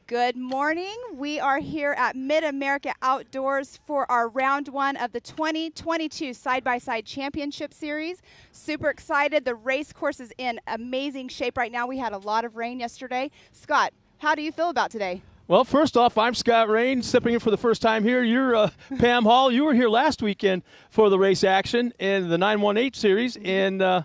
Good morning. We are here at Mid-America Outdoors for our round one of the 2022 Side-by-Side Championship Series. Super excited. The race course is in amazing shape right now. We had a lot of rain yesterday. Scott, how do you feel about today? Well, first off, I'm Scott Rain, stepping in for the first time here. You're Pam Hall. You were here last weekend for the race action in the 918 series. And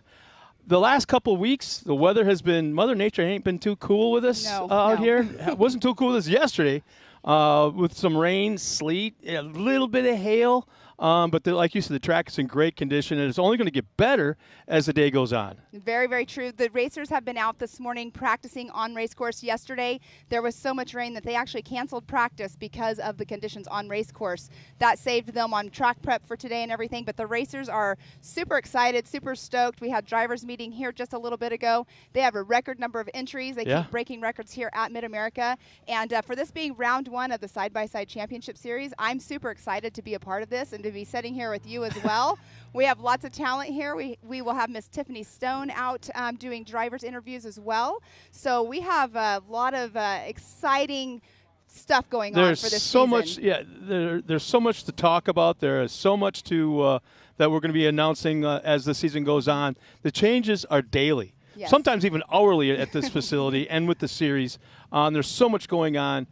the last couple of weeks, the weather has been, Mother Nature ain't been too cool with us out here. It wasn't too cool with us yesterday with some rain, sleet, a little bit of hail. But like you said, the track is in great condition, and it's only going to get better as the day goes on. Very, very true. The racers have been out this morning practicing on race course. Yesterday, there was so much rain that they actually canceled practice because of the conditions on race course. That saved them on track prep for today and everything. But the racers are super excited, super stoked. We had drivers meeting here just a little bit ago. They have a record number of entries. They keep breaking records here at Mid-America. And for this being round one of the Side-by-Side Championship Series, I'm super excited to be a part of this and to be sitting here with you as well. We have lots of talent here. We will have Miss Tiffany Stone out doing drivers interviews as well. So we have a lot of exciting stuff going on for this season. There's so much to talk about. There is so much to that we're going to be announcing as the season goes on. The changes are daily, sometimes even hourly at this facility and with the series. There's so much going on.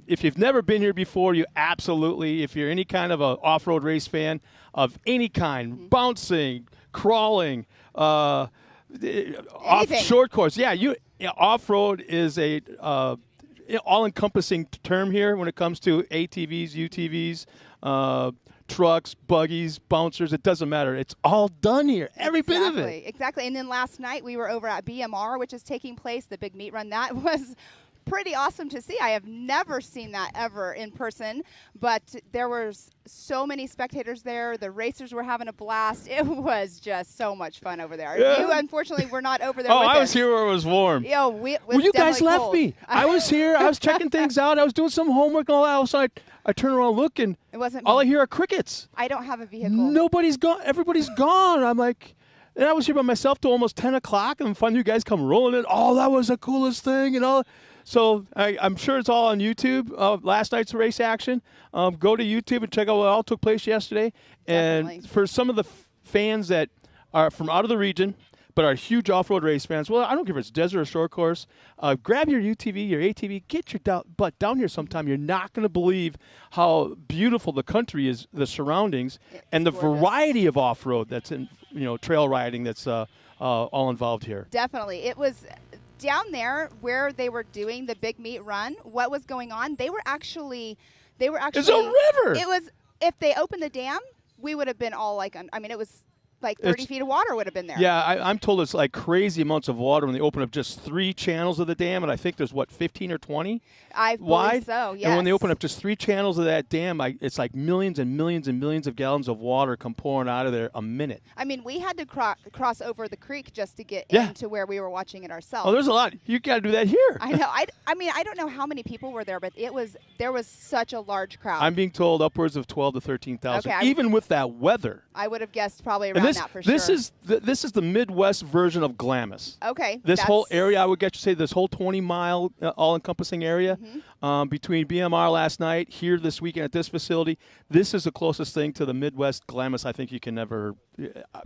If you've never been here before, you absolutely, if you're any kind of an off-road race fan of any kind, bouncing, crawling, off short course. Off-road is a all-encompassing term here when it comes to ATVs, UTVs, trucks, buggies, bouncers. It doesn't matter. It's all done here. Every bit of it. Exactly. And then last night we were over at BMR, which is taking place, the big meet run. That was pretty awesome to see. I have never seen that ever in person, but there were so many spectators there. The racers were having a blast. It was just so much fun over there. Yeah. You, unfortunately, were not over there with us. I was here where it was warm. Well, you guys left me. I was here. I was checking things out. I was doing some homework and all that. All of a sudden, I turn around and look, and all I hear are crickets. I don't have a vehicle. Nobody's gone. Everybody's gone. I'm like, and I was here by myself till almost 10 o'clock, and finally you guys come rolling in. Oh, that was the coolest thing, and all. So I'm sure it's all on YouTube, last night's race action. Go to YouTube and check out what all took place yesterday. Definitely. And for some of the fans that are from out of the region but are huge off-road race fans, well, I don't care if it's desert or short course, grab your UTV, your ATV, get your butt down here sometime. You're not going to believe how beautiful the country is, the surroundings, and the variety of off-road that's in, trail riding that's all involved here. Definitely. It was down there where they were doing the big meet run. What was going on? They were actually. It's a river. It was. If they opened the dam, we would have been all like. It was like 30 feet of water would have been there. Yeah, I'm told it's like crazy amounts of water when they open up just 3 channels of the dam, and I think there's 15 or 20 believe so. Yes. And when they open up just 3 channels of that dam, it's like millions and millions and millions of gallons of water come pouring out of there a minute. I mean, we had to cross over the creek just to get into where we were watching it ourselves. Oh, there's a lot. You got to do that here. I know. I don't know how many people were there, but there was such a large crowd. I'm being told upwards of 12 to 13,000, even with that weather. I would have guessed probably around that for sure. This is the Midwest version of Glamis. Okay. This whole area, I would get you to say, this whole 20-mile all-encompassing area between BMR last night, here this weekend at this facility, this is the closest thing to the Midwest Glamis I think you can ever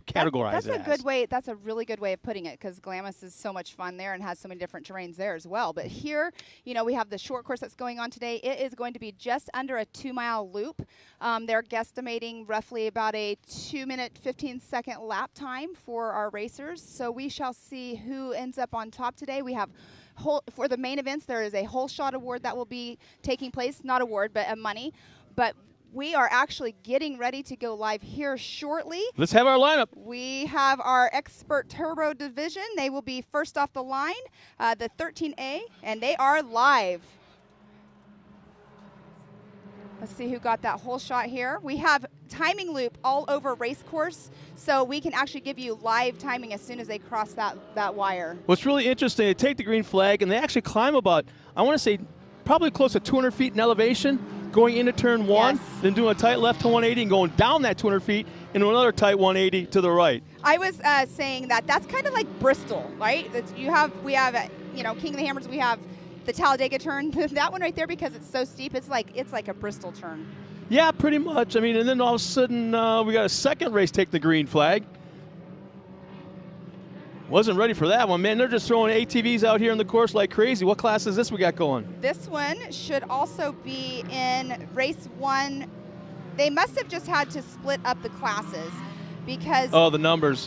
categorize it as. That's a really good way of putting it, because Glamis is so much fun there and has so many different terrains there as well. But here, we have the short course that's going on today. It is going to be just under a 2-mile loop. They're guesstimating roughly about a 2-minute, 15-second lap time for our racers. So we shall see who ends up on top today. We have for the main events, there is a whole shot award that will be taking place. Not award, but a money. But we are actually getting ready to go live here shortly. Let's have our lineup. We have our Expert Turbo Division. They will be first off the line, the 13A, and they are live. Let's see who got that whole shot here. We have timing loop all over race course, so we can actually give you live timing as soon as they cross that wire. What's really interesting, they take the green flag, and they actually climb about, I want to say, probably close to 200 feet in elevation, going into turn 1, then doing a tight left to 180 and going down that 200 feet into another tight 180 to the right. I was saying that's kind of like Bristol, right? We have King of the Hammers, we have the Talladega turn, that one right there, because it's so steep, it's like a Bristol turn. Yeah, pretty much. I mean, and then all of a sudden we got a second race take the green flag. Wasn't ready for that one, man. They're just throwing ATVs out here in the course like crazy. What class is this we got going? This one should also be in race 1. They must have just had to split up the classes because the numbers,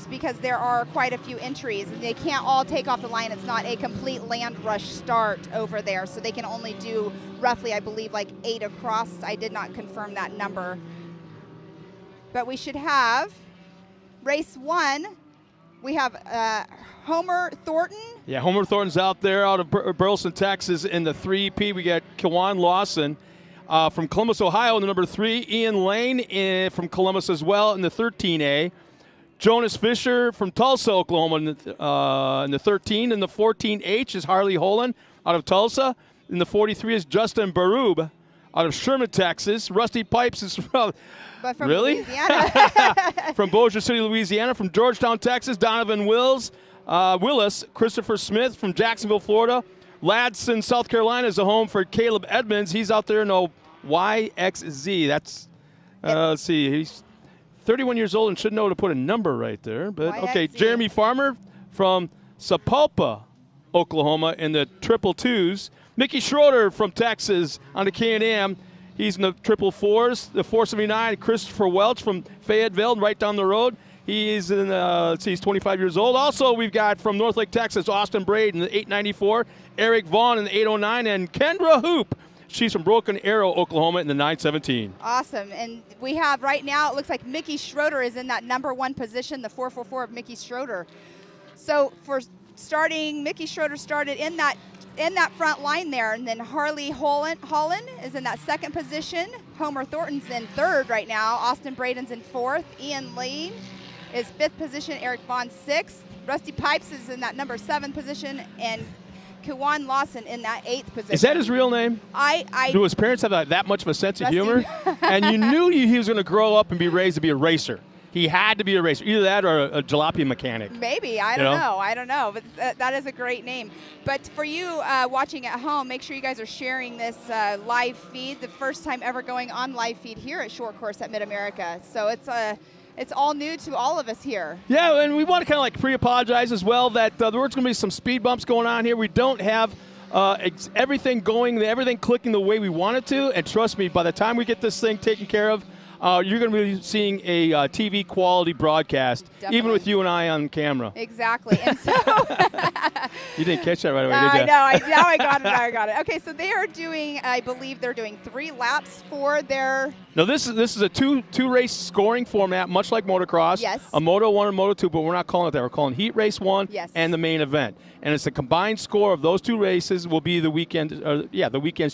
because there are quite a few entries and they can't all take off the line. It's not a complete land rush start over there, so they can only do roughly, I believe, like 8 across. I did not confirm that number, but we should have race 1. We have Homer Thornton. Yeah, Homer Thornton's out there out of Burleson, Texas in the 3P. We got Kewan Lawson from Columbus, Ohio in the number 3. Ian Lane from Columbus as well in the 13A. Jonas Fisher from Tulsa, Oklahoma in the 13. In the 14H is Harley Holland out of Tulsa. In the 43 is Justin Barub out of Sherman, Texas. Rusty Pipes is from really? Louisiana. From Bossier City, Louisiana. From Georgetown, Texas, Donovan Willis. Christopher Smith from Jacksonville, Florida. Ladson, South Carolina is a home for Caleb Edmonds. He's out there in a YXZ. That's, let's see, he's 31 years old and should know to put a number right there. But YXZ. Okay, Jeremy Farmer from Sapulpa, Oklahoma in the 222s. Mickey Schroeder from Texas on the K&M. He's in the 444s. The 479, Christopher Welch from Fayetteville, right down the road. He's in, he's 25 years old. Also, we've got from Northlake, Texas, Austin Braid in the 894, Eric Vaughn in the 809, and Kendra Hoop. She's from Broken Arrow, Oklahoma in the 917. Awesome. And we have right now, it looks like Mickey Schroeder is in that number 1 position, the 444 of Mickey Schroeder. So for starting, Mickey Schroeder started in that front line there, and then Harley Holland is in that 2nd position. Homer Thornton's in 3rd right now. Austin Braden's in 4th. Ian Lane is 5th position. Eric Vaughn 6th. Rusty Pipes is in that number 7 position, and Kewan Lawson in that 8th position. Is that his real name? Do his parents have that much of a sense of humor? And you knew he was going to grow up and be raised to be a racer. He had to be a racer, either that or a jalopy mechanic. Maybe, I don't know, but that is a great name. But for you watching at home, make sure you guys are sharing this live feed, the first time ever going on live feed here at Short Course at Mid-America. So it's all new to all of us here. Yeah, and we want to kind of like pre-apologize as well that there's going to be some speed bumps going on here. We don't have everything clicking the way we want it to, and trust me, by the time we get this thing taken care of, you're going to be seeing a TV quality broadcast, Definitely. Even with you and I on camera. Exactly. And so you didn't catch that right away, did you? I know. Now I got it. Okay, so they are doing, I believe they're doing 3 laps for their... No, this is a two race scoring format, much like motocross. Yes. A Moto 1 and Moto 2, but we're not calling it that. We're calling Heat Race 1 yes. and the main event. And it's the combined score of those 2 races will be the weekend's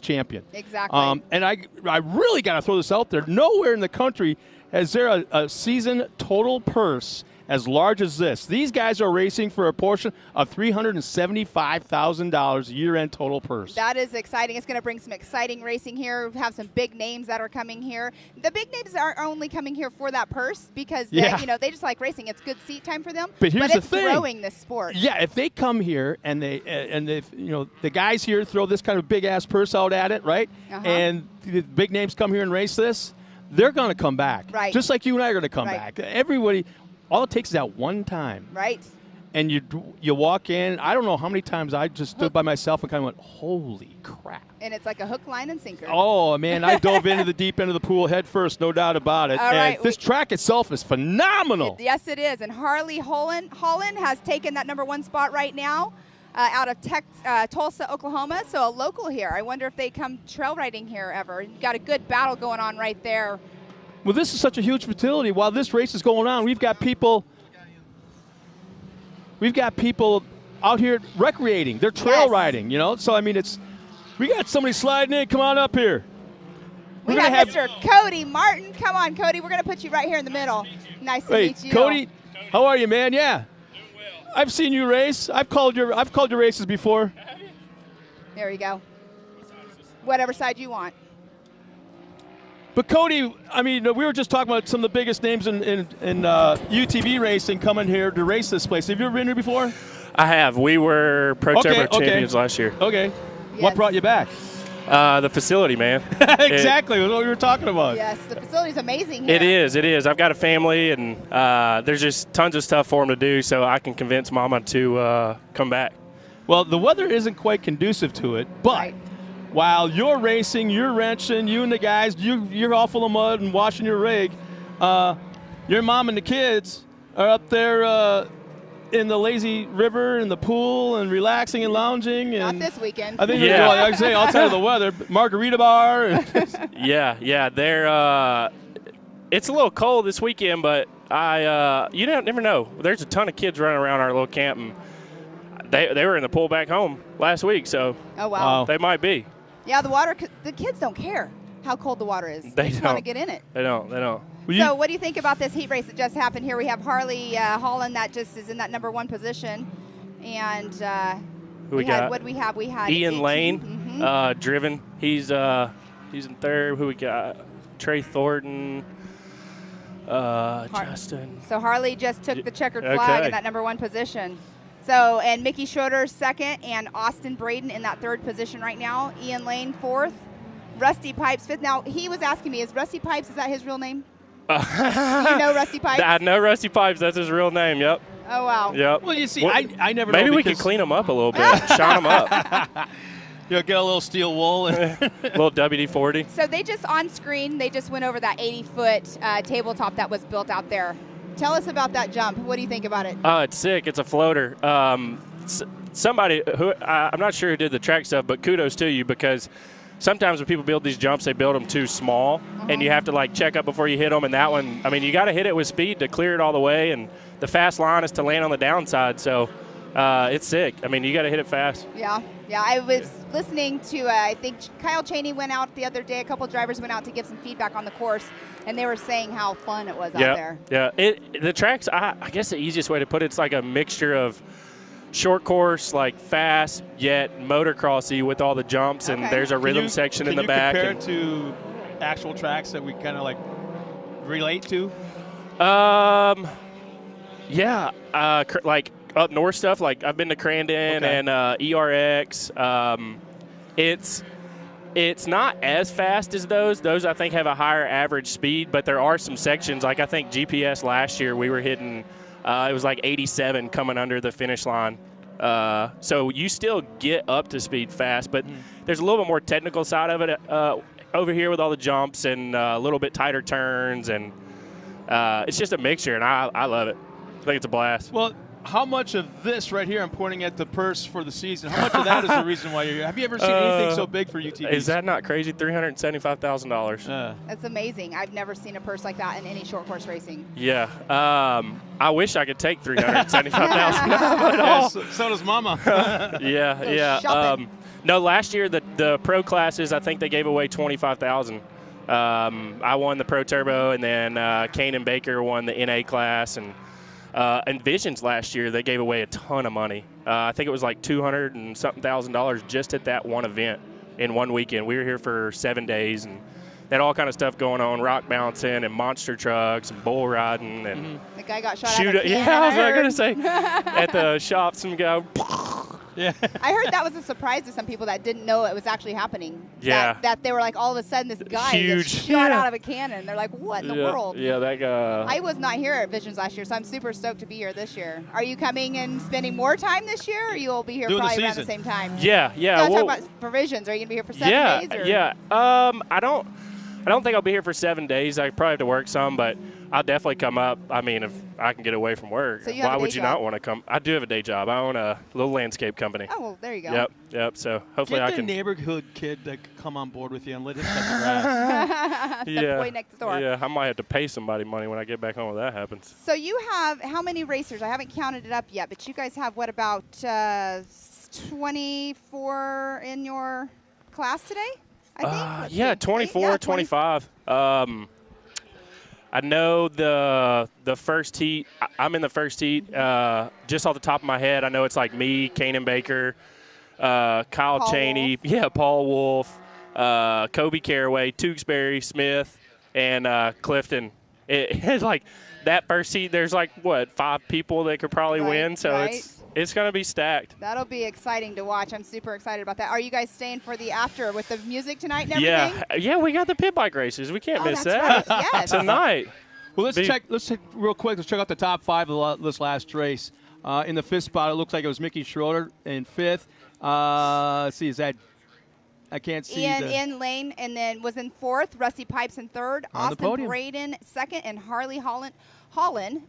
champion. Exactly. And I really got to throw this out there. Nowhere in the country is there a season total purse as large as this. These guys are racing for a portion of $375,000 year-end total purse. That is exciting. It's going to bring some exciting racing here. We have some big names that are coming here. The big names are only coming here for that purse because they just like racing. It's good seat time for them. But here's the thing. It's growing this sport. Yeah, if they come here and the guys here throw this kind of big-ass purse out at it, right? Uh-huh. And the big names come here and race this, they're going to come back. Right. Just like you and I are going to come back. Everybody... All it takes is that one time. Right. And you walk in. I don't know how many times I just stood by myself and kind of went, holy crap. And it's like a hook, line, and sinker. Oh, man, I dove into the deep end of the pool head first, no doubt about it. All right, this track itself is phenomenal. Yes, it is. And Harley Holland has taken that number 1 spot right now out of Tulsa, Oklahoma. So a local here. I wonder if they come trail riding here ever. You've got a good battle going on right there. Well, this is such a huge facility. While this race is going on, we've got people out here recreating. They're trail riding, So, I mean, we got somebody sliding in. Come on up here. We got Mr. Cody Martin. Come on, Cody. We're going to put you right here in the middle. Nice to meet you. Cody, how are you, man? Yeah. Doing well. I've seen you race. I've called your races before. There you go. Whatever side you want. But Cody, I mean, we were just talking about some of the biggest names in UTV racing coming here to race this place. Have you ever been here before? I have. We were Pro Turbo champions last year. Okay. Yes. What brought you back? The facility, man. Exactly. What we were talking about. Yes, the facility's amazing here. It is. I've got a family, and there's just tons of stuff for them to do, so I can convince Mama to come back. Well, the weather isn't quite conducive to it, but Right. while you're racing, you're wrenching, you and the guys, you're all full of mud and washing your rig, your mom and the kids are up there in the lazy river, in the pool, and relaxing and lounging. And Not this weekend. I think you're going, like I say, outside of the weather, margarita bar. Yeah. They're it's a little cold this weekend, but you never know. There's a ton of kids running around our little camp, and they were in the pool back home last week, so Oh, wow. they might be. Yeah, the kids don't care how cold the water is. They just want to don't. get in it. They don't. So what do you think about this heat race that just happened here? We have Harley Holland that just is in that #1 position. And Who we got? what do we have? We had Ian 18. Lane, driven. He's in third. Who we got? Trey Thornton. Justin. So Harley just took the checkered flag in that #1 position. So, and Mickey Schroeder's second, and Austin Braden in that 3rd position right now. Ian Lane 4th. Rusty Pipes 5th. Now, he was asking me, is Rusty Pipes, is that his real name? Do you know Rusty Pipes? I know Rusty Pipes. That's his real name. Yep. Oh, wow. Yep. Well, you see, I never know. Maybe we can clean him up a little bit, shine him up. Get a little steel wool. A little WD-40. So they just, on screen, they just went over that 80-foot tabletop that was built out there. Tell us about that jump. What do you think about it? It's sick. It's a floater. Somebody who I'm not sure who did the track stuff, but kudos to you, because sometimes when people build these jumps, they build them too small, and you have to like check up before you hit them. And that one, I mean, you got to hit it with speed to clear it all the way, and the fast line is to land on the downside. So it's sick. I mean, you got to hit it fast. Yeah. I was listening to, I think Kyle Chaney went out the other day. A couple drivers went out to give some feedback on the course, and they were saying how fun it was out there. Yeah. The tracks, I guess the easiest way to put it's like a mixture of short course, like fast, yet motocrossy with all the jumps, and there's a rhythm section in the back. Can you compare it to actual tracks that we kind of like relate to? Yeah, like up north stuff. Like I've been to Crandon and ERX. It's not as fast as those. Those I think have a higher average speed, but there are some sections. Like I think GPS last year we were hitting. It was like 87 coming under the finish line. So you still get up to speed fast, but there's a little bit more technical side of it over here with all the jumps and a little bit tighter turns, and it's just a mixture, and I love it. I think it's a blast. Well, how much of this right here, I'm pointing at the purse for the season, how much of that is the reason why you're here? Have you ever seen anything so big for UTVs? Is that not crazy? $375,000. That's amazing. I've never seen a purse like that in any short course racing. Yeah. I wish I could take $375,000. So does Mama. Yeah. No, last year the pro classes, I think they gave away $25,000. I won the Pro Turbo, and then Kane and Baker won the NA class, and Visions last year, they gave away a ton of money. I think it was like $200 and something thousand just at that one event in one weekend. We were here for 7 days, and they had all kind of stuff going on, rock bouncing and monster trucks and bull riding. And the guy got shot out of Yeah, I was going to say, at the shop, some guy. Yeah. I heard that was a surprise to some people that didn't know it was actually happening. Yeah. That they were like, all of a sudden, this guy Huge. gets shot out of a cannon. They're like, what in the world? Yeah, that guy. I was not here at Visions last year, so I'm super stoked to be here this year. Are you coming and spending more time this year, or you will be here probably around the same time? Yeah. Talk about provisions. Are you going to be here for 7 days? Or? Yeah. I don't think I'll be here for 7 days. I probably have to work some, but I'll definitely come up. I mean, if I can get away from work, so why would you not want to come? I do have a day job. I own a little landscape company. Oh, well, there you go. Yep. So hopefully I can. Get the neighborhood kid to come on board with you and let him cut the grass. The boy next door. Yeah, I might have to pay somebody money when I get back home when that happens. So you have how many racers? I haven't counted it up yet, but you guys have what, about 24 in your class today? I think. Yeah, 24, 25. I know the first heat. I'm in the first heat. Just off the top of my head, I know it's like me, Kanan Baker, Kyle Chaney, Paul Wolf, Kobe Caraway, Tewksbury, Smith, and Clifton. It's like that first heat. There's like 5 people that could probably win. So It's going to be stacked. That'll be exciting to watch. I'm super excited about that. Are you guys staying for the after with the music tonight and everything? Yeah, we got the pit bike races. We can't miss that's that. Right. Yes. Tonight. Well, let's check real quick. Let's check out the top 5 of this last race. In the 5th spot, it looks like it was Mickey Schroeder in 5th. Let's see, is that I can't see. Ian Lane, and then was in 4th. Rusty Pipes in 3rd. On Austin Braden 2nd, and Harley Holland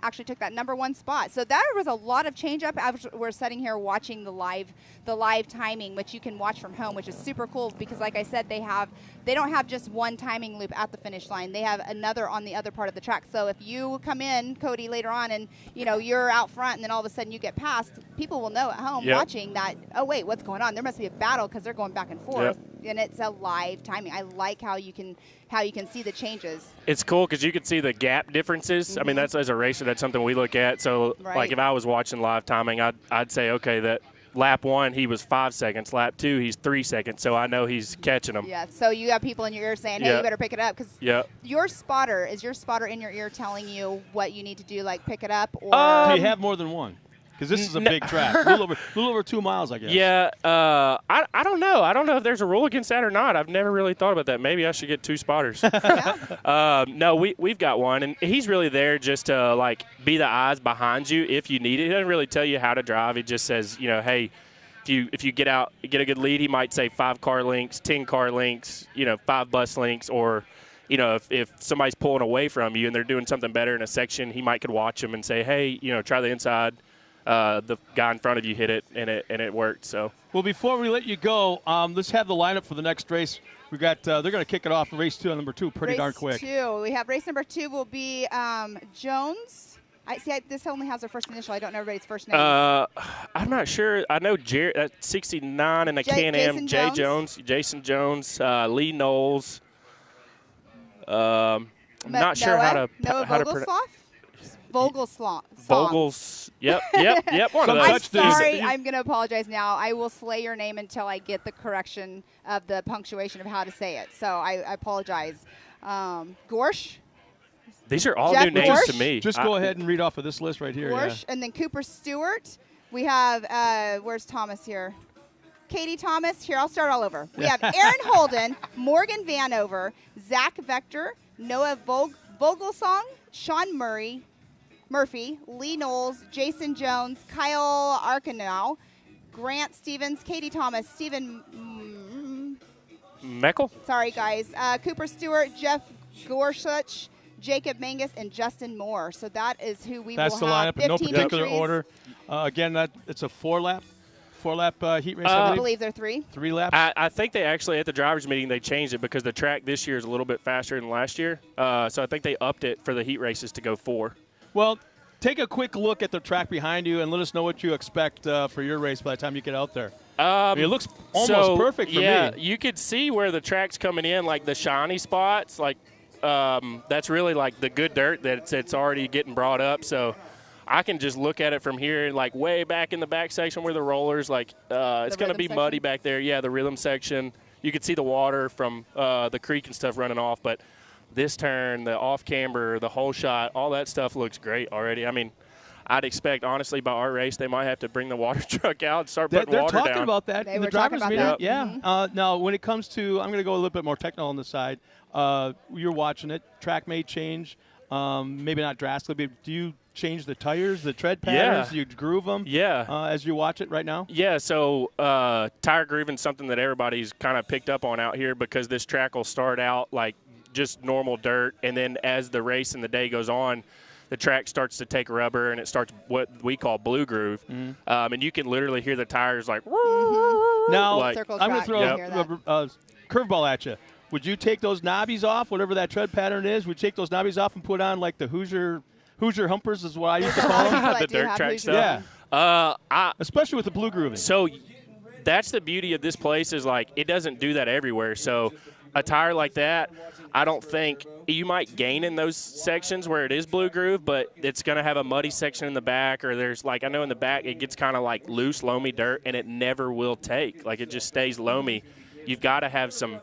actually took that number 1 spot. So there was a lot of change up as we're sitting here watching the live timing, which you can watch from home, which is super cool because, like I said, they don't have just one timing loop at the finish line. They have another on the other part of the track. So if you come in, Cody, later on, and you're out front, and then all of a sudden you get passed, people will know at home watching that. Oh wait, what's going on? There must be a battle because they're going back and forth, and it's a live timing. I like how you can see the changes. It's cool because you can see the gap differences. I mean, that's as a racer, that's something we look at. So, like if I was watching live timing, I'd say, okay, that lap 1 he was 5 seconds, lap 2 he's 3 seconds. So I know he's catching them. Yeah. So you have people in your ear saying, "Hey, you better pick it up," because your spotter is your spotter in your ear telling you what you need to do, like pick it up, or do you have more than one? Because this is a big track, a little over 2 miles, I guess. Yeah, I don't know. I don't know if there's a rule against that or not. I've never really thought about that. Maybe I should get 2 spotters. No, we've got one, and he's really there just to like be the eyes behind you if you need it. He doesn't really tell you how to drive. He just says, hey, if you get out, get a good lead, he might say 5 car lengths, 10 car lengths, 5 bus lengths, or if somebody's pulling away from you and they're doing something better in a section, he could watch them and say, hey, try the inside. The guy in front of you hit it, and it worked. So, well, before we let you go, let's have the lineup for the next race. We got they're going to kick it off in race 2 on number 2 pretty darn quick. Race 2. We have race number 2 will be Jones. This only has their first initial. I don't know everybody's first name. I'm not sure. I know Jared at 69 in the Can-Am. Jason Jones, Lee Knowles. I'm not sure how to pronounce. Vogels. Yep. One of those. I'm sorry. I'm going to apologize now. I will slay your name until I get the correction of the punctuation of how to say it. So I apologize. Gorsh. These are all Jeff new names Gorsh? to me. Just go ahead and read off of this list right here. Gorsh, and then Cooper Stewart. We have, where's Thomas here? Katie Thomas. Here, I'll start all over. We have Aaron Holden, Morgan Vanover, Zach Vector, Noah Vogelsong, Sean Murphy, Lee Knowles, Jason Jones, Kyle Arkenau, Grant Stevens, Katie Thomas, Stephen Meckel. Sorry, guys. Cooper Stewart, Jeff Gorsuch, Jacob Mangus, and Justin Moore. So that is who we will have. That's the lineup in no particular entries. order. Again, it's a 4-lap heat race, I believe they're 3. 3 laps. I think they actually, at the drivers' meeting, they changed it because the track this year is a little bit faster than last year. So I think they upped it for the heat races to go 4. Well, take a quick look at the track behind you and let us know what you expect for your race by the time you get out there. It looks almost perfect for me. Yeah, you could see where the track's coming in, like the shiny spots. Like that's really like the good dirt that it's already getting brought up. So I can just look at it from here, like way back in the back section where the rollers, like it's going to be muddy back there. Yeah, the rhythm section. You could see the water from the creek and stuff running off, but this turn, the off camber, the whole shot, all that stuff looks great already. I mean, I'd expect, honestly, by our race, they might have to bring the water truck out and start putting water down. They're talking about that in the drivers' meeting. Yeah. Now, when it comes to, I'm going to go a little bit more technical on the side. You're watching it. Track may change, maybe not drastically, but do you change the tires, the tread patterns? Do you groove them? As you watch it right now? Yeah, so tire grooving is something that everybody's kind of picked up on out here because this track will start out like just normal dirt, and then as the race and the day goes on, the track starts to take rubber, and it starts what we call blue groove. And you can literally hear the tires like, now, like I'm going to throw a curveball at you. Would you take those knobbies off, whatever that tread pattern is? Would you take those knobbies off and put on like the Hoosier humpers is what I used to call them? The dirt track stuff. Yeah. Especially with the blue grooving. So that's the beauty of this place is like it doesn't do that everywhere. So a tire like that, I don't think you might gain in those sections where it is blue groove, but it's going to have a muddy section in the back, or there's like I know in the back it gets kind of like loose, loamy dirt, and it never will take. Like it just stays loamy. You've got to have some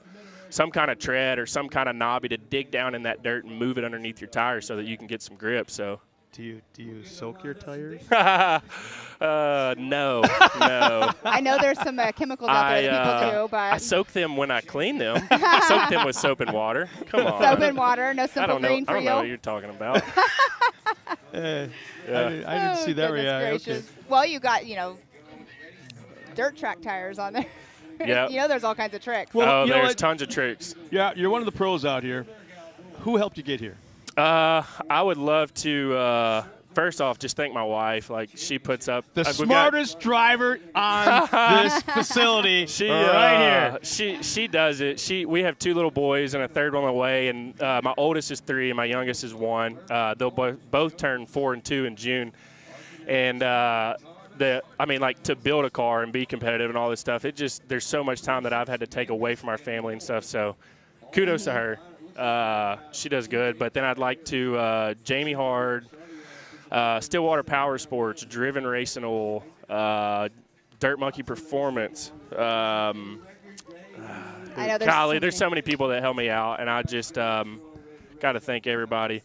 kind of tread or some kind of knobby to dig down in that dirt and move it underneath your tires so that you can get some grip. So Do you soak your tires? No, no. I know there's some chemicals out there that people do, but I soak them when I clean them. I soak them with soap and water. Come on. Soap and water, no Simple Green for you. I don't know what you're talking about. I didn't see that reaction. Okay. Well, you got, dirt track tires on there. Yeah. There's all kinds of tricks. Well, there's tons of tricks. Yeah, you're one of the pros out here. Who helped you get here? I would love to, first off, just thank my wife. Like, she puts up the smartest driver on this facility right here. She does it. We have 2 little boys and a third one on the way, and my oldest is 3 and my youngest is 1. They'll both turn 4 and 2 in June. And to build a car and be competitive and all this stuff, there's so much time that I've had to take away from our family and stuff. So kudos to her. She does good. But then I'd like to Jamie Hard, Stillwater Power Sports, Driven Racing Oil, Dirt Monkey Performance. I know there's so many people that help me out, and I just got to thank everybody.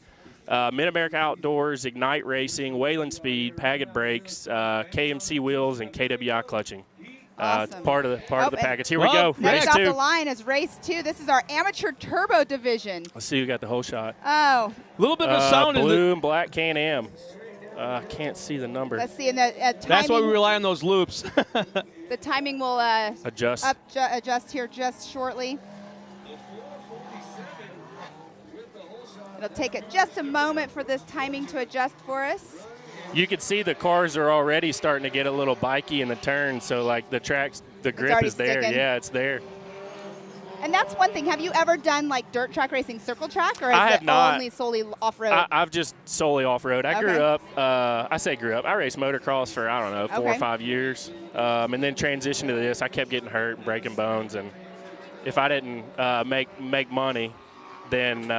Mid-America Outdoors, Ignite Racing, Wayland Speed, Pagged Brakes, KMC Wheels, and KWI Clutching. Awesome. It's part of the package. Here we go. Next Race off 2. the line is race 2. This is our amateur turbo division. Let's see who got the whole shot. Oh. A little bit of a sound in blue and black Can-Am. Can't see the number. Let's see. In the timing, that's why we rely on those loops. The timing will adjust here just shortly. It'll take it just a moment for this timing to adjust for us. You can see the cars are already starting to get a little bikey in the turn, so like the grip is there. Sticking. Yeah, it's there. And that's one thing. Have you ever done like dirt track racing, circle track, or I is have it not. only solely off-road? I've just solely off-road. I grew up, I raced motocross for, 4 or 5 years, and then transitioned to this. I kept getting hurt, breaking bones, and if I didn't make money, then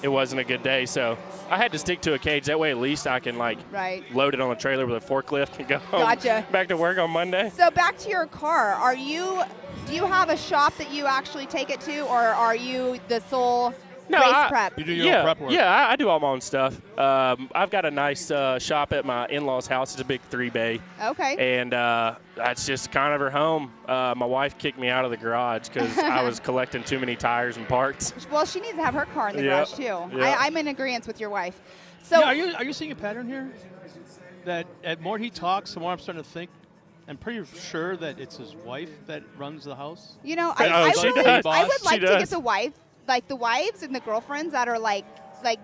it wasn't a good day. So I had to stick to a cage. That way at least I can load it on a trailer with a forklift and go home, back to work on Monday. So back to your car. Do you have a shop that you actually take it to, or are you the sole race prep? You do your own prep work? Yeah, I do all my own stuff. I've got a nice shop at my in-laws' house. It's a big 3-bay. Okay. And that's just kind of her home. My wife kicked me out of the garage because I was collecting too many tires and parts. Well, she needs to have her car in the garage, too. Yeah. I'm in agreement with your wife. So are you seeing a pattern here? That the more he talks, the more I'm starting to think, I'm pretty sure that it's his wife that runs the house. I would like to get the wife, like the wives and the girlfriends that are like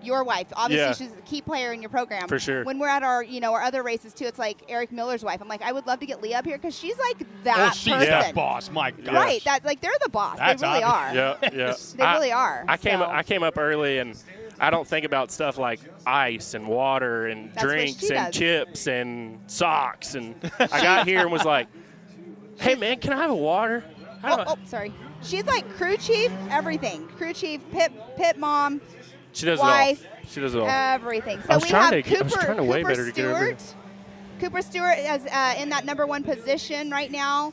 your wife. Obviously, she's a key player in your program. For sure. When we're at our other races too, it's like Eric Miller's wife. I'm like, I would love to get Leah up here because she's like that she's person. that boss. My God. Right. That they're the boss. That's they really are. Yeah. They really are. I came up early and I don't think about stuff like ice and water and drinks and chips and socks. And I got here and was like, hey, man, can I have a water? Sorry. She's like crew chief, everything. Crew chief, pit mom, she does wife. it all. She does it all. Everything. So I was trying to way better to get over here. Cooper Stewart is in that number 1 position right now.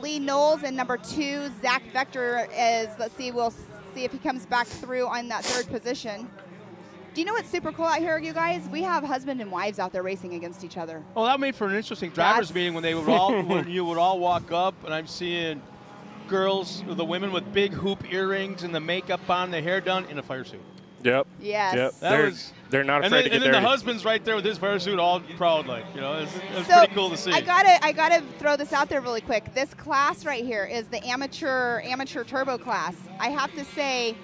Lee Knowles in number 2. Zach Vector is, we'll see if he comes back through on that 3rd position. Do you know what's super cool out here, you guys? We have husband and wives out there racing against each other. Well, that made for an interesting drivers meeting when they would all when you would all walk up, and I'm seeing girls, the women with big hoop earrings and the makeup on, the hair done, in a fire suit. Yep. Yes. Yep. They're not afraid to get dirty. And then the husband's right there with his fire suit, all proud, it's pretty cool to see. I gotta throw this out there really quick. This class right here is the amateur turbo class. I have to say,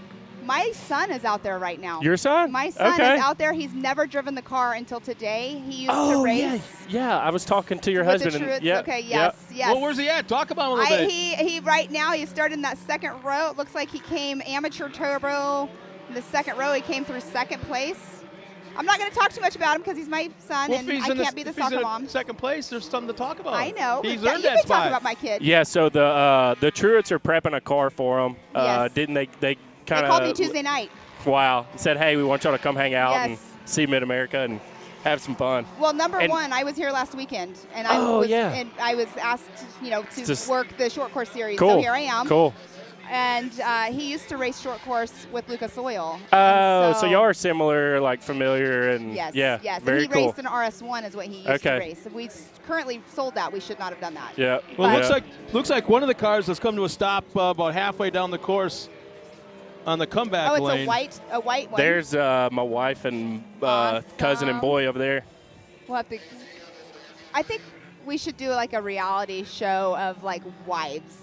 my son is out there right now. Your son? My son is out there. He's never driven the car until today. He used to race. Yeah, I was talking to your husband. Yes. Well, where's he at? Talk about him a little bit. He right now, he started in that 2nd row. It looks like he came amateur turbo. In the 2nd row, he came through 2nd place. I'm not going to talk too much about him because he's my son, and I can't be the soccer mom. 2nd place, there's something to talk about. I know. He's earned that spot. You can talk about my kid. Yeah, so the Truitts are prepping a car for him. Yes. Didn't they kind of... They called me Tuesday night. Wow. Said, hey, we want y'all to come hang out and see Mid-America and have some fun. Well, number 1, I was here last weekend, and I was asked, to work the short course series. Cool. So here I am. Cool. And he used to race short course with Lucas Oil. Oh, so y'all are similar, like familiar, and yes, yeah, yes. Very and he cool. raced an RS1 is what he used to race. We currently sold that. We should not have done that. Yeah. Well, looks like one of the cars has come to a stop about halfway down the course on the comeback lane. Oh, it's a white one. There's my wife and cousin and boy over there. We'll have to. I think we should do like a reality show of like wives.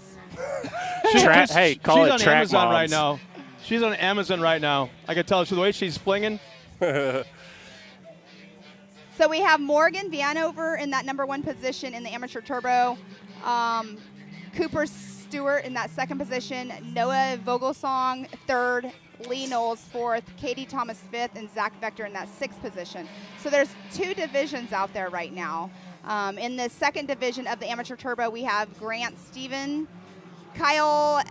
Hey, call it on track Amazon moms. right now. She's on Amazon right now. I can tell the way she's flinging. So we have Morgan Vanover in that #1 position in the amateur turbo. Cooper Stewart in that 2nd position. Noah Vogelsong 3rd. Lee Knowles 4th. Katie Thomas 5th. And Zach Vector in that 6th position. So there's 2 divisions out there right now. In the 2nd division of the amateur turbo, we have Grant Steven, Arknow,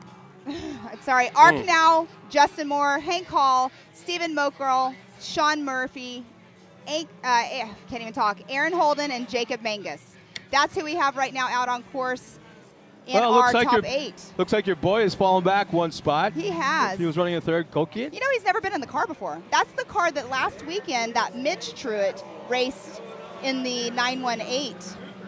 Justin Moore, Hank Hall, Stephen Mokerl, Sean Murphy, Aaron Holden, and Jacob Mangus. That's who we have right now out on course in our top 8. Looks like your boy has fallen back 1 spot. He has. He was running a 3rd. Go kid. You know, he's never been in the car before. That's the car that last weekend that Mitch Truitt raced in the 918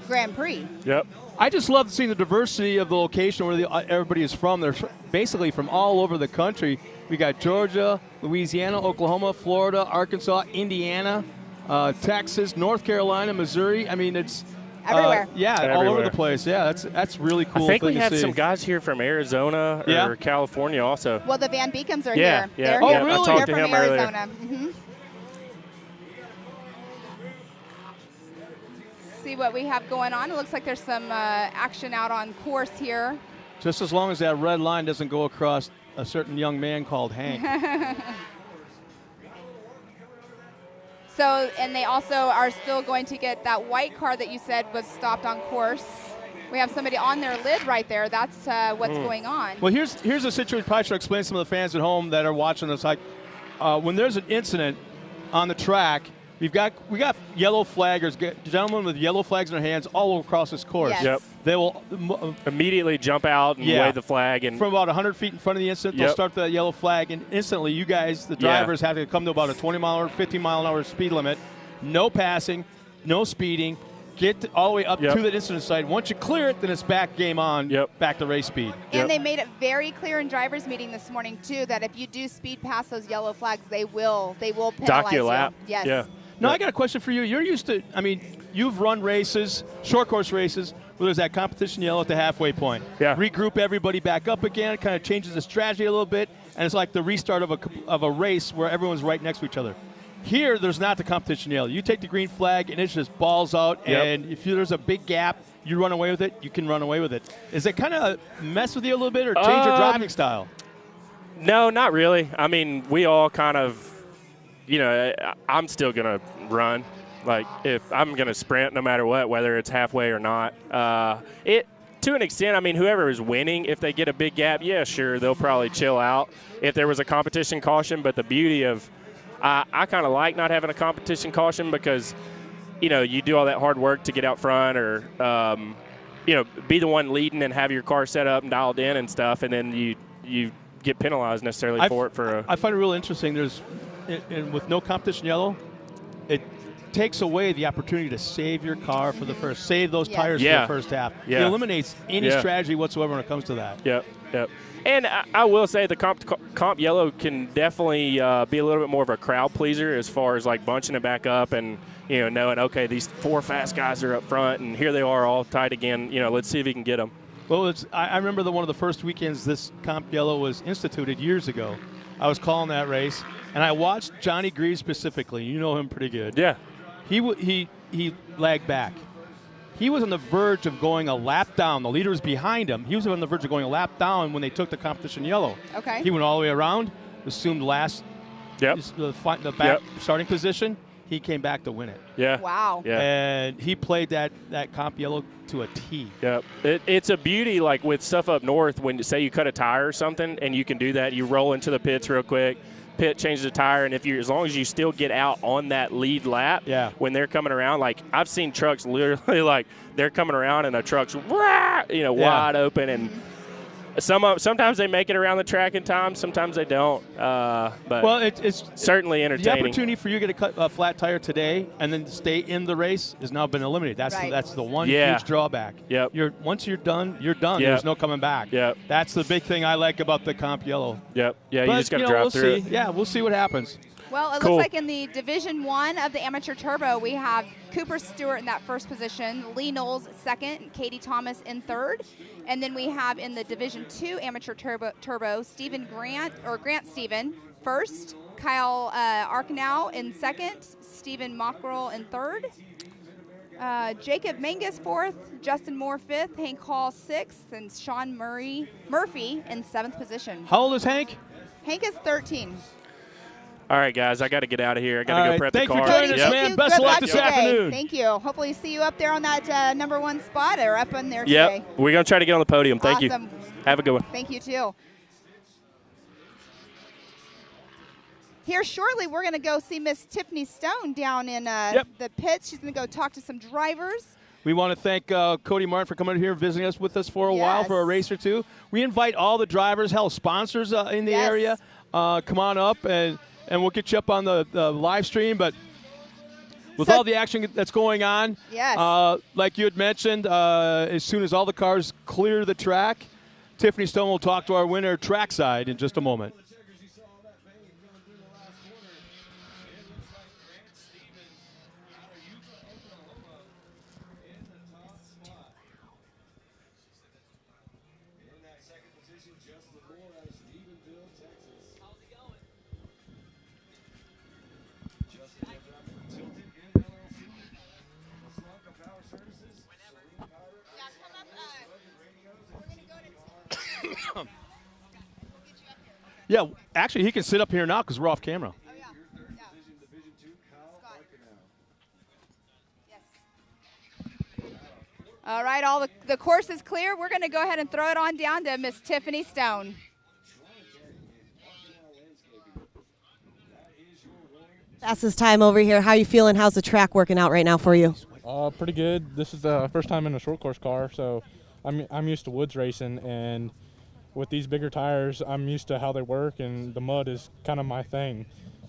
Grand Prix. Yep. I just love seeing the diversity of the location where everybody is from. They're basically from all over the country. We got Georgia, Louisiana, Oklahoma, Florida, Arkansas, Indiana, Texas, North Carolina, Missouri. I mean, it's everywhere. All over the place. Yeah, that's really cool. I think we had some guys here from Arizona or California also. Well, the Van Beekums are here. Yeah. Oh, really? I talked They're to from him Arizona. earlier. See what we have going on. It looks like there's some action out on course here. Just as long as that red line doesn't go across a certain young man called Hank. So, and they also are still going to get that white car that you said was stopped on course. We have somebody on their lid right there. That's what's going on. Well, here's a situation. Probably should explain to some of the fans at home that are watching this. Like, when there's an incident on the track, we got yellow flaggers, gentlemen with yellow flags in their hands all across this course. Yes. Yep. They will immediately jump out and wave the flag. And from about 100 feet in front of the incident, they'll start that yellow flag, and instantly you guys, the drivers, have to come to about a 20-mile-an-hour, 15-mile-an-hour speed limit. No passing, no speeding. Get all the way up to the incident site. Once you clear it, then it's back game on, back to race speed. And they made it very clear in drivers' meeting this morning, too, that if you do speed past those yellow flags, they will penalize dock you a lap. Yes. Yeah. Now, I got a question for you. You're used to, you've run races, short course races, where there's that competition yellow at the halfway point. Yeah. Regroup everybody back up again. It kind of changes the strategy a little bit, and it's like the restart of a race where everyone's right next to each other. Here, there's not the competition yellow. You take the green flag, and it's just balls out, and if there's a big gap, you run away with it, you can run away with it. Does it kind of mess with you a little bit or change your driving style? No, not really. I mean, we all kind of, I'm still going to run. Like, if I'm going to sprint no matter what, whether it's halfway or not. To an extent, whoever is winning, if they get a big gap, sure, they'll probably chill out if there was a competition caution. But the beauty of I kind of like not having a competition caution because, you do all that hard work to get out front or, be the one leading and have your car set up and dialed in and stuff, and then you get penalized necessarily for it. I find it real interesting. And with no competition yellow, it takes away the opportunity to save your car for the first, save those tires for the first half. It eliminates any strategy whatsoever when it comes to that. Yep. And I will say the comp yellow can definitely be a little bit more of a crowd pleaser as far as like bunching it back up and knowing, okay, these 4 fast guys are up front and here they are all tight again. Let's see if he can get them. Well, I remember one of the first weekends this comp yellow was instituted years ago. I was calling that race, and I watched Johnny Greaves specifically. You know him pretty good. Yeah. He lagged back. He was on the verge of going a lap down. The leader was behind him. He was on the verge of going a lap down when they took the competition yellow. Okay. He went all the way around, assumed last, the back starting position. He came back to win it. Yeah. Wow. Yeah. And he played that comp yellow to a T. Yep. It's a beauty, like with stuff up north, when say you cut a tire or something, and you can do that. You roll into the pits real quick. Pit changes the tire, and as long as you still get out on that lead lap, when they're coming around, like I've seen trucks literally like they're coming around and a truck's wide open, and Sometimes they make it around the track in time. Sometimes they don't. But well, it's certainly entertaining. The opportunity for you to get a flat tire today and then stay in the race has now been eliminated. That's the one huge drawback. Yep. Once you're done, you're done. Yep. There's no coming back. Yep. That's the big thing I like about the Comp Yellow. Yep. Yeah, but, you just got to drive through it. Yeah, we'll see what happens. Well, it looks like in the Division 1 of the Amateur Turbo, we have Cooper Stewart in that first position, Lee Knowles second, and Katie Thomas in third. And then we have in the Division 2 Amateur Turbo Grant Stephen first, Kyle Arknow in second, Stephen Mockrell in third, Jacob Mangus fourth, Justin Moore fifth, Hank Hall sixth, and Sean Murphy in seventh position. How old is Hank? Hank is 13. All right, guys, I got to get out of here. I got to go prep the car. Thank you for joining us, man. Best of luck this afternoon. Thank you. Hopefully see you up there on that #1 spot or up on there today. Yep, we're going to try to get on the podium. Thank you. Have a good one. Thank you, too. Here shortly, we're going to go see Miss Tiffany Stone down in the pits. She's going to go talk to some drivers. We want to thank Cody Martin for coming here and visiting us with us for a while, for a race or two. We invite all the drivers, sponsors in the area. Come on up and we'll get you up on the live stream. But with all the action that's going on, like you had mentioned, as soon as all the cars clear the track, Tiffany Stone will talk to our winner, trackside, in just a moment. Yeah, actually, he can sit up here now because we're off camera. Oh, yeah. Yes. All right, all the course is clear. We're going to go ahead and throw it on down to Miss Tiffany Stone. Fastest time over here. How are you feeling? How's the track working out right now for you? Pretty good. This is the first time in a short course car, so I'm used to woods racing, and with these bigger tires, I'm used to how they work, and the mud is kind of my thing.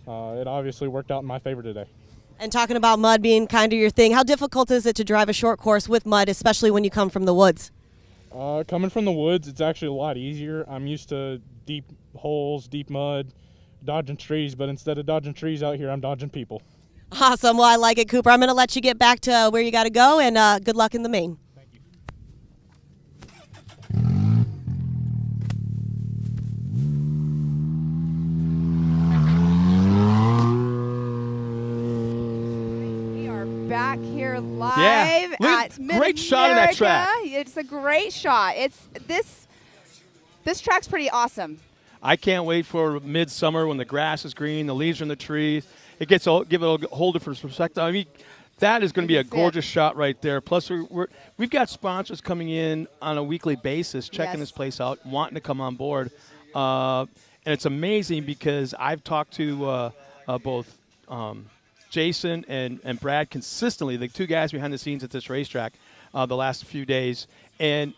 It obviously worked out in my favor today. And talking about mud being kind of your thing, how difficult is it to drive a short course with mud, especially when you come from the woods? Coming from the woods, it's actually a lot easier. I'm used to deep holes, deep mud, dodging trees, but instead of dodging trees out here, I'm dodging people. Awesome. Well, I like it, Cooper. I'm going to let you get back to where you got to go, and good luck in the main. Thank you. We are back here live at Mid-America. Great shot of that track. It's a great shot. This track's pretty awesome. I can't wait for midsummer when the grass is green, the leaves are in the trees. It gets give it a whole different perspective. I mean, that is going to be a gorgeous shot right there. Plus, we've got sponsors coming in on a weekly basis, checking this place out, wanting to come on board. And it's amazing because I've talked to both Jason and Brad consistently, the two guys behind the scenes at this racetrack, the last few days. And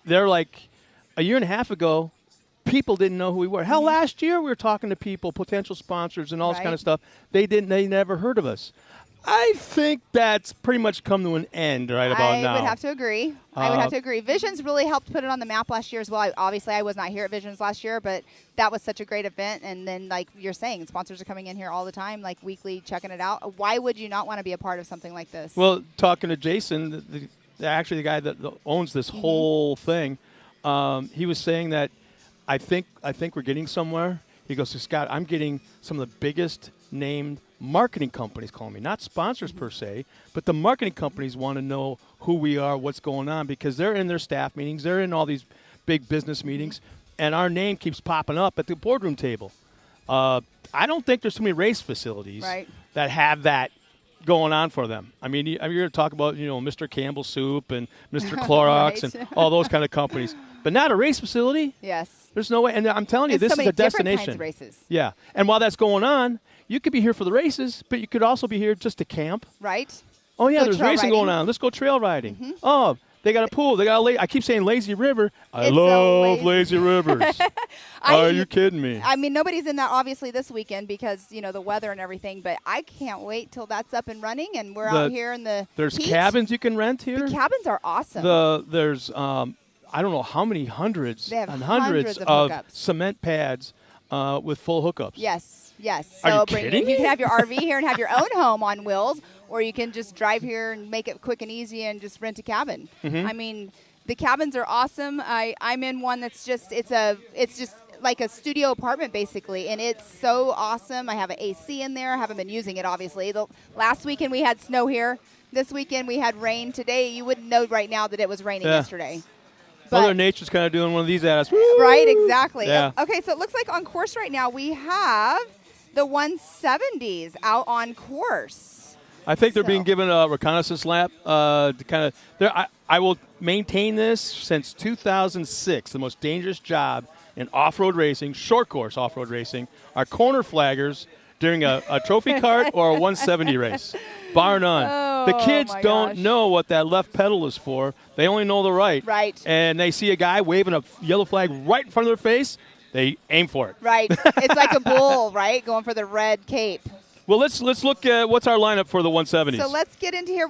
they're like, a year and a half ago, people didn't know who we were. Hell, last year we were talking to people, potential sponsors and all this kind of stuff. They never heard of us. I think that's pretty much come to an end right about now. I would have to agree. Visions really helped put it on the map last year as well. Obviously, I was not here at Visions last year, but that was such a great event. And then, like you're saying, sponsors are coming in here all the time, like weekly, checking it out. Why would you not want to be a part of something like this? Well, talking to Jason, actually the guy that owns this whole thing, he was saying that I think we're getting somewhere. He goes, Scott, I'm getting some of the biggest named marketing companies calling me. Not sponsors per se, but the marketing companies want to know who we are, what's going on, because they're in their staff meetings. They're in all these big business meetings, and our name keeps popping up at the boardroom table. I don't think there's too many race facilities that have that going on for them. I mean, you're going to talk about, Mr. Campbell Soup and Mr. Clorox and all those kind of companies, but not a race facility. Yes. There's no way. And I'm telling you, this is a destination. Kinds of races. Yeah. And while that's going on, you could be here for the races, but you could also be here just to camp. Right. Oh, yeah, go there's racing going on. Let's go trail riding. Oh, They got a pool. They got I keep saying lazy river. I love lazy rivers. Are you kidding me? I mean, nobody's in that obviously this weekend because, the weather and everything, but I can't wait till that's up and running and we're out here in the There's heat. cabins you can rent here. The cabins are awesome. There's I don't know how many hundreds they have and hundreds of cement pads with full hookups. Yes. So Are you kidding me? You can have your RV here and have your own home on wheels, or you can just drive here and make it quick and easy and just rent a cabin. Mm-hmm. I mean, the cabins are awesome. I'm in one that's just it's just like a studio apartment basically, and it's so awesome. I have an AC in there. I haven't been using it obviously. Last weekend we had snow here. This weekend we had rain. Today you wouldn't know right now that it was raining yesterday. Mother Nature's kind of doing one of these at us. Right, exactly. Yeah. Okay, so it looks like on course right now we have the 170s out on course. I think they're being given a reconnaissance lap to kind of. I will maintain this since 2006. The most dangerous job in off-road racing, short course off-road racing, are corner flaggers during a trophy cart or a 170 race, bar none. The kids don't know what that left pedal is for. They only know the right. Right. And they see a guy waving a yellow flag right in front of their face. They aim for it. Right. It's like a bull, right, going for the red cape. Well, let's look at what's our lineup for the 170s. So let's get into here.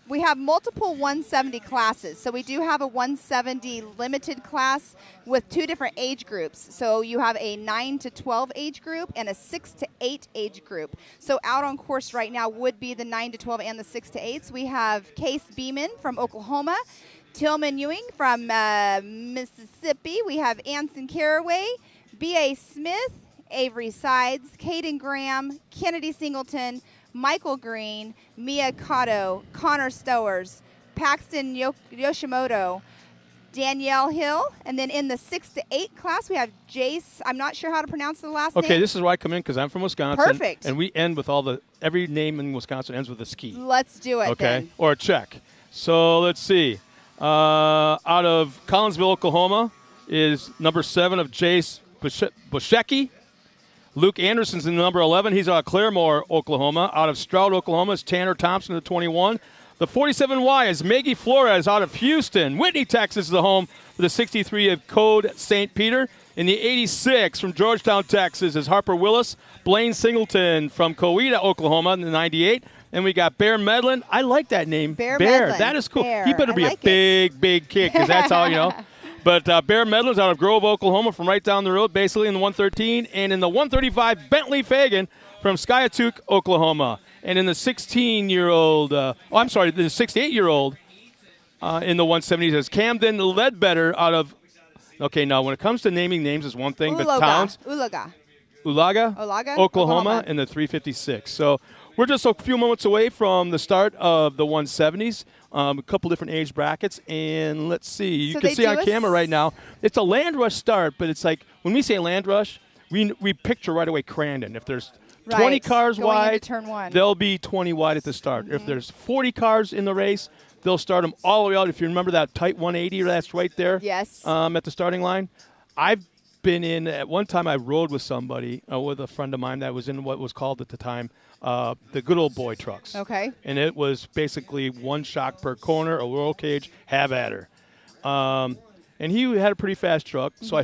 We have multiple 170 classes. So we do have a 170 limited class with 2 different age groups. So you have a 9 to 12 age group and a 6 to 8 age group. So out on course right now would be the 9 to 12 and the 6 to 8s. We have Case Beeman from Oklahoma, Tillman Ewing from Mississippi. We have Anson Caraway, B.A. Smith, Avery Sides, Caden Graham, Kennedy Singleton, Michael Green, Mia Cotto, Connor Stowers, Paxton Yoshimoto, Danielle Hill, and then in the 6 to 8 class we have Jace. I'm not sure how to pronounce the last name. Okay, this is where I come in because I'm from Wisconsin. Perfect. And we end with every name in Wisconsin ends with a ski. Let's do it. Okay, then. or a check. So let's see. Out of Collinsville, Oklahoma, is number 7 of Jace Bushecki. Luke Anderson's in number 11. He's out of Claremore, Oklahoma. Out of Stroud, Oklahoma, is Tanner Thompson, the 21. The 47Y is Maggie Flores out of Houston. Whitney, Texas is the home for the 63 of Code St. Peter. In the 86 from Georgetown, Texas is Harper Willis. Blaine Singleton from Coweta, Oklahoma in the 98. And we got Bear Medlin. I like that name. Bear Medlin. That is cool. Bear. He better be like a big kid because that's how, But Bear Medlin's out of Grove, Oklahoma, from right down the road, basically in the 113. And in the 135, Bentley Fagan from Skiatook, Oklahoma. And in the 16-year-old, the 68-year-old in the 170s is Camden Ledbetter out of, okay, now when it comes to naming names is one thing, but towns. Ulaga, Oklahoma, in the 356. So we're just a few moments away from the start of the 170s. A couple different age brackets, and let's see. You can see on camera right now. It's a land rush start, but it's like when we say land rush, we picture right away Crandon. If there's 20 cars wide, they'll be 20 wide at the start. Mm-hmm. If there's 40 cars in the race, they'll start them all the way out. If you remember that tight 180 that's right there, yes, at the starting line. I've been in at one time. I rode with somebody, with a friend of mine that was in what was called at the time the good old boy trucks. Okay. And it was basically one shock per corner, a roll cage, have at her. And he had a pretty fast truck, so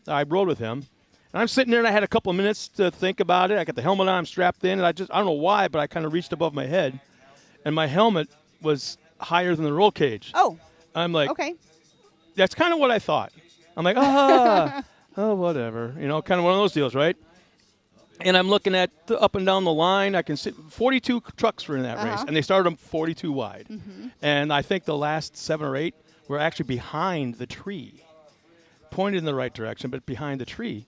I rode with him. And I'm sitting there, and I had a couple of minutes to think about it. I got the helmet on, I'm strapped in, and I don't know why, but I kind of reached above my head, and my helmet was higher than the roll cage. Oh. I'm like, okay. That's kind of what I thought. I'm like, oh, whatever. Kind of one of those deals, right? And I'm looking at up and down the line. I can see 42 trucks were in that race, and they started them 42 wide. Mm-hmm. And I think the last 7 or 8 were actually behind the tree, pointed in the right direction, but behind the tree,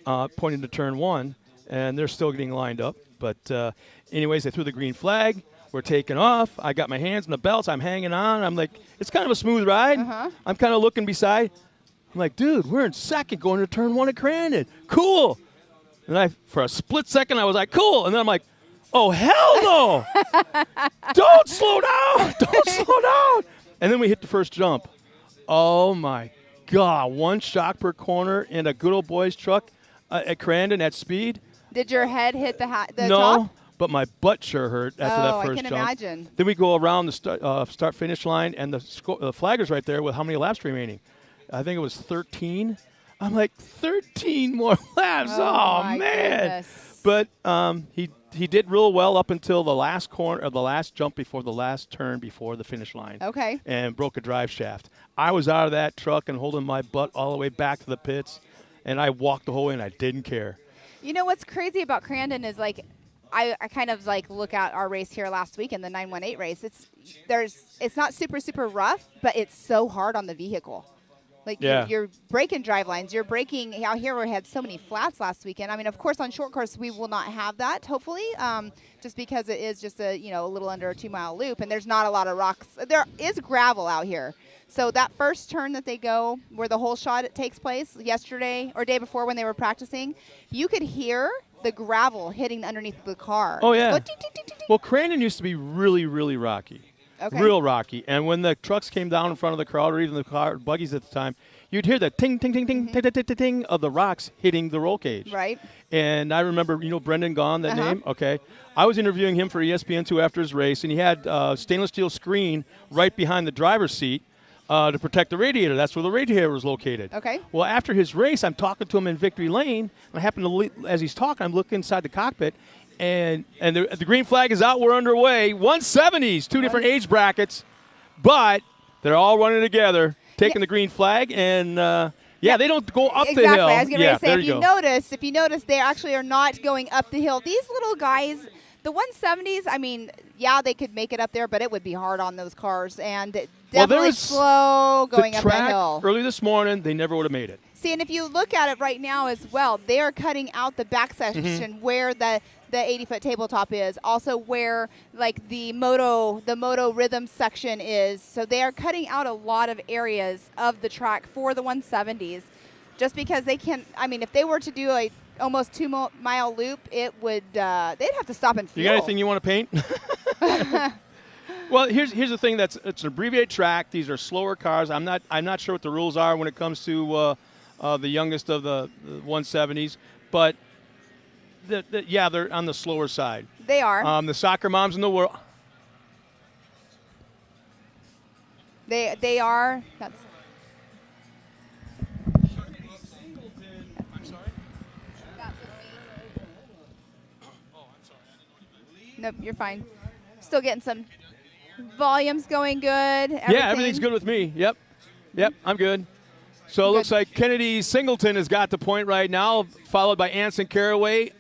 pointing to turn 1, and they're still getting lined up. But anyways, they threw the green flag. We're taking off. I got my hands in the belts. I'm hanging on. I'm like, it's kind of a smooth ride. I'm kind of looking beside. I'm like, dude, we're in second going to turn 1 at Crandon. Cool. And for a split second, I was like, cool. And then I'm like, oh, hell no. Don't slow down. Don't slow down. And then we hit the first jump. Oh, my God. 1 shock per corner in a good old boy's truck at Crandon at speed. Did your head hit the top? No. but my butt sure hurt after that first I can jump. imagine. Then we go around the start-finish line, and the flagger's right there with how many laps remaining. I think it was 13. I'm like, 13 more laps. Oh man. Goodness. But he did real well up until the last corner, or the last jump before the last turn before the finish line. Okay. And broke a drive shaft. I was out of that truck and holding my butt all the way back to the pits, and I walked the whole way, and I didn't care. You know what's crazy about Crandon is, like, I kind of, like, look at our race here last week in the 918 race. It's not super, super rough, but it's so hard on the vehicle. Like, you're breaking drive lines. You're breaking – out here we had so many flats last weekend. I mean, of course, on short course we will not have that, hopefully, just because it is just a little under a 2-mile loop, and there's not a lot of rocks. There is gravel out here. So that first turn that they go where the whole shot takes place yesterday or day before when they were practicing, you could hear the gravel hitting underneath the car. Oh, yeah. Go, ding, ding, ding, ding, ding. Well, Crandon used to be really, really rocky. Okay. Real rocky. And when the trucks came down in front of the crowd, or even the buggies at the time, you'd hear the ting, ting, ting, ting, ting, ting, ting, ting, ting of the rocks hitting the roll cage. Right. And I remember, Brendan Gaughan, that name? Okay. I was interviewing him for ESPN2 after his race, and he had a stainless steel screen right behind the driver's seat to protect the radiator. That's where the radiator was located. Okay. Well, after his race, I'm talking to him in Victory Lane, and I happen to, as he's talking, I'm looking inside the cockpit, and the green flag is out. We're underway. 170s, two different age brackets, but they're all running together, taking the green flag, and they don't go up the hill. Exactly. I was going to say, if you notice, they actually are not going up the hill. These little guys, the 170s, I mean, they could make it up there, but it would be hard on those cars, and definitely slow going up that hill. Early this morning, they never would have made it. See, and if you look at it right now as well, they are cutting out the back section where the 80-foot tabletop is, also where like the moto rhythm section is. So they are cutting out a lot of areas of the track for the 170s, just because they can. I mean, if they were to do a almost 2-mile loop, it would they'd have to stop and fuel. You got anything you want to paint? Well, here's the thing. It's an abbreviated track. These are slower cars. I'm not sure what the rules are when it comes to the youngest of the 170s, but they're on the slower side. They are. The soccer moms in the world. They are. That's. I'm sorry. Nope, you're fine. Still getting some volumes going good. Yeah, everything's good with me. Yep, I'm good. So it looks like Kennedy Singleton has got the point right now, followed by Anson Caraway,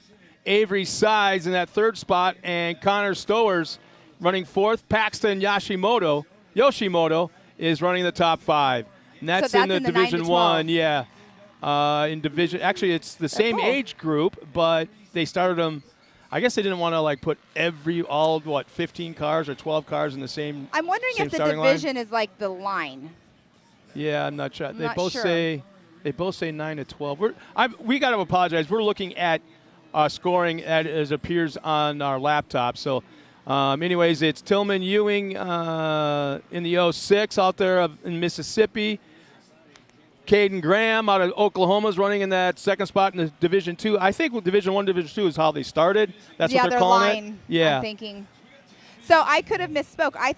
Avery Sides in that third spot, and Connor Stowers running fourth. Paxton Yoshimoto is running the top 5. And that's in the Division 1. Yeah. In Division, actually, it's the same age group, but they started them. I guess they didn't want to put 15 cars or 12 cars in the same. I'm wondering if the division is like the line. Yeah, I'm not sure. They both say 9 to 12. We got to apologize. We're looking at scoring as appears on our laptop. So, anyways, it's Tillman Ewing in the 06 out there in Mississippi. Caden Graham out of Oklahoma is running in that second spot in the Division 2. I think Division 1, Division 2 is how they started. That's what they're calling line, it. Yeah, I'm thinking. So I could have misspoke. I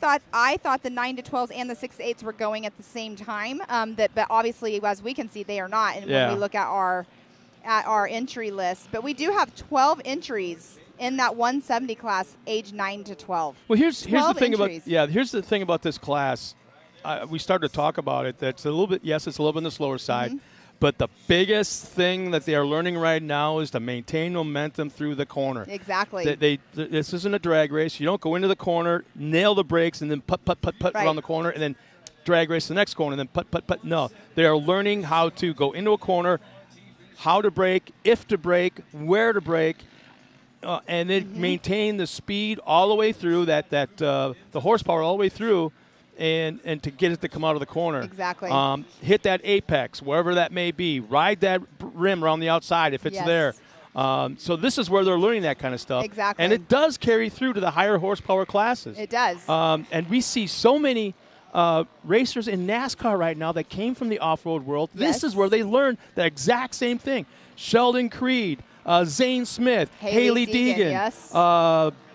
thought the 9 to 12s and the 6 to 8s were going at the same time. But obviously, as we can see, they are not. And when we look at our entry list, but we do have 12 entries in that 170 class, age 9 to 12. Well, here's the thing entries. here's the thing about this class. We started to talk about it. That's a little bit. Yes, it's a little bit on the slower side. But the biggest thing that they are learning right now is to maintain momentum through the corner. Exactly. This isn't a drag race. You don't go into the corner, nail the brakes, and then put around the corner, and then drag race the next corner, and then put. No, they are learning how to go into a corner, how to brake, if to brake, where to brake, and then maintain the speed all the way through the horsepower all the way through. And to get it to come out of the corner. Exactly. Hit that apex, wherever that may be. Ride that rim around the outside if it's there. So this is where they're learning that kind of stuff. Exactly. And it does carry through to the higher horsepower classes. It does. And we see so many racers in NASCAR right now that came from the off-road world. This is where they learn the exact same thing. Sheldon Creed, Zane Smith, Haley Haley Deegan, Deegan, yes.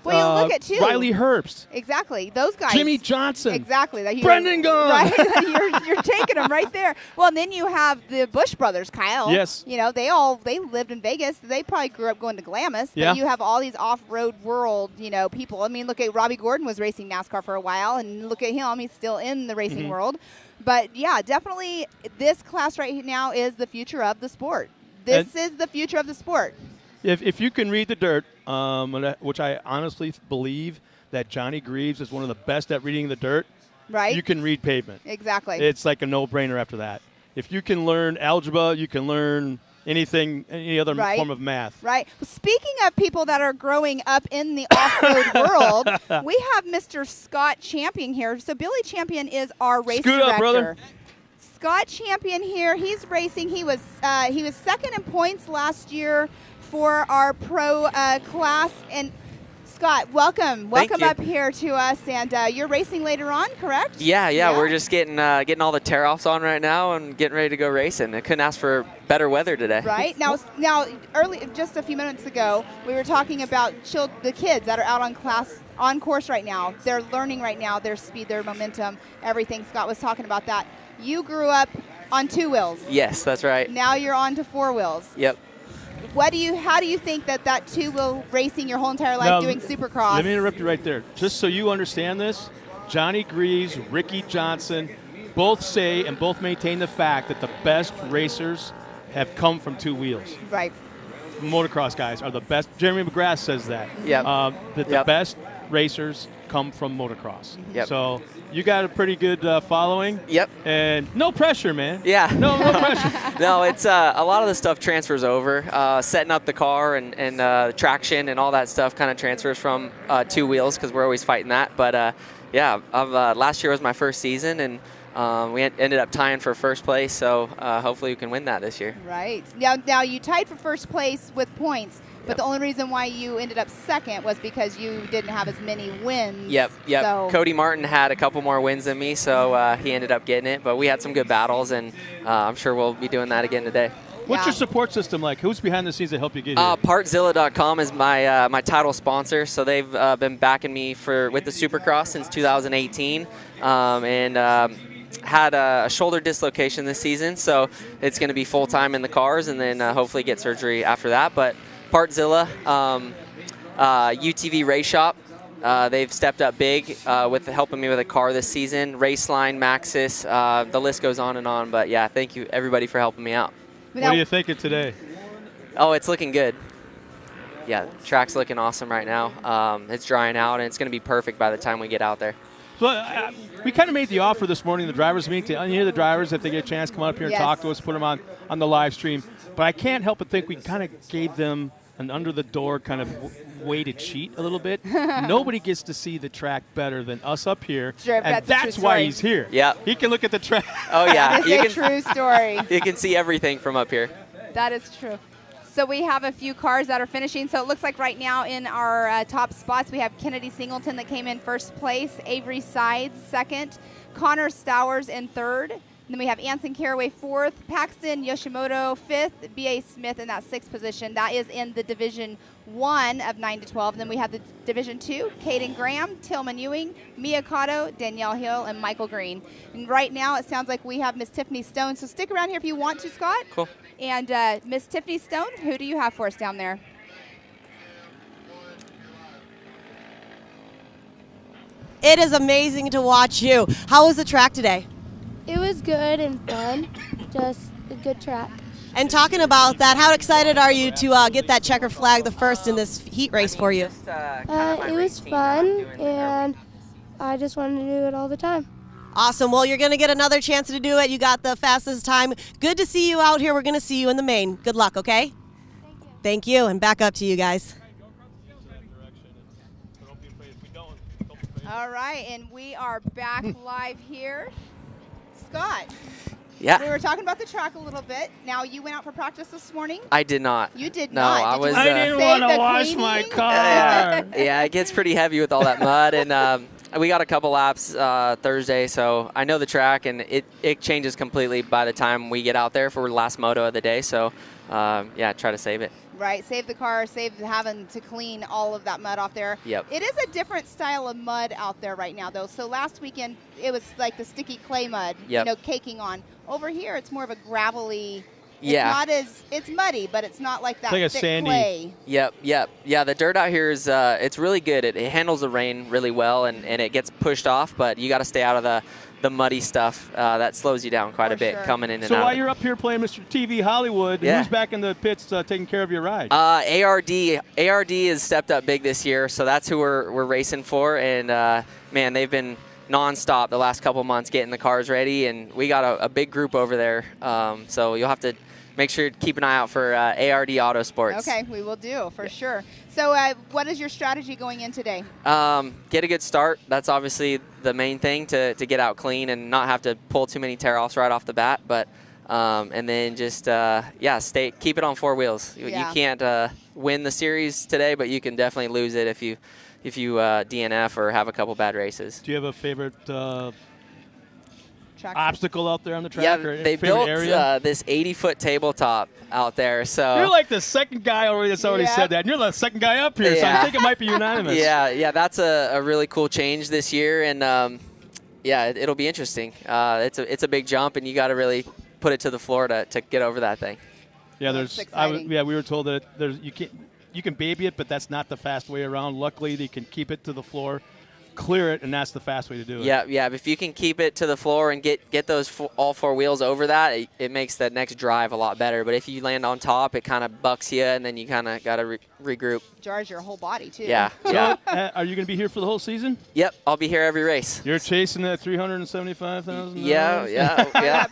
Well, you look at, too. Riley Herbst. Exactly. Those guys. Jimmy Johnson. Exactly. Brendan Gunn. Right? you're taking them right there. Well, and then you have the Bush brothers, Kyle. Yes. You know, they lived in Vegas. They probably grew up going to Glamis. Yeah. But you have all these off-road world, people. I mean, look at Robbie Gordon was racing NASCAR for a while, and look at him. He's still in the racing world. But, yeah, definitely this class right now is the future of the sport. This is the future of the sport. If you can read the dirt, which I honestly believe that Johnny Greaves is one of the best at reading the dirt, right? You can read pavement. Exactly. It's like a no-brainer after that. If you can learn algebra, you can learn anything, any other form of math. Right. Well, speaking of people that are growing up in the off-road world, we have Mr. Scott Champion here. So Billy Champion is our race Scoot director. up, brother. Scott Champion here. He's racing. He was second in points last year for our pro class. And Scott, welcome up here to us. And you're racing later on, correct? Yeah. We're just getting all the tear-offs on right now and getting ready to go racing. I couldn't ask for better weather today. Right. Now, early, just a few minutes ago, we were talking about the kids that are out on course right now. They're learning right now their speed, their momentum, everything. Scott was talking about that. You grew up on 2 wheels. Yes, that's right. Now you're on to 4 wheels. Yep. How do you think that 2-wheel racing your whole entire life, doing Supercross? Let me interrupt you right there. Just so you understand this, Johnny Greaves, Ricky Johnson, both say and both maintain the fact that the best racers have come from 2 wheels. Right. Motocross guys are the best. Jeremy McGrath says that. Yep. The best racers come from motocross. Yep. So you got a pretty good following. Yep. And no pressure, man. Yeah. No pressure. No, it's a lot of the stuff transfers over. Setting up the car and traction and all that stuff kind of transfers from 2 wheels because we're always fighting that. But last year was my first season and we ended up tying for first place. So hopefully we can win that this year. Right. Now you tied for first place with points. But the only reason why you ended up second was because you didn't have as many wins. Yep. So Cody Martin had a couple more wins than me, so he ended up getting it. But we had some good battles, and I'm sure we'll be doing that again today. What's your support system like? Who's behind the scenes to help you get here? Partzilla.com is my title sponsor, so they've been backing me with the Supercross since 2018, and had a shoulder dislocation this season, so it's going to be full-time in the cars, and then hopefully get surgery after that. But Partzilla, UTV Race Shop, they've stepped up big with helping me with a car this season. Raceline, Maxxis, the list goes on and on. But yeah, thank you everybody for helping me out. What are you thinking today? Oh, it's looking good. Yeah, the track's looking awesome right now. It's drying out, and it's going to be perfect by the time we get out there. So we kind of made the offer this morning, the drivers meeting, to any of the drivers, if they get a chance, come up here and talk to us, put them on the live stream. But I can't help but think we kind of gave them an under-the-door kind of way to cheat a little bit. Nobody gets to see the track better than us up here, and that's why he's here. Yeah, he can look at the track. Oh, yeah. It's a true story. You can see everything from up here. That is true. So we have a few cars that are finishing. So it looks like right now in our top spots, we have Kennedy Singleton that came in first place, Avery Sides second, Connor Stowers in third. And then we have Anson Caraway fourth, Paxton Yoshimoto fifth, B.A. Smith in that sixth position. That is in the Division 1 of 9 to 12. And then we have the Division 2, Caden Graham, Tillman Ewing, Mia Cotto, Danielle Hill, and Michael Green. And right now it sounds like we have Miss Tiffany Stone. So stick around here if you want to, Scott. Cool. And Miss Tiffany Stone, who do you have for us down there? It is amazing to watch you. How was the track today? It was good and fun, just a good track. And talking about that, how excited are you to get that checker flag, the first in this heat race for you? It was fun, and I just wanted to do it all the time. Awesome. Well, you're going to get another chance to do it. You got the fastest time. Good to see you out here. We're going to see you in the main. Good luck, okay? Thank you. Thank you, and back up to you guys. All right, and we are back live here. Scott. Yeah. We were talking about the track a little bit. Now, you went out for practice this morning? I did not. You did no, not. I was. I didn't want to wash my car. Yeah, it gets pretty heavy with all that mud, and we got a couple laps Thursday, so I know the track, and it changes completely by the time we get out there for the last moto of the day. So, yeah, try to save it. Right, save the car, save having to clean all of that mud off there. Yep. It is a different style of mud out there right now, though. So last weekend, it was like the sticky clay mud, Yep. caking on. Over here, it's more of a gravelly. Yeah. It's muddy, but it's not like that like a thick sandy. clay. Yep. Yeah, the dirt out here is it's really good. It handles the rain really well, and it gets pushed off, but you got to stay out of the muddy stuff. That slows you down quite a bit coming in and So out. while you're up here playing Mr. TV Hollywood, who's back in the pits taking care of your ride? ARD has stepped up big this year, so that's who we're racing for. And man, they've been nonstop the last couple months getting the cars ready, and we got a big group over there. So you'll have to make sure to keep an eye out for ARD Autosports. Okay, we will do for sure. So what is your strategy going in today? Get a good start. That's obviously the main thing, to get out clean and not have to pull too many tear-offs right off the bat. But and then just keep it on 4 wheels. You can't win the series today, but you can definitely lose it if you DNF or have a couple bad races. Do you have a favorite obstacle out there on the track? Yeah, or they built this 80-foot tabletop out there. So you're like the second guy already that's already said that, and you're the second guy up here. So I think it might be unanimous. Yeah, that's a really cool change this year, and it'll be interesting. It's a big jump, and you got to really put it to the floor to get over that thing. Yeah, we were told that you can baby it, but that's not the fast way around. Luckily, they can keep it to the floor, clear it, and that's the fast way to do it. Yeah. If you can keep it to the floor and get those all 4 wheels over that, it makes the next drive a lot better. But if you land on top, it kind of bucks you, and then you kind of got to regroup. Jars your whole body, too. Yeah. Are you going to be here for the whole season? Yep, I'll be here every race. You're chasing that $375,000? Yeah.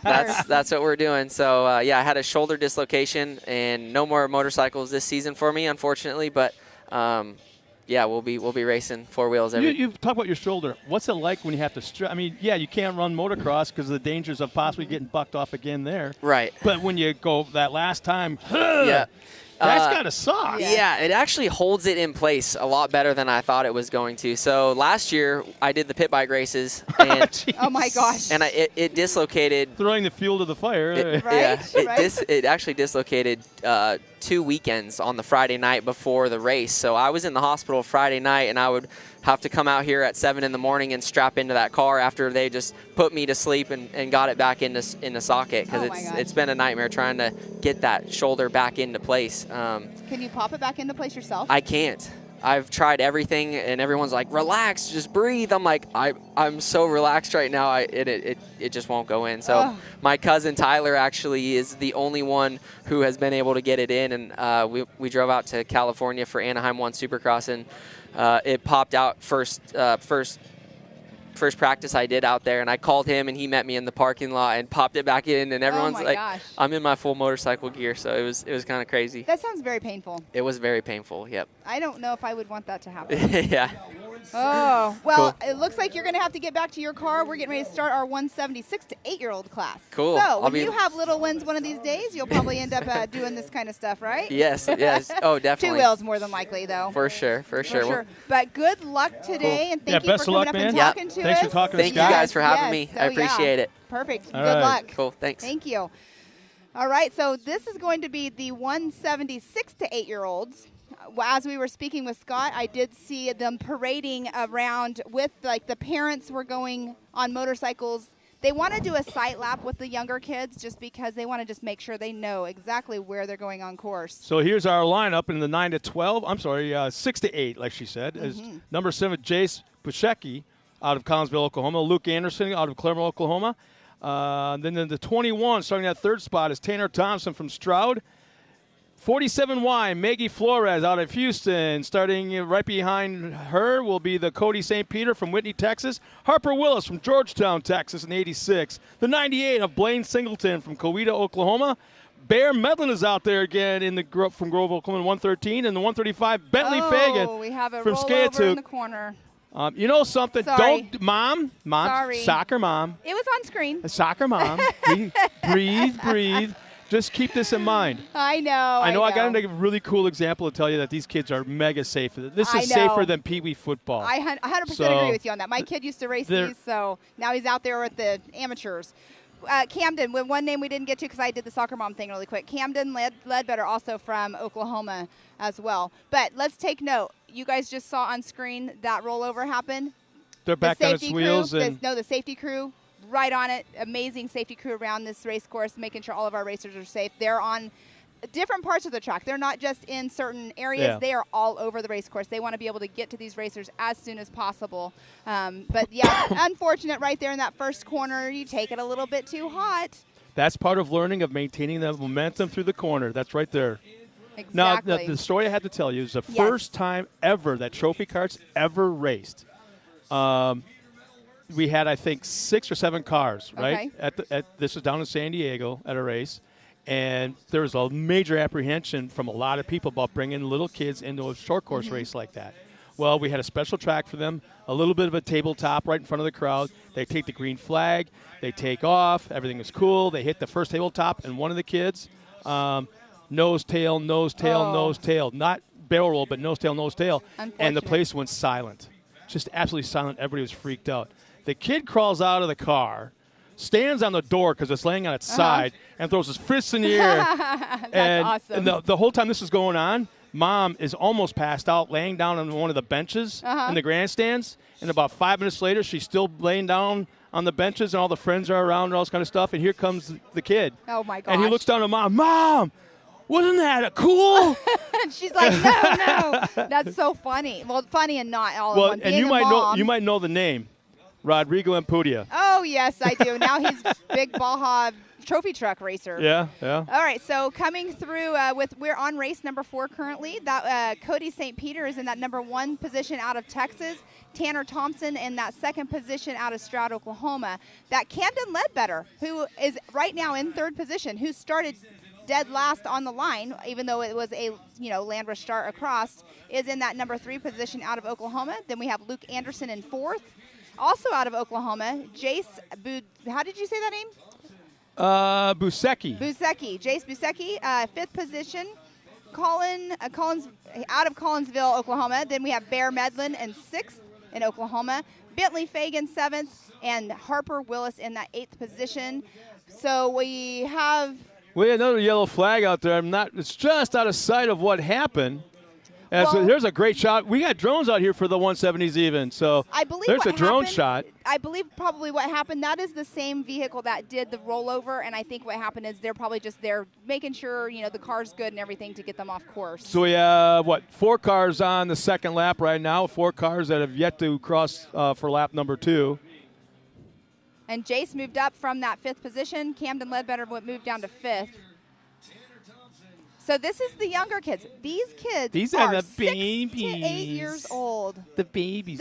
That's what we're doing. So, I had a shoulder dislocation, and no more motorcycles this season for me, unfortunately. But, we'll be racing 4 wheels every. You talk about your shoulder. What's it like when you have to you can't run motocross because of the dangers of possibly getting bucked off again there. Right. But when you go that last time, that's got to suck. Yeah, it actually holds it in place a lot better than I thought it was going to. So last year I did the pit bike races, and oh my gosh! And it dislocated. Throwing the fuel to the fire. It actually dislocated 2 weekends on the Friday night before the race. So I was in the hospital Friday night, and I would have to come out here at 7 in the morning and strap into that car after they just put me to sleep and got it back into socket, because it's been a nightmare trying to get that shoulder back into place. Can you pop it back into place yourself? I can't. I've tried everything, and everyone's like, relax, just breathe. I'm like, I'm so relaxed right now, it just won't go in. So my cousin Tyler actually is the only one who has been able to get it in, and we drove out to California for Anaheim 1 Supercross, and it popped out first practice I did out there, and I called him, and he met me in the parking lot and popped it back in, and everyone's like, gosh. I'm in my full motorcycle gear, so it was kind of crazy. That sounds very painful. It was very painful, yep. I don't know if I would want that to happen. Yeah. Oh, well, cool. It looks like you're going to have to get back to your car. We're getting ready to start our 176 to 8-year-old class. Cool. So when you have little ones one of these days, you'll probably end up doing this kind of stuff, right? Yes. Oh, definitely. 2 wheels more than likely, though. For sure. But good luck today, and thank you for coming up and talking to us. Thanks for talking to us. Thank you guys for having me. I appreciate it. Perfect. All good right. luck. Cool. Thanks. Thank you. All right, so this is going to be the 176 to 8-year-olds. As we were speaking with Scott, I did see them parading around with, the parents were going on motorcycles. They want to do a sight lap with the younger kids just because they want to just make sure they know exactly where they're going on course. So here's our lineup in the 9 to 12. I'm sorry, 6 to 8, like she said. Is number 7, Jace Pushecki out of Collinsville, Oklahoma. Luke Anderson out of Claremont, Oklahoma. Then in the 21, starting that 3rd spot, is Tanner Thompson from Stroud. 47Y, Maggie Flores out of Houston. Starting right behind her will be the Cody St. Peter from Whitney, Texas. Harper Willis from Georgetown, Texas in 86. The 98 of Blaine Singleton from Coweta, Oklahoma. Bear Medlin is out there again from Grove, Oklahoma, 113. And the 135, Bentley Fagan we have a from rollover in the corner. You know something? Sorry. Mom, Sorry. Soccer mom. It was on screen. Soccer mom. Breathe. Just keep this in mind. I know. I got a really cool example to tell you that these kids are mega safe. This is safer than Pee Wee football. I 100% agree with you on that. My kid used to race these, so now he's out there with the amateurs. Camden, one name we didn't get to because I did the soccer mom thing really quick. Camden Ledbetter, also from Oklahoma as well. But let's take note. You guys just saw on screen that rollover happen. They're back on its wheels. The safety crew, right on it. Amazing safety crew around this race course, making sure all of our racers are safe. They're on different parts of the track. They're not just in certain areas. Yeah. They are all over the race course. They want to be able to get to these racers as soon as possible. But, yeah, unfortunate right there in that first corner. You take it a little bit too hot. That's part of learning, of maintaining the momentum through the corner. That's right there. Exactly. Now, the story I had to tell you is the first time ever that trophy carts ever raced. We had, I think, 6 or 7 cars, right? Okay. This was down in San Diego at a race. And there was a major apprehension from a lot of people about bringing little kids into a short course race like that. Well, we had a special track for them, a little bit of a tabletop right in front of the crowd. They take the green flag. They take off. Everything is cool. They hit the first tabletop, and one of the kids, nose, tail. Not barrel roll, but nose, tail. And the place went silent. Just absolutely silent. Everybody was freaked out. The kid crawls out of the car, stands on the door because it's laying on its side, and throws his fists in the air. That's awesome. And the whole time this is going on, Mom is almost passed out, laying down on one of the benches in the grandstands. And about 5 minutes later, she's still laying down on the benches, and all the friends are around and all this kind of stuff. And here comes the kid. Oh, my gosh. And he looks down at Mom. Mom, wasn't that cool? And she's like, no. That's so funny. Well, funny and not all in one. And you might know the name. Rodrigo Ampudia. Oh, yes, I do. Now he's big Baja trophy truck racer. Yeah. All right, so coming through we're on race number 4 currently. That Cody St. Peter is in that number 1 position out of Texas. Tanner Thompson in that 2nd position out of Stroud, Oklahoma. That Camden Ledbetter, who is right now in 3rd position, who started dead last on the line, even though it was a land rush start across, is in that number 3 position out of Oklahoma. Then we have Luke Anderson in 4th. Also out of Oklahoma, Jace how did you say that name? Busecki. Jace Busecki, 5th position. Collins out of Collinsville, Oklahoma. Then we have Bear Medlin in 6th in Oklahoma. Bentley Fagan 7th, and Harper Willis in that 8th position. So we have another yellow flag out there. It's just out of sight of what happened. So there's a great shot. We got drones out here for the 170s even. So I believe there's a drone shot. I believe probably what happened, that is the same vehicle that did the rollover, and I think what happened is they're probably just there making sure, the car's good and everything to get them off course. So we have, 4 cars on the 2nd lap right now, 4 cars that have yet to cross for lap number 2. And Jace moved up from that 5th position. Camden Ledbetter moved down to 5th. So this is the younger kids. These are the 6 to 8 years old. The babies.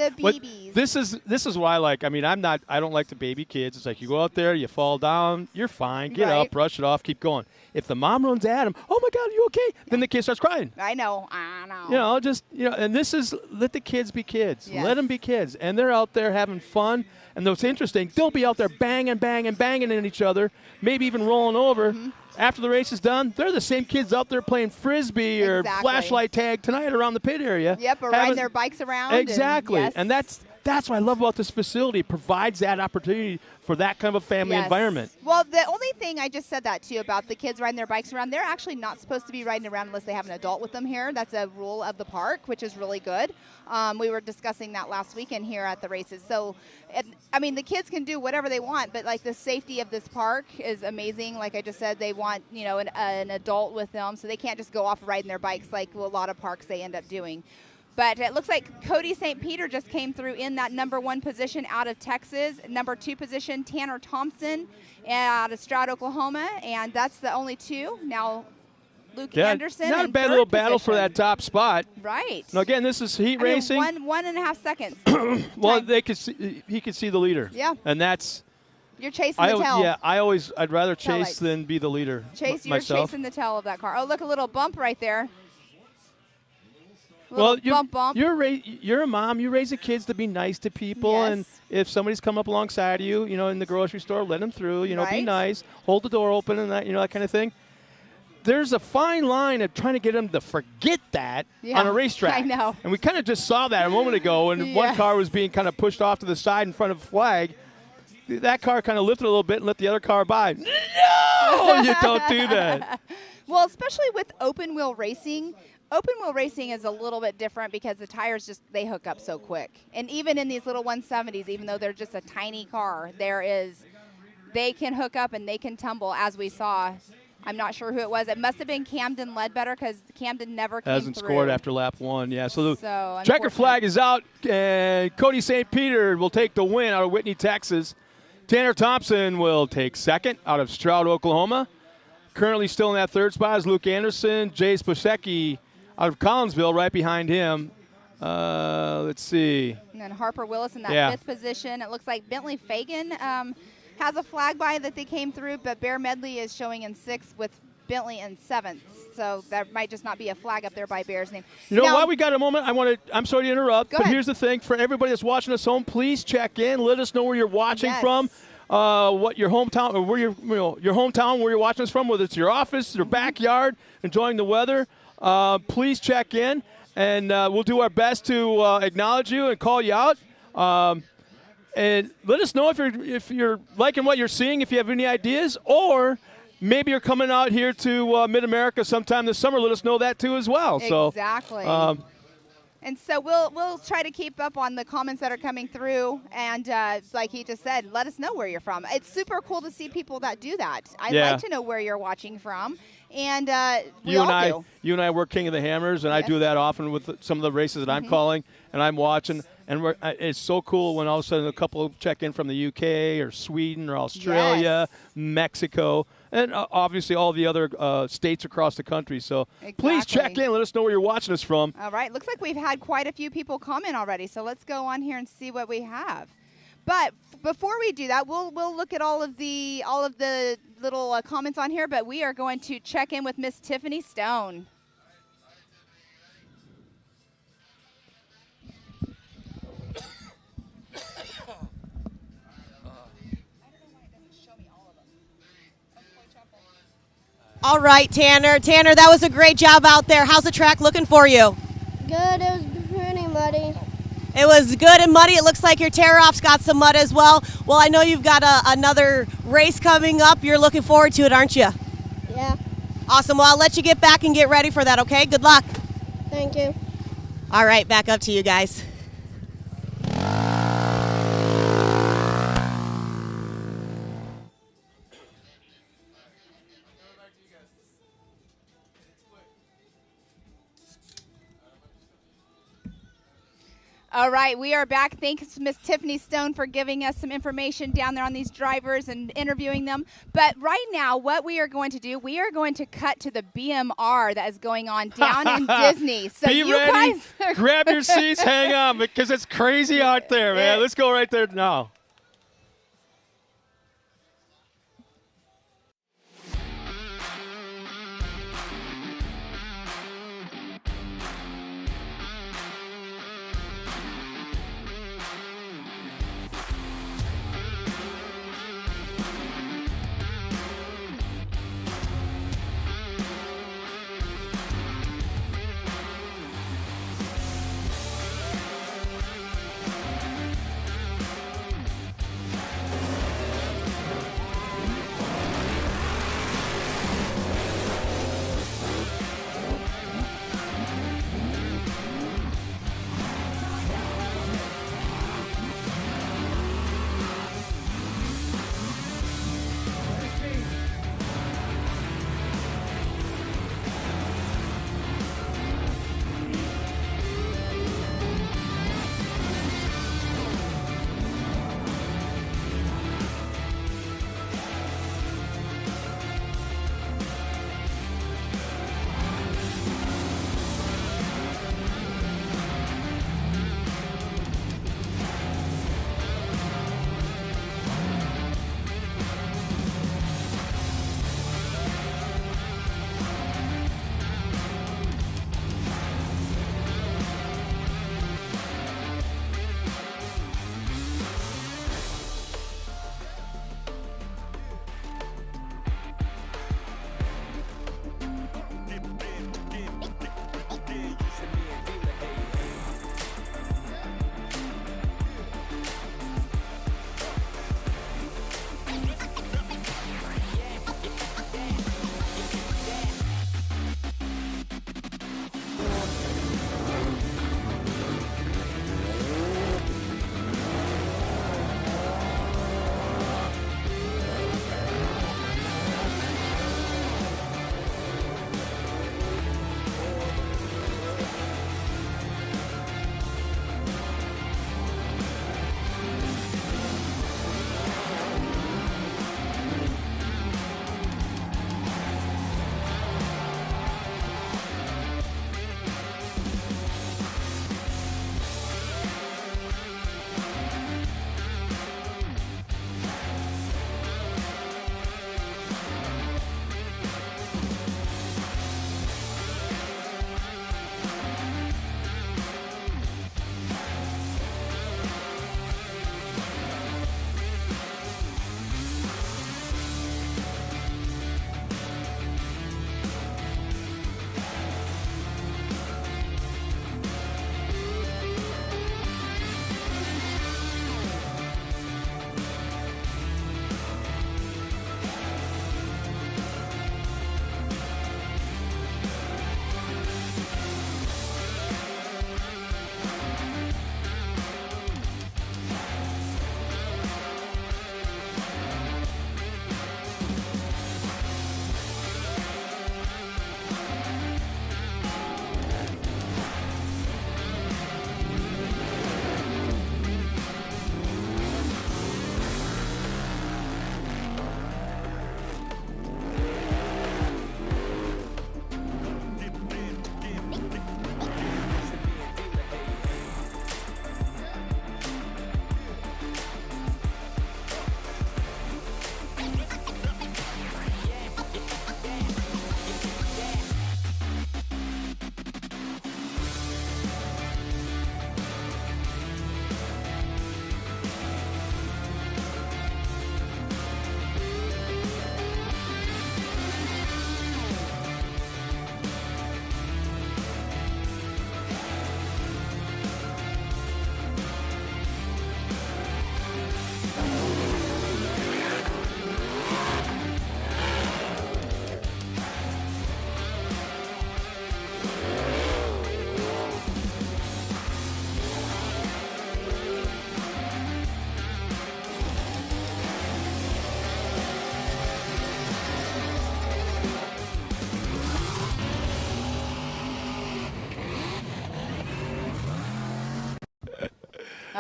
This is what I like. I mean, I don't like the baby kids. It's like you go out there, you fall down, you're fine. Get up, brush it off, keep going. If the mom runs at him, oh my God, are you okay? Then the kid starts crying. I know. And this is let the kids be kids. Yes. Let them be kids. And they're out there having fun. And what's interesting, don't be out there banging at each other, maybe even rolling over. After the race is done, they're the same kids out there playing Frisbee or flashlight tag tonight around the pit area. Yep, or riding their bikes around. Exactly. And that's what I love about this facility. It provides that opportunity for that kind of a family environment. Well, the only thing I just said that, too, about the kids riding their bikes around, they're actually not supposed to be riding around unless they have an adult with them here. That's a rule of the park, which is really good. We were discussing that last weekend here at the races. So, the kids can do whatever they want, but, the safety of this park is amazing. Like I just said, they want, an adult with them, so they can't just go off riding their bikes like a lot of parks they end up doing. But it looks like Cody St. Peter just came through in that number 1 position out of Texas. Number 2 position, Tanner Thompson out of Stroud, Oklahoma. And that's the only 2. Now, Luke Anderson. Not a bad little battle for that top spot. Right. Now, again, this is heat racing. 1.5 seconds. Well, he could see the leader. Yeah. And that's. You're chasing the tail. Yeah, I'd rather chase than be the leader. You're chasing the tail of that car. Oh, look, a little bump right there. Bump. You're a mom. You raise the kids to be nice to people, and if somebody's come up alongside you, in the grocery store, let them through. Be nice, hold the door open, and that kind of thing. There's a fine line of trying to get them to forget that on a racetrack. I know. And we kind of just saw that a moment ago, and one car was being kind of pushed off to the side in front of a flag. that car kind of lifted a little bit and let the other car by. No, you don't do that. Well, especially with open wheel racing. Open wheel racing is a little bit different because the tires they hook up so quick. And even in these little 170s, even though they're just a tiny car, they can hook up and they can tumble, as we saw. I'm not sure who it was. It must have been Camden Ledbetter because Camden never came Hasn't through. scored after lap 1. Yeah, so the checker flag is out, and Cody St. Peter will take the win out of Whitney, Texas. Tanner Thompson will take second out of Stroud, Oklahoma. Currently still in that third spot is Luke Anderson. Jace Posecki out of Collinsville right behind him. Let's see. And then Harper Willis in that fifth position. It looks like Bentley Fagan has a flag by that they came through, but Bear Medley is showing in sixth with Bentley in seventh. So that might just not be a flag up there by Bear's name. You know, while we got a moment, I'm sorry to interrupt, but here's the thing. For everybody that's watching us home, please check in. Let us know where you're watching from. What your hometown, or where your hometown, where you're watching us from, whether it's your office, your backyard, enjoying the weather. Please check in, and we'll do our best to acknowledge you and call you out. And let us know if you're liking what you're seeing, if you have any ideas, or maybe you're coming out here to Mid-America sometime this summer. Let us know that too as well. Exactly. And so we'll try to keep up on the comments that are coming through. And like he just said, let us know where you're from. It's super cool to see people that do that. I'd like to know where you're watching from. And you and I work King of the Hammers, and I do that often with some of the races that I'm calling, and I'm watching. And it's so cool when all of a sudden a couple check in from the UK or Sweden or Australia, Mexico, and obviously all the other states across the country. So please check in. Let us know where you're watching us from. All right. Looks like we've had quite a few people comment already. So let's go on here and see what we have. But before we do that, we'll look at all of the little comments on here. But we are going to check in with Miss Tiffany Stone. All right, Tanner. Tanner, that was a great job out there. How's the track looking for you? Good. It was pretty muddy. It was good and muddy. It looks like your tear-off's got some mud as well. Well, I know you've got another race coming up. You're looking forward to it, aren't you? Yeah. Awesome. Well, I'll let you get back and get ready for that, okay? Good luck. Thank you. All right, back up to you guys. All right, we are back. Thanks, Miss Tiffany Stone, for giving us some information down there on these drivers and interviewing them. But right now, what we are going to do, we are going to cut to the BMR that is going on down in Disney. So Be ready. Grab your seats, hang on, because it's crazy out there, man. Let's go right there now.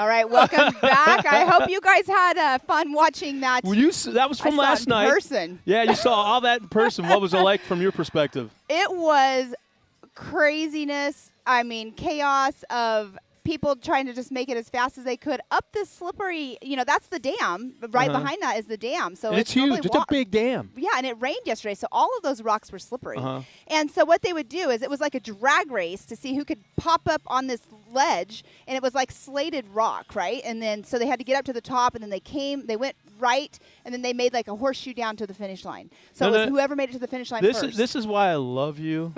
All right, welcome back. I hope you guys had fun watching that. That was from last night. Person. Yeah, you saw all that in person. What was it like from your perspective? It was craziness. I mean, chaos of people trying to just make it as fast as they could up this slippery, that's the dam. Right behind that is the dam. So it's huge. It's a big dam. Yeah, and it rained yesterday, so all of those rocks were slippery. And so what they would do is it was like a drag race to see who could pop up on this ledge, and it was like slated rock, right? And then so they had to get up to the top, and then they went right, and then they made like a horseshoe down to the finish line. So it was whoever made it to the finish line first. This is why I love you.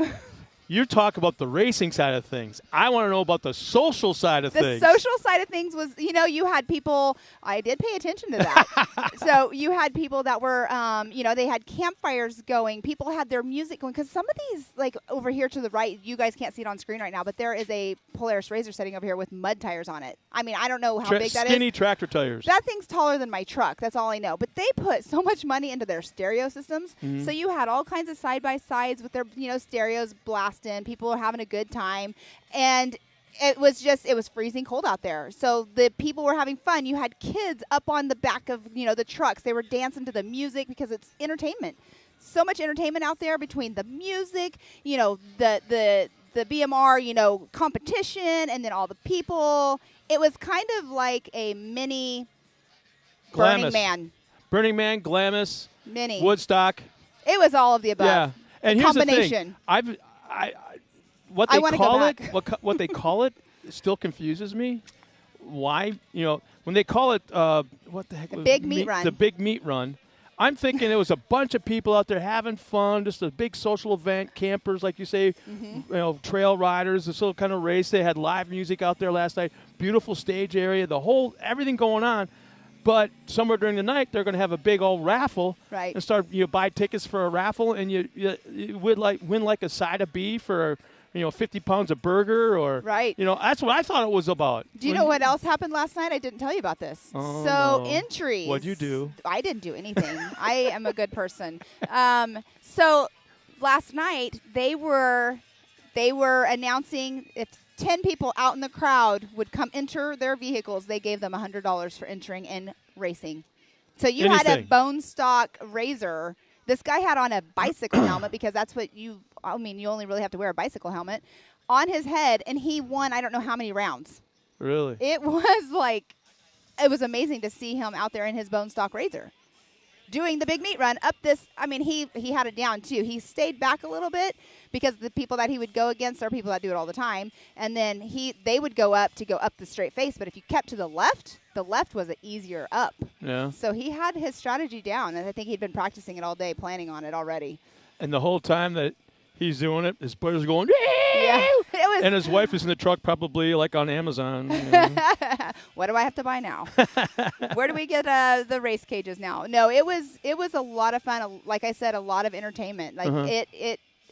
You talk about the racing side of things. I want to know about the social side of things. The social side of things was, you had people, I did pay attention to that. So you had people that were, they had campfires going. People had their music going. Because some of these, like over here to the right, you guys can't see it on screen right now, but there is a Polaris RZR sitting over here with mud tires on it. I mean, I don't know how big that is. Skinny tractor tires. That thing's taller than my truck. That's all I know. But they put so much money into their stereo systems. So you had all kinds of side-by-sides with their, stereos blasting. People were having a good time. And it was freezing cold out there. So the people were having fun. You had kids up on the back of, the trucks. They were dancing to the music because it's entertainment. So much entertainment out there between the music, the BMR, competition, and then all the people. It was kind of like a mini Burning Man. Burning Man, Glamis, Mini. Woodstock. It was all of the above. Yeah. And here's combination. The thing. What they call it still confuses me. Why? When they call it what the heck? The big meat run. The big meat run. I'm thinking it was a bunch of people out there having fun, just a big social event, campers, like you say, trail riders, this little kind of race. They had live music out there last night, beautiful stage area, everything going on. But somewhere during the night, they're going to have a big old raffle, right? And start buy tickets for a raffle, and you would win like a side of beef or 50 pounds of burger or right. That's what I thought it was about. Do you know what else happened last night? I didn't tell you about this. Oh, so no. entries. What'd you do? I didn't do anything. I am a good person. So last night they were announcing if 10 people out in the crowd would come enter their vehicles, they gave them $100 for entering and racing. So you had a bone stock RZR. This guy had on a bicycle helmet because that's what you only really have to wear a bicycle helmet on his head, and he won I don't know how many rounds. Really? It was amazing to see him out there in his bone stock RZR doing the big meat run up this. I mean, he had it down too. He stayed back a little bit because the people that he would go against are people that do it all the time, and then they would go up the straight face, but if you kept to the left was an easier up. Yeah. So he had his strategy down, and I think he'd been practicing it all day, planning on it already. And the whole time that he's doing it, his brother's going, yeah. And his wife is in the truck probably like on Amazon. What do I have to buy now? Where do we get the race cages now? No, it was a lot of fun. Like I said, a lot of entertainment. Like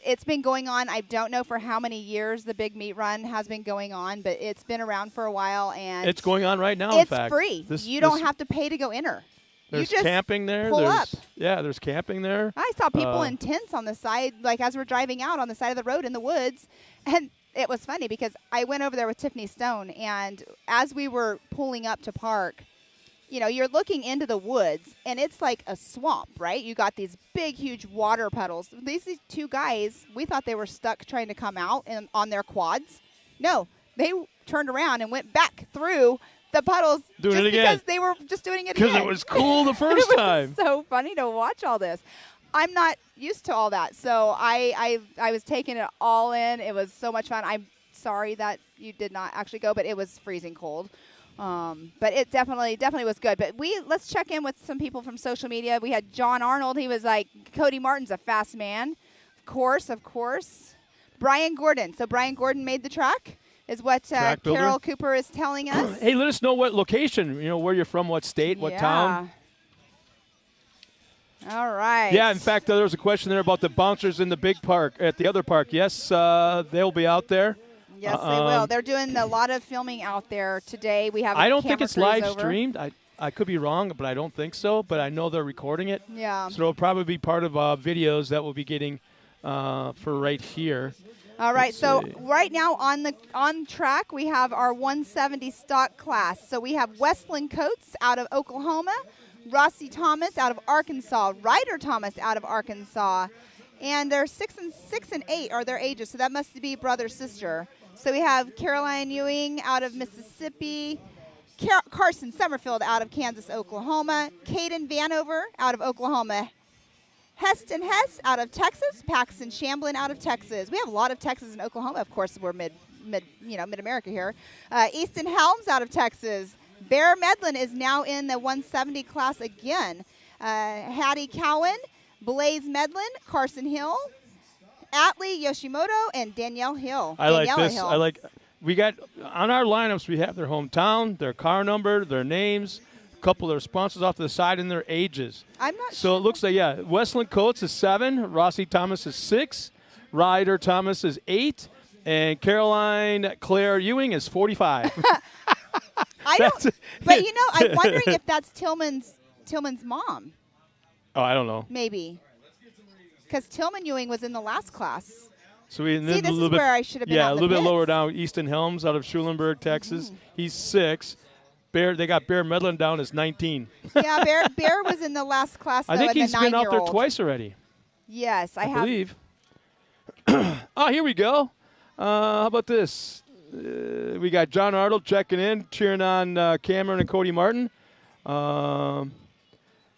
it's been going on. I don't know for how many years the big meat run has been going on, but it's been around for a while, and it's going on right now. It's in fact, free. You don't have to pay to go enter. There's camping there. There's camping there. I saw people in tents on the side, like as we're driving out on the side of the road in the woods, and it was funny because I went over there with Tiffany Stone, and as we were pulling up to park, you're looking into the woods, and it's like a swamp, right? You got these big, huge water puddles. These two guys, we thought they were stuck trying to come out on their quads. No, they turned around and went back through the puddles doing it again. Because they were just doing it again. Because it was cool the first time. It was so funny to watch all this. I'm not used to all that, so I was taking it all in. It was so much fun. I'm sorry that you did not actually go, but it was freezing cold. But it definitely was good. But let's check in with some people from social media. We had John Arnold. He was like, Cody Martin's a fast man. Of course. Brian Gordon. So Brian Gordon made the track, is what Carol Cooper is telling us. Hey, let us know what location, where you're from, what state, what town. All right. Yeah, in fact, there was a question there about the bouncers in the big park, at the other park. Yes, they'll be out there. Yes, they will. They're doing a lot of filming out there today. We have. I don't think it's live streamed. I could be wrong, but I don't think so. But I know they're recording it. Yeah. So it'll probably be part of videos that we'll be getting for right here. All right, so right now on track, we have our 170 stock class. So we have Westland Coates out of Oklahoma, Rossi Thomas out of Arkansas, Ryder Thomas out of Arkansas, and they're 6 and 8 are their ages, so that must be brother-sister. So we have Caroline Ewing out of Mississippi, Carson Summerfield out of Kansas, Oklahoma, Caden Vanover out of Oklahoma, Heston Hess out of Texas, Paxton Shamblin out of Texas. We have a lot of Texas and Oklahoma. Of course, we're mid-America here. Easton Helms out of Texas. Bear Medlin is now in the 170 class again. Hattie Cowan, Blaze Medlin, Carson Hill, Atlee Yoshimoto, and Danielle Hill. I like this. We got on our lineups, we have their hometown, their car number, their names, a couple of their sponsors off to the side, and their ages. I'm not So it looks like, Westland Coates is 7, Rossi Thomas is 6, Ryder Thomas is 8, and Caroline Claire Ewing is 45. I don't, but I'm wondering if that's Tillman's mom. Oh, I don't know. Maybe. Because Tillman Ewing was in the last class. So this is where I should have been. Yeah, a little bit lower down. Easton Helms out of Schulenburg, Texas. He's 6. They got Bear Medlin down as 19. Yeah, Bear was in the last class, though, I think he's been out there 9-year-old. Twice already. Yes, I believe. Oh, here we go. How about this? We got John Arnold checking in, cheering on Cameron and Cody Martin.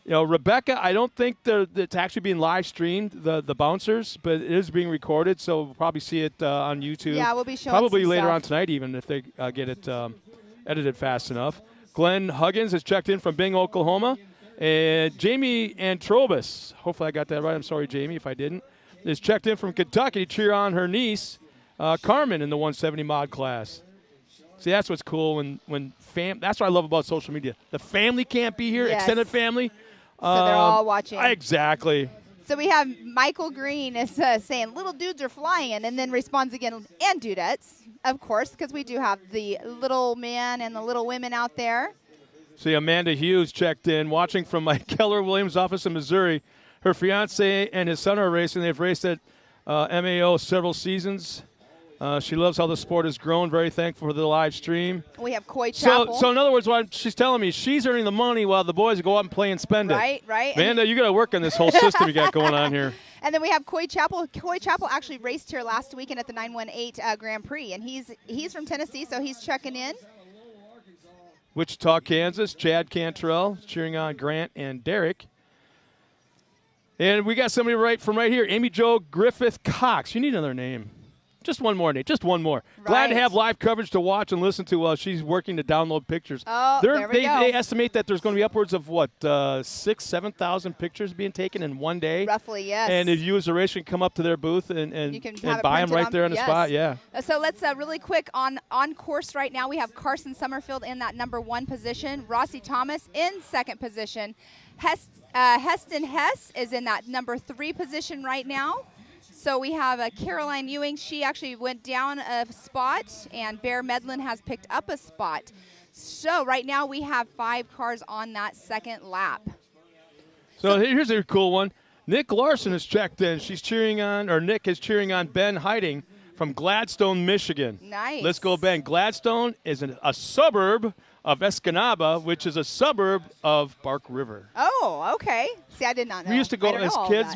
Rebecca, I don't think it's actually being live streamed, the bouncers, but it is being recorded, so we'll probably see it on YouTube. Yeah, we'll be showing probably some later stuff on tonight, even if they get it edited fast enough. Glenn Huggins has checked in from Bing, Oklahoma, and Jamie Antrobus, hopefully I got that right. I'm sorry, Jamie, if I didn't. Is checked in from Kentucky to cheer on her niece, Carmen, in the 170 mod class. See, that's what's cool that's what I love about social media. The family can't be here, extended family. So they're all watching. Exactly. So we have Michael Green is saying little dudes are flying, and then responds again, and dudettes, of course, because we do have the little men and the little women out there. See, Amanda Hughes checked in, watching from Mike Keller Williams' office in Missouri. Her fiance and his son are racing. They've raced at MAO several seasons. She loves how the sport has grown. Very thankful for the live stream. We have Coy Chapel. So in other words, what she's telling me, she's earning the money while the boys go out and play and spend it. Right. Amanda, you got to work on this whole system you got going on here. And then we have Coy Chapel. Coy Chapel actually raced here last weekend at the 918 Grand Prix, and he's from Tennessee, so he's checking in. Wichita, Kansas, Chad Cantrell cheering on Grant and Derek. And we got somebody right here, Amy Jo Griffith Cox. You need another name. Just one more, Nate. Just one more. Right. Glad to have live coverage to watch and listen to while she's working to download pictures. Oh, there we go. They estimate that there's going to be upwards of, 7,000 pictures being taken in one day? Roughly, yes. And if you as a racer can come up to their booth and buy them right there on the spot, yeah. So let's really quick on course right now. We have Carson Summerfield in that number 1 position. Rossi Thomas in 2nd position. Heston Hess is in that number 3 position right now. So we have Caroline Ewing. She actually went down a spot, and Bear Medlin has picked up a spot. So right now we have 5 cars on that second lap. So here's a cool one. Nick Larson has checked in. Nick is cheering on Ben Heiding from Gladstone, Michigan. Nice. Let's go, Ben. Gladstone is a suburb of Escanaba, which is a suburb of Bark River. Oh, okay. See, I did not know. We used to go as kids,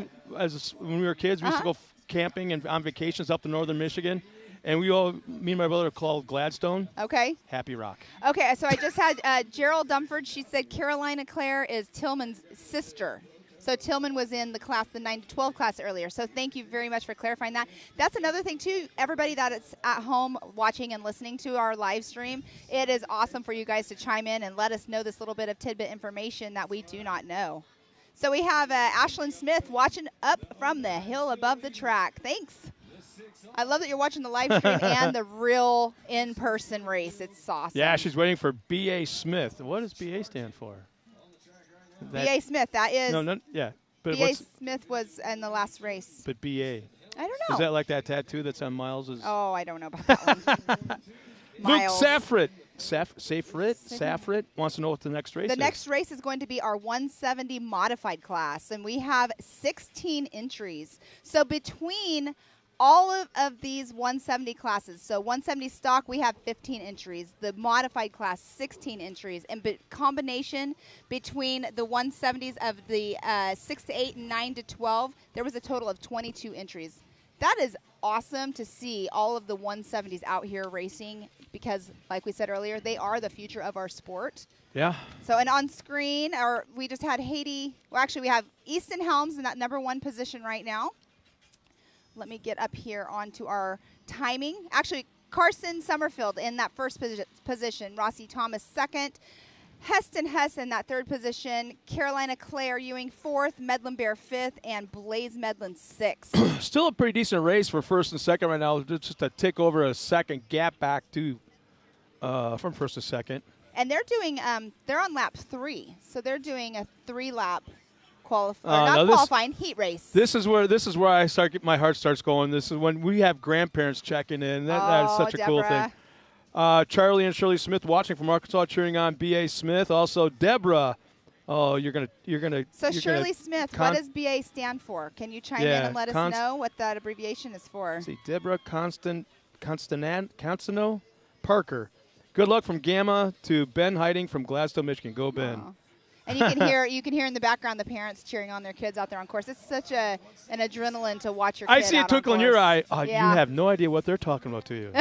when we were kids, we used to go camping and on vacations up to northern Michigan, and me and my brother called Gladstone. Okay. Happy Rock. Okay, so I just had Gerald Dumford. She said Carolina Claire is Tillman's sister. So Tillman was in the 9-12 class earlier. So thank you very much for clarifying that. That's another thing, too. Everybody that is at home watching and listening to our live stream, it is awesome for you guys to chime in and let us know this little bit of tidbit information that we do not know. So we have Ashlyn Smith watching up from the hill above the track. Thanks. I love that you're watching the live stream and the real in-person race. It's awesome. Yeah, she's waiting for B.A. Smith. What does B.A. stand for? B.A. Smith, that is. Yeah. B.A. Smith was in the last race. But B.A. I don't know. Is that like that tattoo that's on Miles'? Oh, I don't know about that one. Luke Safrit wants to know what the next race is. The next race is going to be our 170 modified class, and we have 16 entries. So between all of these 170 classes, so 170 stock, we have 15 entries. The modified class, 16 entries. And combination between the 170s of the 6 to 8 and 9 to 12, there was a total of 22 entries. That is awesome to see all of the 170s out here racing because, like we said earlier, they are the future of our sport. Yeah. So, and on screen, we just had Haiti. Well, actually, we have Easton Helms in that #1 position right now. Let me get up here onto our timing. Actually, Carson Summerfield in that first position. Rossi Thomas second. Heston Hess in that 3rd position. Carolina Claire Ewing 4th. Medlin Bear 5th. And Blaze Medlin 6th. Still a pretty decent race for 1st and 2nd right now. Just a tick over a second gap back to from 1st to 2nd. And they're doing, they're on lap 3. So they're doing a 3-lap qualifying heat race. This is where my heart starts going. This is when we have grandparents checking in. That is such a cool thing. Charlie and Shirley Smith watching from Arkansas, cheering on B.A. Smith. Also Deborah. Oh, you're gonna. So Shirley Smith, what does B.A. stand for? Can you chime in and let us know what that abbreviation is for? Let's see, Deborah Constantino Parker. Good luck from Gamma to Ben Hiding from Gladstone, Michigan. Go Ben. Aww. And you can hear in the background the parents cheering on their kids out there on course. It's such an adrenaline to watch your kid I see a twinkle in your eye. Oh, yeah. You have no idea what they're talking about to you.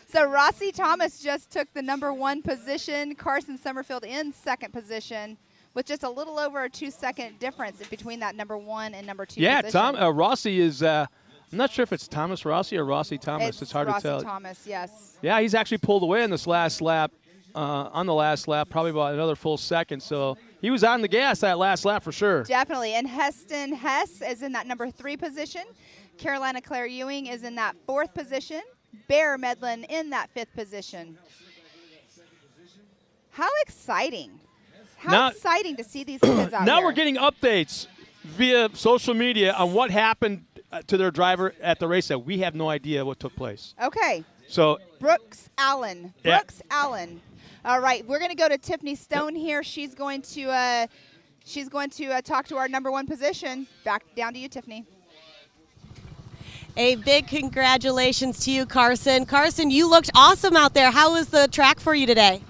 So Rossi Thomas just took the #1 position. Carson Summerfield in 2nd position with just a little over a 2-second difference between that #1 and #2 yeah, position. Rossi is I'm not sure if it's Thomas Rossi or Rossi Thomas. It's hard Rossi to tell. Thomas, yes. Yeah, he's actually pulled away in this last lap. On the last lap, probably about another full second. So he was on the gas that last lap for sure. Definitely. And Heston Hess is in that #3 position. Carolina Claire Ewing is in that 4th position. Bear Medlin in that 5th position. How exciting. How exciting to see these kids out Now here. we're getting updates via social media on what happened to their driver at the race that we have no idea what took place. Okay. So Brooks Allen. Yeah. Brooks Allen. All right, we're going to go to Tiffany Stone here. She's going to talk to our #1 position. Back down to you, Tiffany. A big congratulations to you, Carson. Carson, you looked awesome out there. How was the track for you today?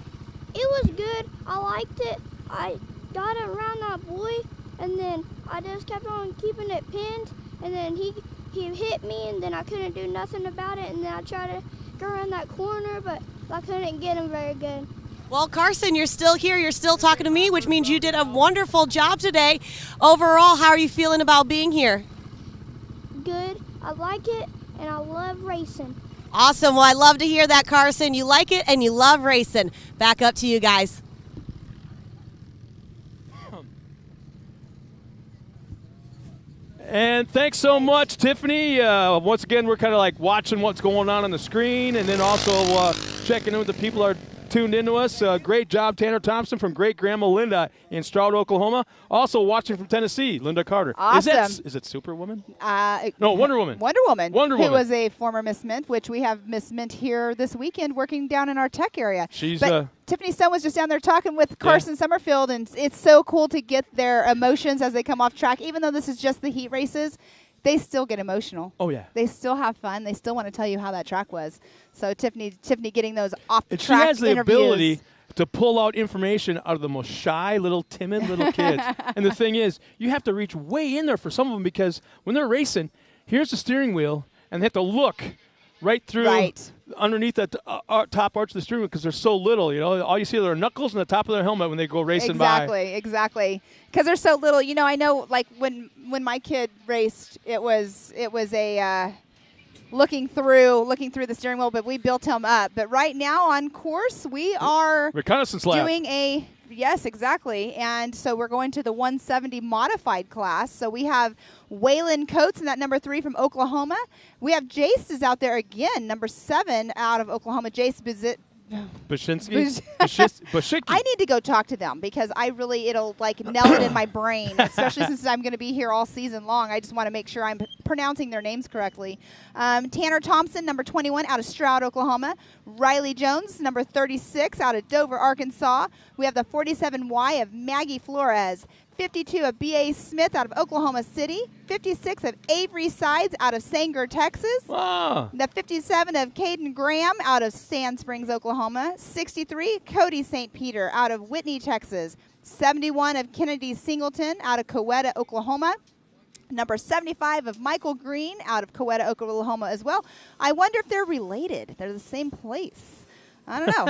It was good. I liked it. I got it around that boy, and then I just kept on keeping it pinned, and then he hit me, and then I couldn't do nothing about it, and then I tried to go around that corner, but I couldn't get him very good. Well, Carson, you're still here. You're still talking to me, which means you did a wonderful job today. Overall, how are you feeling about being here? Good. I like it, and I love racing. Awesome. Well, I love to hear that, Carson. You like it, and you love racing. Back up to you guys. And thanks so much, Tiffany. Once again, we're kind of like watching what's going on the screen, and then also checking in with the people who are tuned into us. Great job, Tanner Thompson from great grandma Linda in Stroud, Oklahoma. Also watching from Tennessee, Linda Carter. Awesome. Is it Superwoman? No, Wonder Woman. Wonder Woman. Who was a former Miss Mint, which we have Miss Mint here this weekend working down in our tech area. But Tiffany Stone was just down there talking with Carson Summerfield, and it's so cool to get their emotions as they come off track. Even though this is just the heat races, they still get emotional. Oh, yeah. They still have fun. They still want to tell you how that track was. So Tiffany getting those off-track she has the interviews. ability to pull out information out of the most shy, timid little kids. And the thing is, you have to reach way in there for some of them because when they're racing, here's the steering wheel, and they have to look right through underneath the top arch of the steering wheel because they're so little. You know, all you see are their knuckles and the top of their helmet when they go racing by. Exactly. Because they're so little. You know, I know, like when my kid raced, it was a looking through the steering wheel, but we built him up. But right now on course, we are reconnaissance lap. doing a yes, exactly. And so we're going to the 170 modified class. So we have Waylon Coates in that #3 from Oklahoma. We have Jace is out there again, #7 out of Oklahoma. Jace Bashicki. I need to go talk to them because it'll like nail it in my brain, especially since I'm going to be here all season long. I just want to make sure I'm pronouncing their names correctly. Tanner Thompson, #21 out of Stroud, Oklahoma. Riley Jones, #36 out of Dover, Arkansas. We have the 47Y of Maggie Flores. 52 of B.A. Smith out of Oklahoma City. 56 of Avery Sides out of Sanger, Texas. Wow. The 57 of Caden Graham out of Sand Springs, Oklahoma. 63, Cody St. Peter out of Whitney, Texas. 71 of Kennedy Singleton out of Coweta, Oklahoma. Number 75 of Michael Green out of Coweta, Oklahoma as well. I wonder if they're related. They're the same place. I don't know.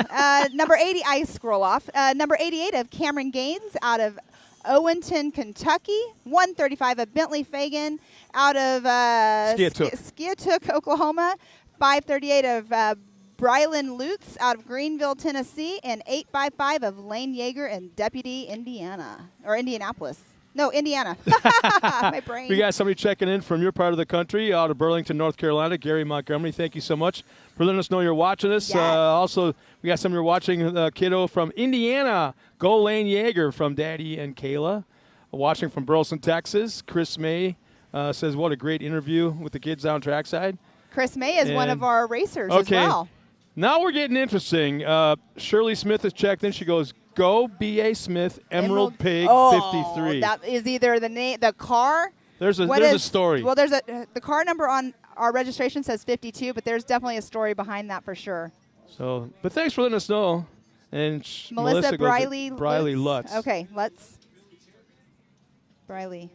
Number 80, I scroll off. Number 88 of Cameron Gaines out of Owenton, Kentucky. 135 of Bentley Fagan out of Skiatook, Oklahoma. 538 of Brylan Lutz out of Greenville, Tennessee. And 855 of Lane Yeager in Deputy, Indianapolis. No, Indiana. My brain. We got somebody checking in from your part of the country, out of Burlington, North Carolina. Gary Montgomery, thank you so much for letting us know you're watching us. Yes. Also, we got somebody watching, kiddo from Indiana. Go Lane Yeager from Daddy and Kayla. Watching from Burleson, Texas. Chris May says, what a great interview with the kids down trackside. Chris May is one of our racers as well. Now we're getting interesting. Shirley Smith has checked in. She goes, go B.A. Smith, Emerald Pig 53. That is either the car. There's a story. Well, the car number on our registration says 52, but there's definitely a story behind that for sure. So, but thanks for letting us know. And Melissa Briley Lutz. Okay, Briley.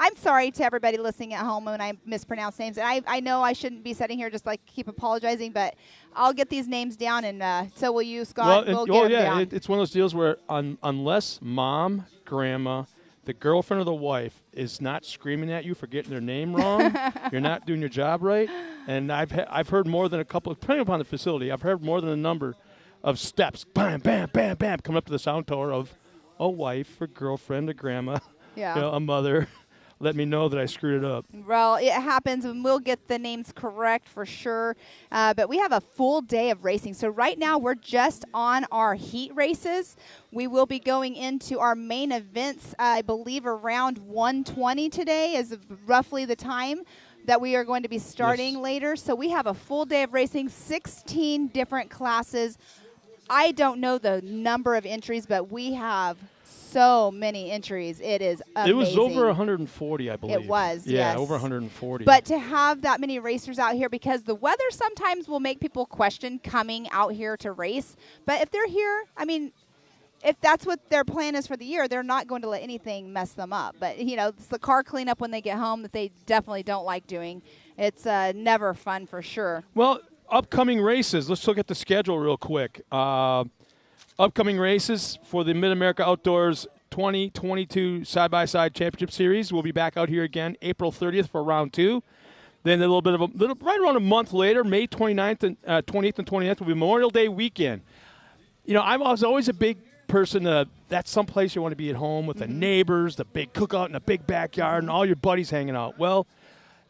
I'm sorry to everybody listening at home when I mispronounce names. And I know I shouldn't be sitting here just keep apologizing, but I'll get these names down, and so will you, Scott. We'll get them down. It's one of those deals where unless mom, grandma, the girlfriend or the wife is not screaming at you for getting their name wrong, you're not doing your job right. And I've heard more than a couple, depending upon the facility, I've heard more than a number of steps, bam, bam, bam, bam, coming up to the sound tower of a wife, a girlfriend, a grandma, a mother. Let me know that I screwed it up. Well, it happens, and we'll get the names correct for sure. But we have a full day of racing. So right now we're just on our heat races. We will be going into our main events, I believe, around 1:20 today is roughly the time that we are going to be starting later. So we have a full day of racing, 16 different classes. I don't know the number of entries, but we have so many entries. It is amazing. It was over 140, I believe. It was, yeah, yes. over 140. But to have that many racers out here, because the weather sometimes will make people question coming out here to race. But if they're here, I mean, if that's what their plan is for the year, they're not going to let anything mess them up. But, it's the car cleanup when they get home that they definitely don't like doing. It's never fun for sure. Well, upcoming races. Let's look at the schedule real quick. Upcoming races for the Mid-America Outdoors 2022 Side-by-Side Championship Series. We'll be back out here again April 30th for round 2. Then right around a month later, May 29th and 28th and 29th will be Memorial Day weekend. I was always a big person that's someplace you want to be at home with the neighbors, the big cookout in the big backyard, and all your buddies hanging out. Well,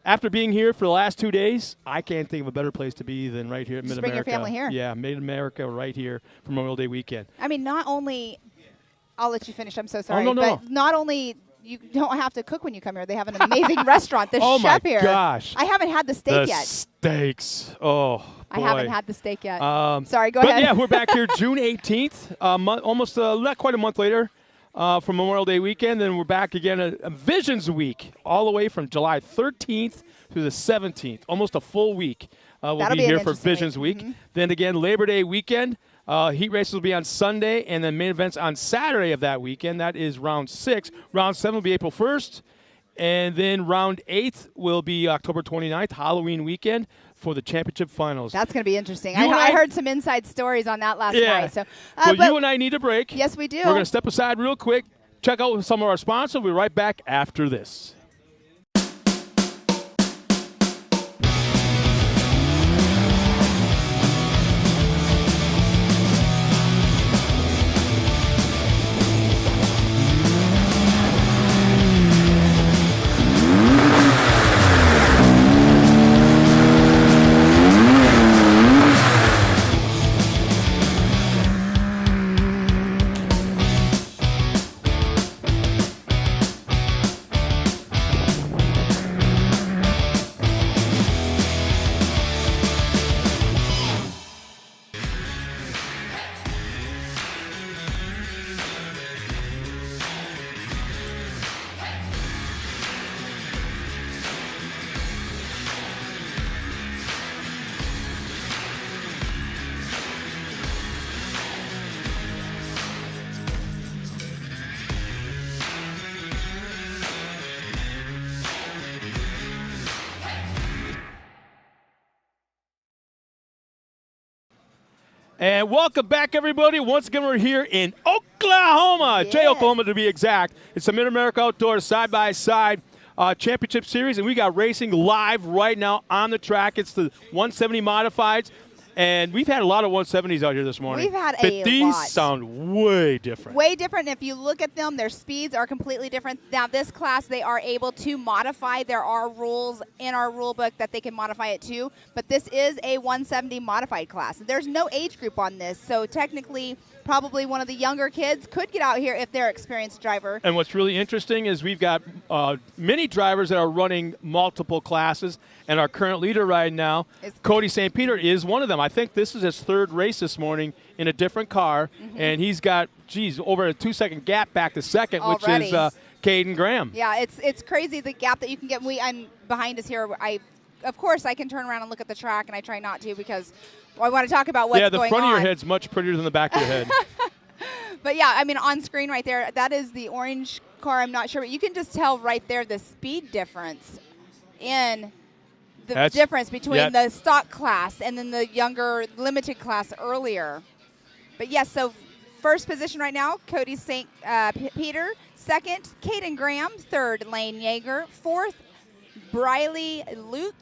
after being here for the last 2 days, I can't think of a better place to be than right here at Mid-America. Bring your family here. Yeah, Mid-America right here for Memorial Day weekend. I mean, not only – I'll let you finish. I'm so sorry. Oh, no. But not only you don't have to cook when you come here. They have an amazing restaurant. The chef here. Oh, my gosh. I haven't had the steak yet. Steaks. Oh, boy. I haven't had the steak yet. Sorry, go ahead. But, yeah, we're back here June 18th, almost not quite a month later. For Memorial Day weekend. Then we're back again at Visions Week, all the way from July 13th through the 17th, almost a full week. We'll be here for Visions Week. Then again, Labor Day weekend. Heat races will be on Sunday, and then main events on Saturday of that weekend. That is round 6. Round 7 will be April 1st. And then round 8 will be October 29th, Halloween weekend, for the championship finals. That's going to be interesting. I heard some inside stories on that last night. So, well, you and I need a break. Yes, we do. We're going to step aside real quick, check out some of our sponsors. We'll be right back after this. And welcome back, everybody. Once again, we're here in Oklahoma, Yes. Oklahoma to be exact. It's the Mid-America Outdoors Side-by-Side Championship Series, and we got racing live right now on the track. It's the 170 Modifieds, and we've had a lot of 170s out here this morning. We've had but a these lot. sound way different. Way different. If you look at them, their speeds are completely different. Now, this class, they are able to modify. There are rules in our rule book that they can modify it to, but this is a 170 modified class. There's no age group on this, so technically probably one of the younger kids could get out here if they're an experienced driver. And what's really interesting is we've got many drivers that are running multiple classes, and our current leader right now, Cody St. Peter, is one of them. I think this is his third race this morning in a different car, and he's got, over a 2-second gap back to second, Already. which is Caden Graham. Yeah, it's crazy the gap that you can get. I'm behind us here. Of course, I can turn around and look at the track, and I try not to because I want to talk about what's going on. Yeah, the front of your head's much prettier than the back of your head. But yeah, I mean, on screen right there, that is the orange car. I'm not sure, but you can just tell right there the speed difference in the difference between the stock class and then the younger limited class earlier. But yes, so first position right now, Cody St. Peter. Second, Caden Graham. Third, Lane Yeager. Fourth, Briley Lutz.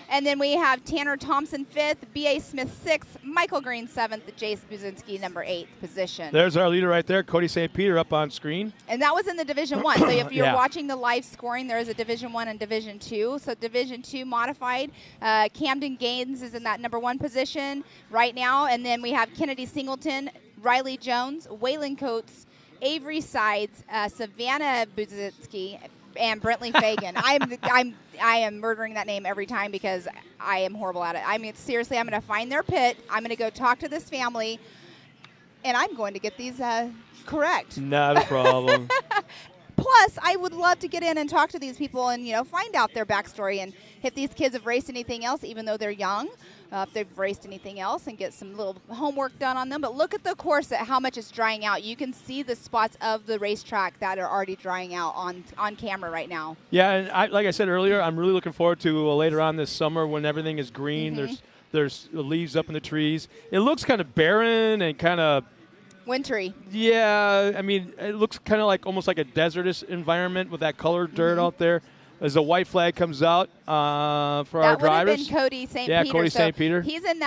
And then we have Tanner Thompson 5th, B.A. Smith 6th, Michael Green 7th, Jace Buzinski number 8th position. There's our leader right there, Cody St. Peter, up on screen. And that was in the Division 1. So if you're watching the live scoring, there is a Division 1 and Division 2. So Division 2 modified, Camden Gaines is in that number 1 position right now. And then we have Kennedy Singleton, Riley Jones, Waylon Coates, Avery Sides, Savannah Buzinski, and Brentley Fagan. I am murdering that name every time because I am horrible at it. I mean, seriously, I'm going to find their pit. I'm going to go talk to this family, and I'm going to get these correct. Not a problem. Plus, I would love to get in and talk to these people and, find out their backstory and if these kids have raced anything else, even though they're young, if they've raced anything else, and get some little homework done on them. But look at the course, at how much it's drying out. You can see the spots of the racetrack that are already drying out on camera right now. Yeah, and like I said earlier, I'm really looking forward to later on this summer when everything is green. There's leaves up in the trees. It looks kind of barren and kind of wintry. Yeah, I mean, it looks kind of like almost like a desertous environment with that colored dirt out there. As the white flag comes out for our drivers. That would have been Cody St. Peter. Yeah, Cody St. Peter. He's in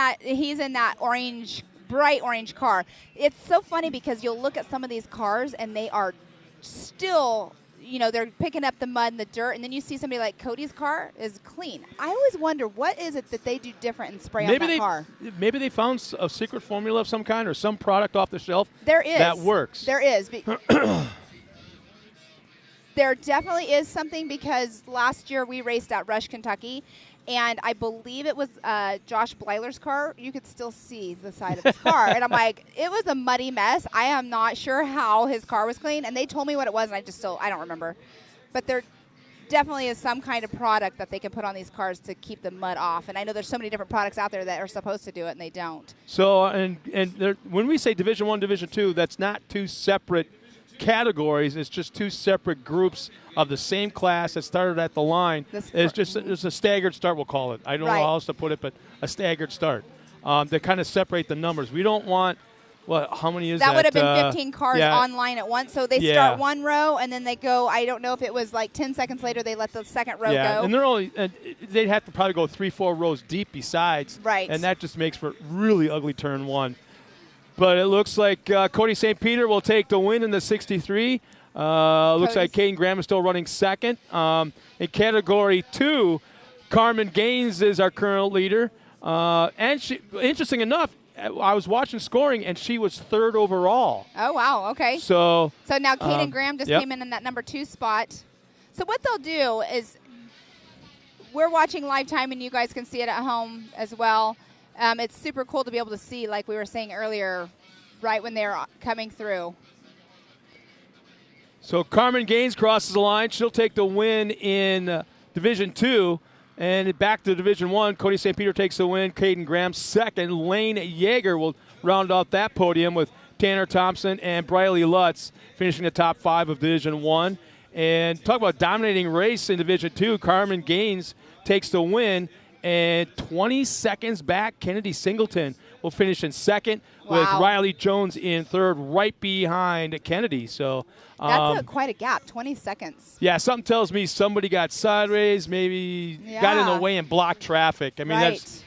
that orange, bright orange car. It's so funny because you'll look at some of these cars and they are still, they're picking up the mud and the dirt, and then you see somebody like Cody's car is clean. I always wonder, what is it that they do different and spray on that car? Maybe they found a secret formula of some kind or some product off the shelf there is. that works. There is. There definitely is something, because last year we raced at Rush, Kentucky, and I believe it was Josh Bleiler's car. You could still see the side of his car. And I'm like, it was a muddy mess. I am not sure how his car was clean. And they told me what it was, and I don't remember. But there definitely is some kind of product that they can put on these cars to keep the mud off. And I know there's so many different products out there that are supposed to do it, and they don't. So, and when we say Division 1, Division 2, that's not two separate categories. It's just two separate groups of the same class that started at the line. It's a staggered start, we'll call it. I don't know how else to put it, but a staggered start. They kind of separate the numbers. We don't want, how many is that? That would have been 15 cars online at once. So they start one row, and then they go, I don't know if it was like 10 seconds later they let the second row go. And they'd have to probably go 3-4 rows deep besides. Right. And that just makes for really ugly turn one. But it looks like Cody St. Peter will take the win in the 63. Looks like Caden Graham is still running second. In Category 2, Carmen Gaines is our current leader. And she, interesting enough, I was watching scoring, and she was third overall. Oh, wow. Okay. So now Caden Graham just came in that number 2 spot. So what they'll do is, we're watching live time, and you guys can see it at home as well. It's super cool to be able to see, like we were saying earlier, right when they're coming through. So Carmen Gaines crosses the line. She'll take the win in Division 2. And back to Division 1, Cody St. Peter takes the win. Caden Graham second. Lane Yeager will round off that podium with Tanner Thompson and Briley Lutz finishing the top 5 of Division 1. And talk about dominating race in Division 2. Carmen Gaines takes the win. And 20 seconds back, Kennedy Singleton will finish in second, with Riley Jones in third, right behind Kennedy. So that's quite a gap, 20 seconds. Yeah, something tells me somebody got sideways, maybe got in the way and blocked traffic. I mean, that's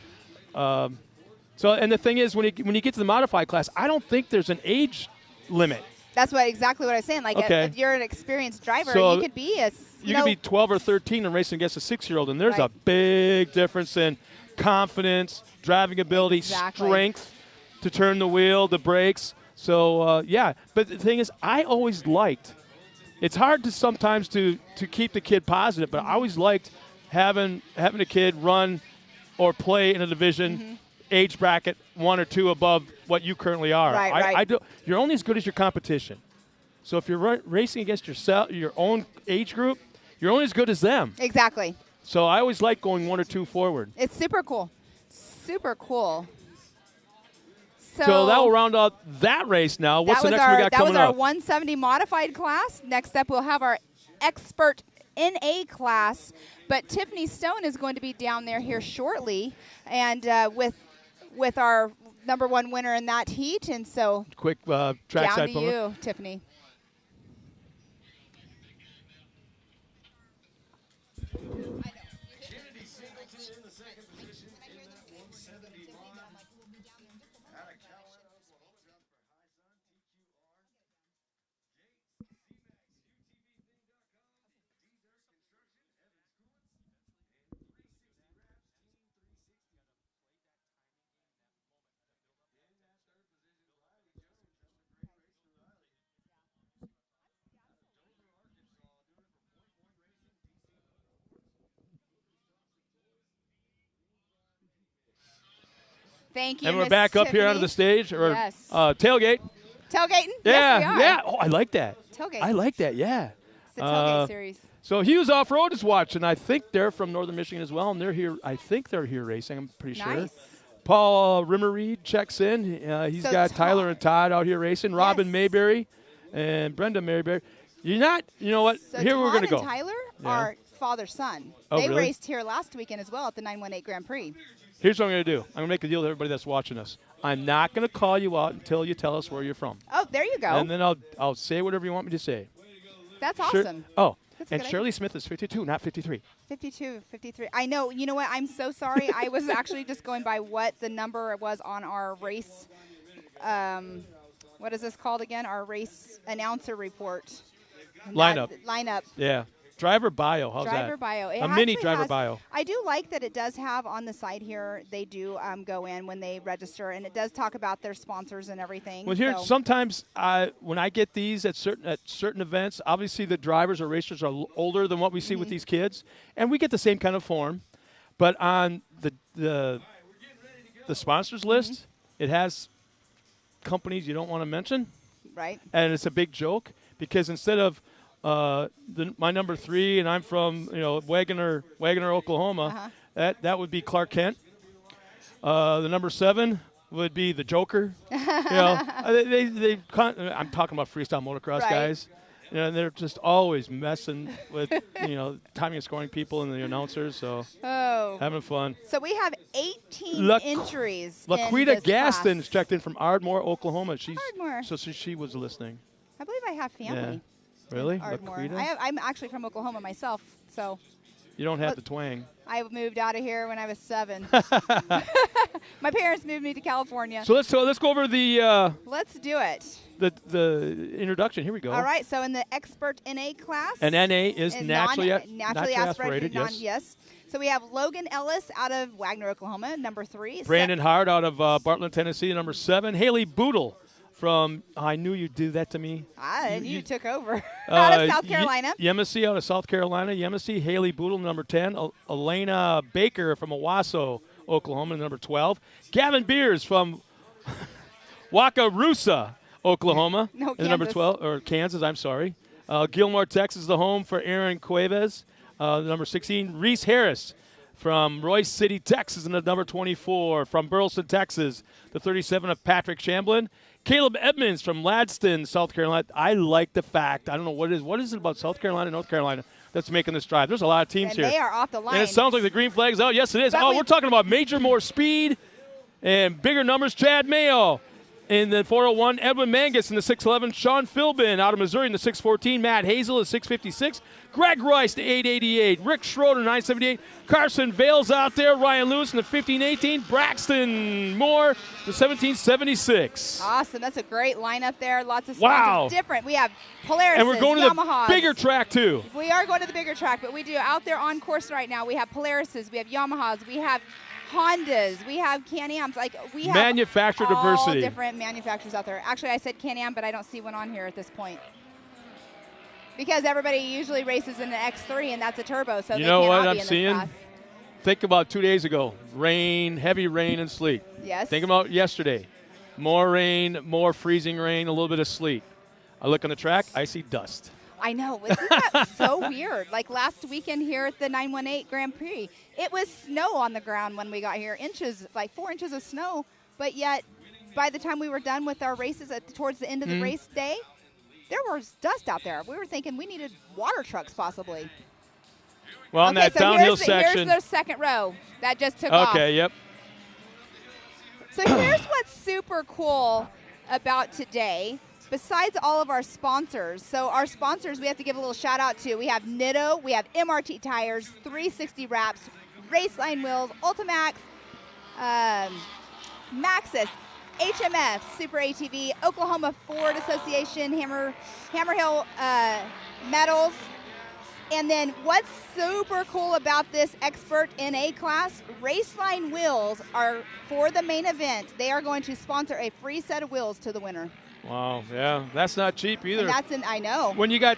so. And the thing is, when you get to the modified class, I don't think there's an age limit. That's exactly what I was saying. Like, if you're an experienced driver, you could be you could be 12 or 13 and racing against a 6-year-old, and there's a big difference in confidence, driving ability, strength to turn the wheel, the brakes. So but the thing is, I always liked. It's hard to sometimes to keep the kid positive, but I always liked having a kid run or play in a division. Age bracket 1 or 2 above what you currently are. You're only as good as your competition. So if you're racing against your own age group, you're only as good as them. Exactly. So I always like going 1 or 2 forward. It's super cool. Super cool. So that will round out that race now. What's the next we got coming up? That was our 170 modified class. Next up, we'll have our expert NA class. But Tiffany Stone is going to be down there here shortly, and with our #1 winner in that heat. And so quick trackside down to you, Tiffany. Thank you, and we're back up here onto the stage, or tailgate. Tailgating? Yeah, yes, we are. yeah. Oh, I like that. Tailgate. I like that, yeah. It's the tailgate series. So Hughes Off-Road is watching. I think they're from Northern Michigan as well, and they're here. I think they're here racing. I'm pretty sure. Paul Rimmereed checks in. He's got Tyler and Todd out here racing. Robin Mayberry and Brenda Mayberry. You're not, you know what? So here we're going to go. Todd and Tyler are father-son. Oh, they really? raced here last weekend as well at the 918 Grand Prix. Here's what I'm going to do. I'm going to make a deal with everybody that's watching us. I'm not going to call you out until you tell us where you're from. Oh, there you go. And then I'll say whatever you want me to say. That's awesome. And Shirley Smith is 52, not 53. 52, 53. I know. You know what? I'm so sorry. I was actually just going by what the number was on our race. What is this called again? Our race announcer report. Lineup. Yeah. Driver bio. How's that? Driver bio. A mini driver bio. I do like that it does have on the side here, they do go in when they register, and it does talk about their sponsors and everything. Well, here, sometimes when I get these at certain events, obviously the drivers or racers are older than what we see with these kids, and we get the same kind of form. But on the sponsors list, it has companies you don't want to mention. Right. And it's a big joke because instead of my number 3, and I'm from Wagoner, Oklahoma. That would be Clark Kent. The number 7 would be the Joker. I'm talking about freestyle motocross guys. And they're just always messing with timing and scoring people and the announcers. So having fun. So we have 18 entries. Laquita Gaston's checked in from Ardmore, Oklahoma. Ardmore. So she was listening. I believe I have family. Yeah. Really? I'm actually from Oklahoma myself, so. You don't have the twang. I moved out of here when I was 7. My parents moved me to California. So let's go over the. Let's do it. The introduction. Here we go. All right. So in the expert NA class. And NA is naturally aspirated. Yes. So we have Logan Ellis out of Wagner, Oklahoma, number 3. Brandon Hart out of Bartlett, Tennessee, number 7. Haley Boodle. I knew you'd do that to me. You took over. Out of South Carolina. Yemisi out of South Carolina. Haley Boodle, number 10. Elena Baker from Owasso, Oklahoma, number 12. Gavin Beers from Wakarusa, Oklahoma, number 12, or Kansas, I'm sorry. Gilmore, Texas, the home for Aaron Cuevas, number 16. Reese Harris from Royce City, Texas, and the number 24. From Burleson, Texas, the 37 of Patrick Shamblin. Caleb Edmonds from Ladston, South Carolina. I like the fact, I don't know what is it about South Carolina and North Carolina that's making this drive. There's a lot of teams here. They are off the line. And it sounds like the green flag's out. Yes, it is. We're talking about more speed And bigger numbers, Chad Mayo. In the 401, Edwin Mangus in the 611. Sean Philbin out of Missouri in the 614. Matt Hazel at 656. Greg Royce, the 888. Rick Schroeder, 978. Carson Vales out there. Ryan Lewis in the 1518. Braxton Moore, the 1776. Awesome. That's a great lineup there. Lots of sponsors. Different. We have Polaris, and we're going to Yamahas. the bigger track, too. We are going to the bigger track, but we do out there on course right now. We have Polarises. We have Yamahas. We have Hondas, we have Can-Ams, like we have manufacturer diversity. Different manufacturers out there. Actually, I said Can-Am, but I don't see one on here at this point because everybody usually races in an X3, and that's a turbo, so you they know can't what all I'm be in seeing? this class. Think about 2 days ago, rain, heavy rain and sleet. Yes. Think about yesterday, more rain, more freezing rain, a little bit of sleet. I look on the track, I see dust. I know. Isn't that so weird? Like last weekend here at the 918 Grand Prix, it was snow on the ground when we got here, inches, like 4 inches of snow. But yet, by the time we were done with our races towards the end of the race day, there was dust out there. We were thinking we needed water trucks possibly. Well, on that downhill section. Here's the second row that just took off. Okay, yep. So here's what's super cool about today. Besides all of our sponsors, so our sponsors we have to give a little shout out to. We have Nitto, we have MRT Tires, 360 Wraps, Raceline Wheels, Ultimax, Maxxis, HMF, Super ATV, Oklahoma Ford Association, Hammerhill Metals. And then what's super cool about this expert NA class, Raceline Wheels are for the main event. They are going to sponsor a free set of wheels to the winner. Wow, yeah, that's not cheap either. And I know. When you got,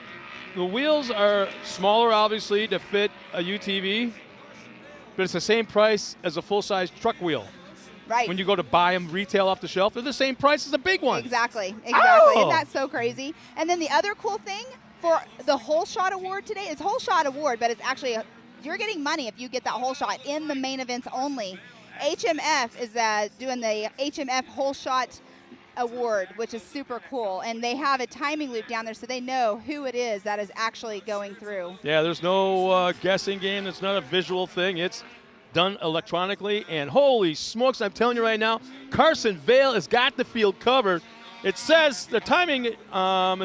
the wheels are smaller, obviously, to fit a UTV, but it's the same price as a full-size truck wheel. Right. When you go to buy them retail off the shelf, they're the same price as a big one. Exactly. Oh! Isn't that so crazy? And then the other cool thing for the whole shot award today, it's whole shot award, but it's actually, you're getting money if you get that whole shot in the main events only. HMF is doing the HMF whole shot award, which is super cool, and they have a timing loop down there so they know who it is that is actually going through. Yeah, there's no guessing game. It's not a visual thing. It's done electronically, and holy smokes, I'm telling you right now, Carson Vale has got the field covered. It says the timing is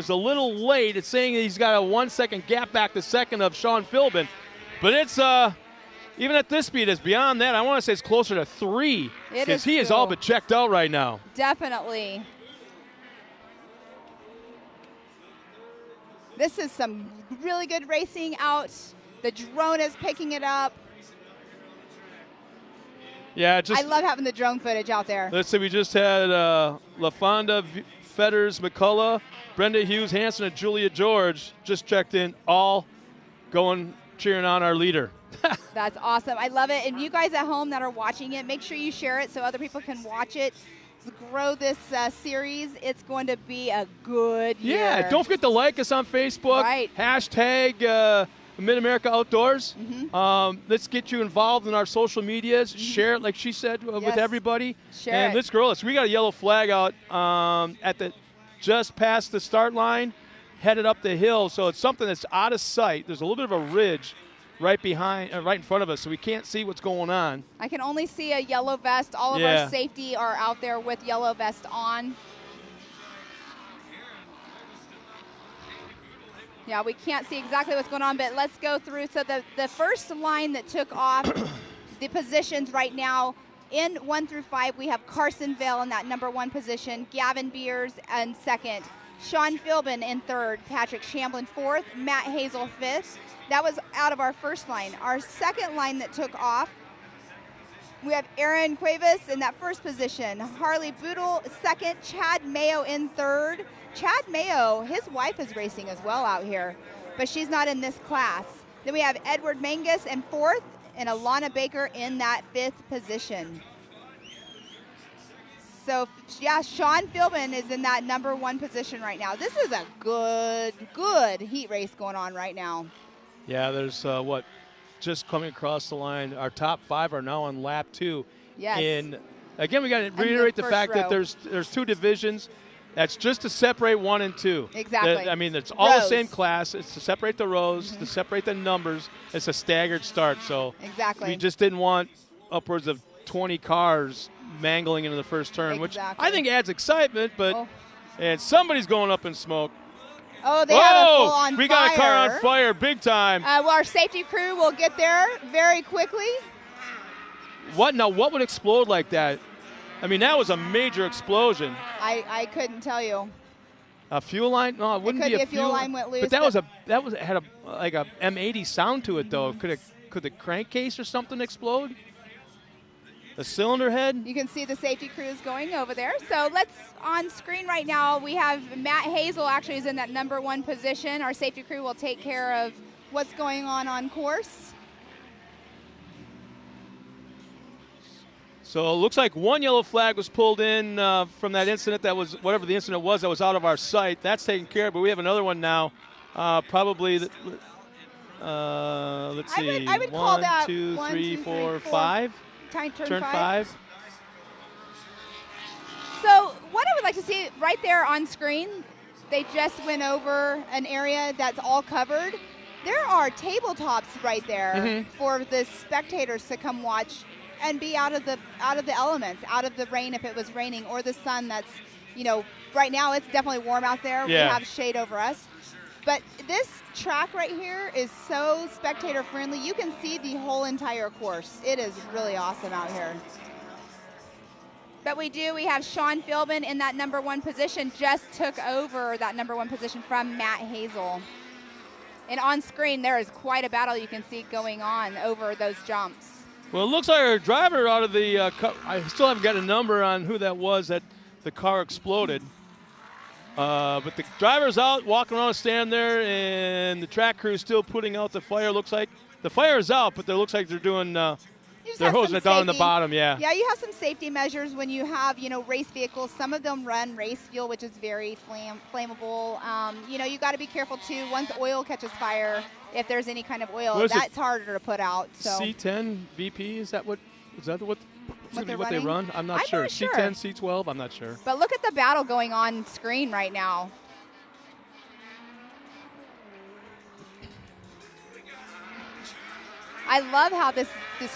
a little late. It's saying he's got a 1 second gap back to second of Sean Philbin, but it's even at this speed, it's beyond that. I want to say it's closer to 3 because he is all but checked out right now. Definitely. This is some really good racing out. The drone is picking it up. Yeah, I love having the drone footage out there. Let's see, we just had LaFonda, Fetters, McCullough, Brenda Hughes, Hanson, and Julia George just checked in, all going cheering on our leader. That's awesome. I love it. And you guys at home that are watching it, make sure you share it so other people can watch it. Let's grow this series. It's going to be a good year. Yeah, don't forget to like us on Facebook. Right. Hashtag Mid-America Outdoors. Let's get you involved in our social medias. Share it, like she said, with everybody. Share it. Let's grow this. We got a yellow flag out at the just past the start line, headed up the hill. So it's something that's out of sight. There's a little bit of a ridge right behind, right in front of us, so we can't see what's going on. I can only see a yellow vest. All of our safety are out there with yellow vest on. Yeah, we can't see exactly what's going on, but let's go through. So the first line that took off the positions right now, in 1 through 5, we have Carson Vale in that #1 position, Gavin Beers in second, Sean Philbin in third, Patrick Shamblin fourth, Matt Hazel fifth. That was out of our first line. Our second line that took off, we have Aaron Cuevas in that first position, Harley Boodle second, Chad Mayo in third. Chad Mayo, his wife is racing as well out here, but she's not in this class. Then we have Edward Mangus in fourth and Alana Baker in that fifth position. So, yeah, Sean Philbin is in that #1 position right now. This is a good heat race going on right now. Yeah, there's just coming across the line. Our top 5 are now on lap 2. Yes. And again, we got to reiterate the fact that there's 2 divisions. That's just to separate 1 and 2. Exactly. I mean, it's all the same class. It's to separate the rows, to separate the numbers. It's a staggered start. So exactly. we just didn't want upwards of 20 cars mangling into the first turn, which Exactly. I think adds excitement, but and somebody's going up in smoke. Oh, they have a full on we fire. got a car on fire big time. Well, our safety crew will get there very quickly. What would explode like that? I mean, that was a major explosion. I couldn't tell you. A fuel line? No, it wouldn't could be be a a fuel line went loose, But it had like a M80 sound to it though. Could the crankcase or something explode? The cylinder head? You can see the safety crews going over there. So let's, on screen right now, we have Matt Hazel actually is in that #1 position. Our safety crew will take care of what's going on course. So it looks like one yellow flag was pulled in from that incident that was, whatever the incident was, that was out of our sight. That's taken care of, but we have another one now. Probably, let's see. I would call that 1, 2, 1, 3, 2, 4, 3, 5. Turn 5. 5. So what I would like to see right there on screen, they just went over an area that's all covered. There are tabletops right there for the spectators to come watch and be out of the elements, out of the rain if it was raining, or the sun that's, right now it's definitely warm out there. Yeah. We have shade over us. But this track right here is so spectator friendly. You can see the whole entire course. It is really awesome out here. But we have Sean Philbin in that #1 position, just took over that #1 position from Matt Hazel. And on screen, there is quite a battle you can see going on over those jumps. Well, it looks like our driver out of the I still haven't got a number on who that was that the car exploded. But the driver's out, walking around, standing there, and the track crew is still putting out the fire. Looks like the fire is out, but it looks like they're doing, they're hosing it down in the bottom, yeah. Yeah, you have some safety measures when you have, race vehicles. Some of them run race fuel, which is very flammable. You got to be careful, too. Once oil catches fire, if there's any kind of oil, that's harder to put out. So. C10 VP, is that what they running? run? I'm not sure. C10, C12, I'm not sure. But look at the battle going on screen right now. I love how this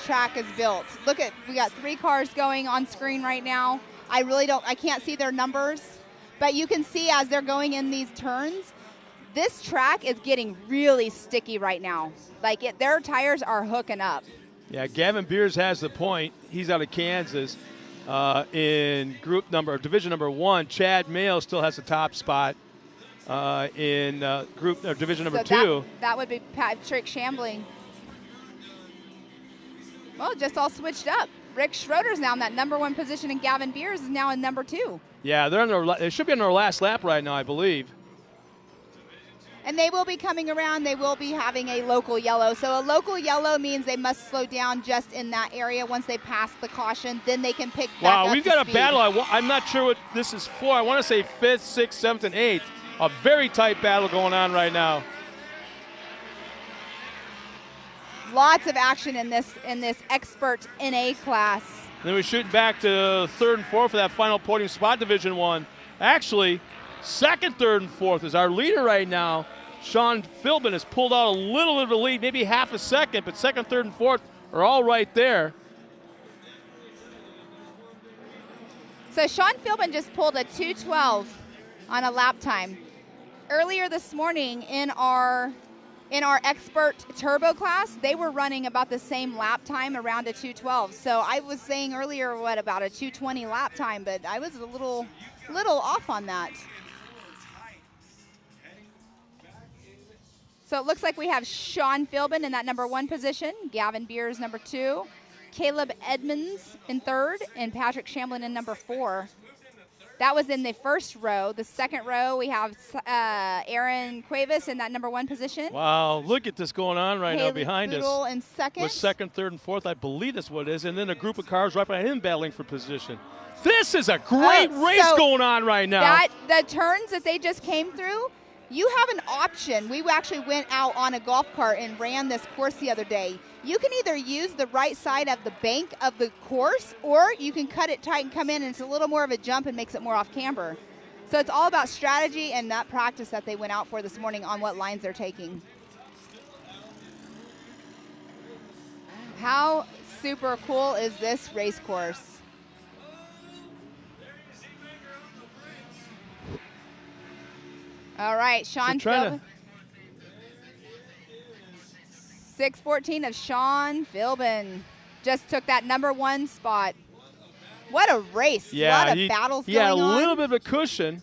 track is built. We got 3 cars going on screen right now. I can't see their numbers, but you can see as they're going in these turns, this track is getting really sticky right now. Their tires are hooking up. Yeah, Gavin Beers has the point. He's out of Kansas. In division number 1, Chad Mayo still has the top spot in division number 2. That would be Patrick Chambling. Well, just all switched up. Rick Schroeder's now in that #1 position, and Gavin Beers is now in #2. Yeah, they should be on their last lap right now, I believe. And they will be coming around. They will be having a local yellow. So a local yellow means they must slow down just in that area. Once they pass the caution, then they can pick back up. Wow, we've got a battle. I'm not sure what this is for. I want to say 5th, 6th, 7th, and 8th. A very tight battle going on right now. Lots of action in this expert NA class. And then we shoot back to 3rd and 4th for that final podium spot, Division 1. Actually, 2nd, 3rd, and 4th is our leader right now. Sean Philbin has pulled out a little bit of a lead, maybe half a second, but 2nd, 3rd, and 4th are all right there. So Sean Philbin just pulled a 2:12 on a lap time. Earlier this morning in our expert turbo class, they were running about the same lap time, around a 2:12. So I was saying earlier, about a 2:20 lap time, but I was a little off on that. So it looks like we have Sean Philbin in that #1 position, Gavin Beers #2, Caleb Edmonds in 3rd, and Patrick Shamblin in #4. That was in the first row. The second row, we have Aaron Cuevas in that #1 position. Wow, look at this going on right now behind Boodle us. in 2nd. With 2nd, 3rd, and 4th, I believe that's what it is. And then a group of cars right behind him battling for position. This is a great race going on right now. The turns that they just came through, you have an option. We actually went out on a golf cart and ran this course the other day. You can either use the right side of the bank of the course, or you can cut it tight and come in, and it's a little more of a jump and makes it more off camber. So it's all about strategy and that practice that they went out for this morning on what lines they're taking. How super cool is this race course? All right, Sean Philbin. 6:14 of Sean Philbin just took that #1 spot. What a race. Yeah, a lot of battles going on. on. Yeah, a little bit of a cushion.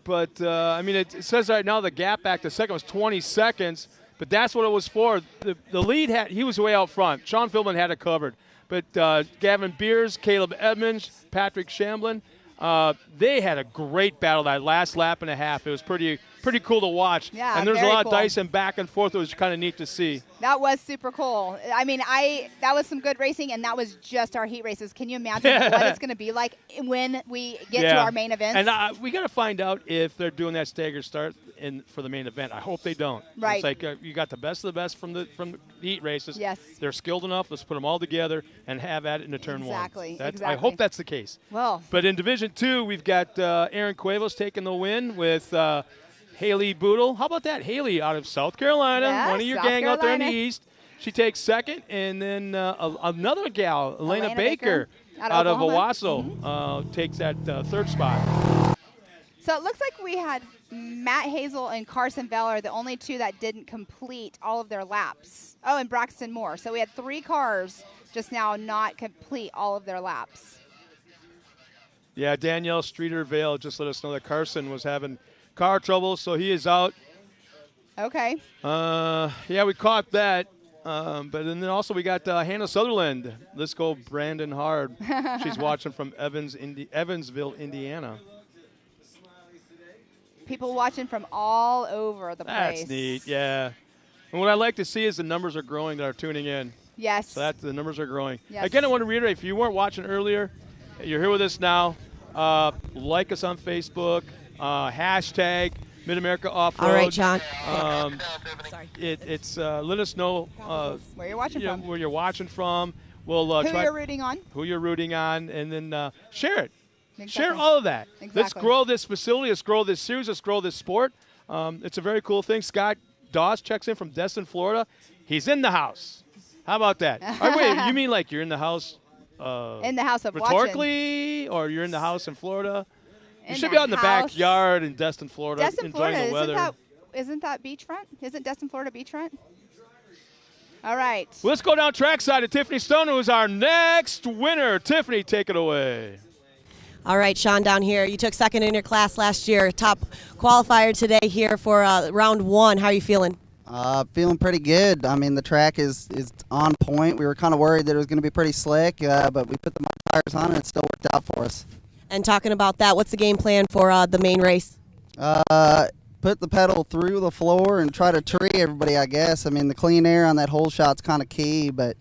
But, I mean, it says right now the gap back to second was 20 seconds, but that's what it was for. The lead, he was way out front. Sean Philbin had it covered. But Gavin Beers, Caleb Edmonds, Patrick Shamblin, they had a great battle that last lap and a half. It was pretty cool to watch. Yeah, and there's a lot cool. of dice and back and forth. It was kind of neat to see. That was super cool. I mean, that was some good racing, and that was just our heat races. Can you imagine what it's going to be like when we get to our main events? And we got to find out if they're doing that staggered start for the main event. I hope they don't. Right. It's like you got the best of the best from the heat races. Yes. They're skilled enough. Let's put them all together and have at it in the turn one. Exactly. I hope that's the case. Well. But in Division 2, we've got Aaron Cuevas taking the win with Haley Boodle. How about that? Haley out of South Carolina, one of your gang out there in the East. She takes second, and then another gal, Elena Baker, out of Owasso, takes that third spot. So it looks like we had Matt Hazel and Carson Veller, the only two that didn't complete all of their laps. Oh, and Braxton Moore. So we had 3 cars just now not complete all of their laps. Yeah, Danielle Streeter-Vale just let us know that Carson was having car trouble, so he is out. Okay. Yeah, we caught that. But then also we got Hannah Sutherland. Let's go Brandon Hard. She's watching from Evansville, Indiana. People watching from all over the place. That's neat, yeah. And what I like to see is the numbers are growing that are tuning in. Yes. So the numbers are growing. Yes. Again, I want to reiterate, if you weren't watching earlier, you're here with us now. Like us on Facebook. Hashtag Mid-America Off-Road. All right, John. Sorry. Let us know where you're watching from. Where you're watching from. We'll who you're rooting on. Who you're rooting on, and then share it. Exactly. Share all of that. Exactly. Let's grow this facility. Let's grow this series. Let's grow this sport. It's a very cool thing. Scott Doss checks in from Destin, Florida. He's in the house. How about that? Wait, you mean like you're in the house? In the house of rhetorically, or you're in the house in Florida? You should be out in the house. backyard in Destin, Florida, Destin, enjoying Florida, the weather. Isn't that beachfront? Isn't Destin, Florida beachfront? All right. Well, let's go down trackside to Tiffany Stone, who is our next winner. Tiffany, take it away. All right, Sean, down here. You took second in your class last year. Top qualifier today here for round 1. How are you feeling? Feeling pretty good. I mean, the track is on point. We were kind of worried that it was going to be pretty slick, but we put the tires on and it still worked out for us. And talking about that, what's the game plan for the main race? Put the pedal through the floor and try to tree everybody, I guess. I mean, the clean air on that hole shot's kind of key, but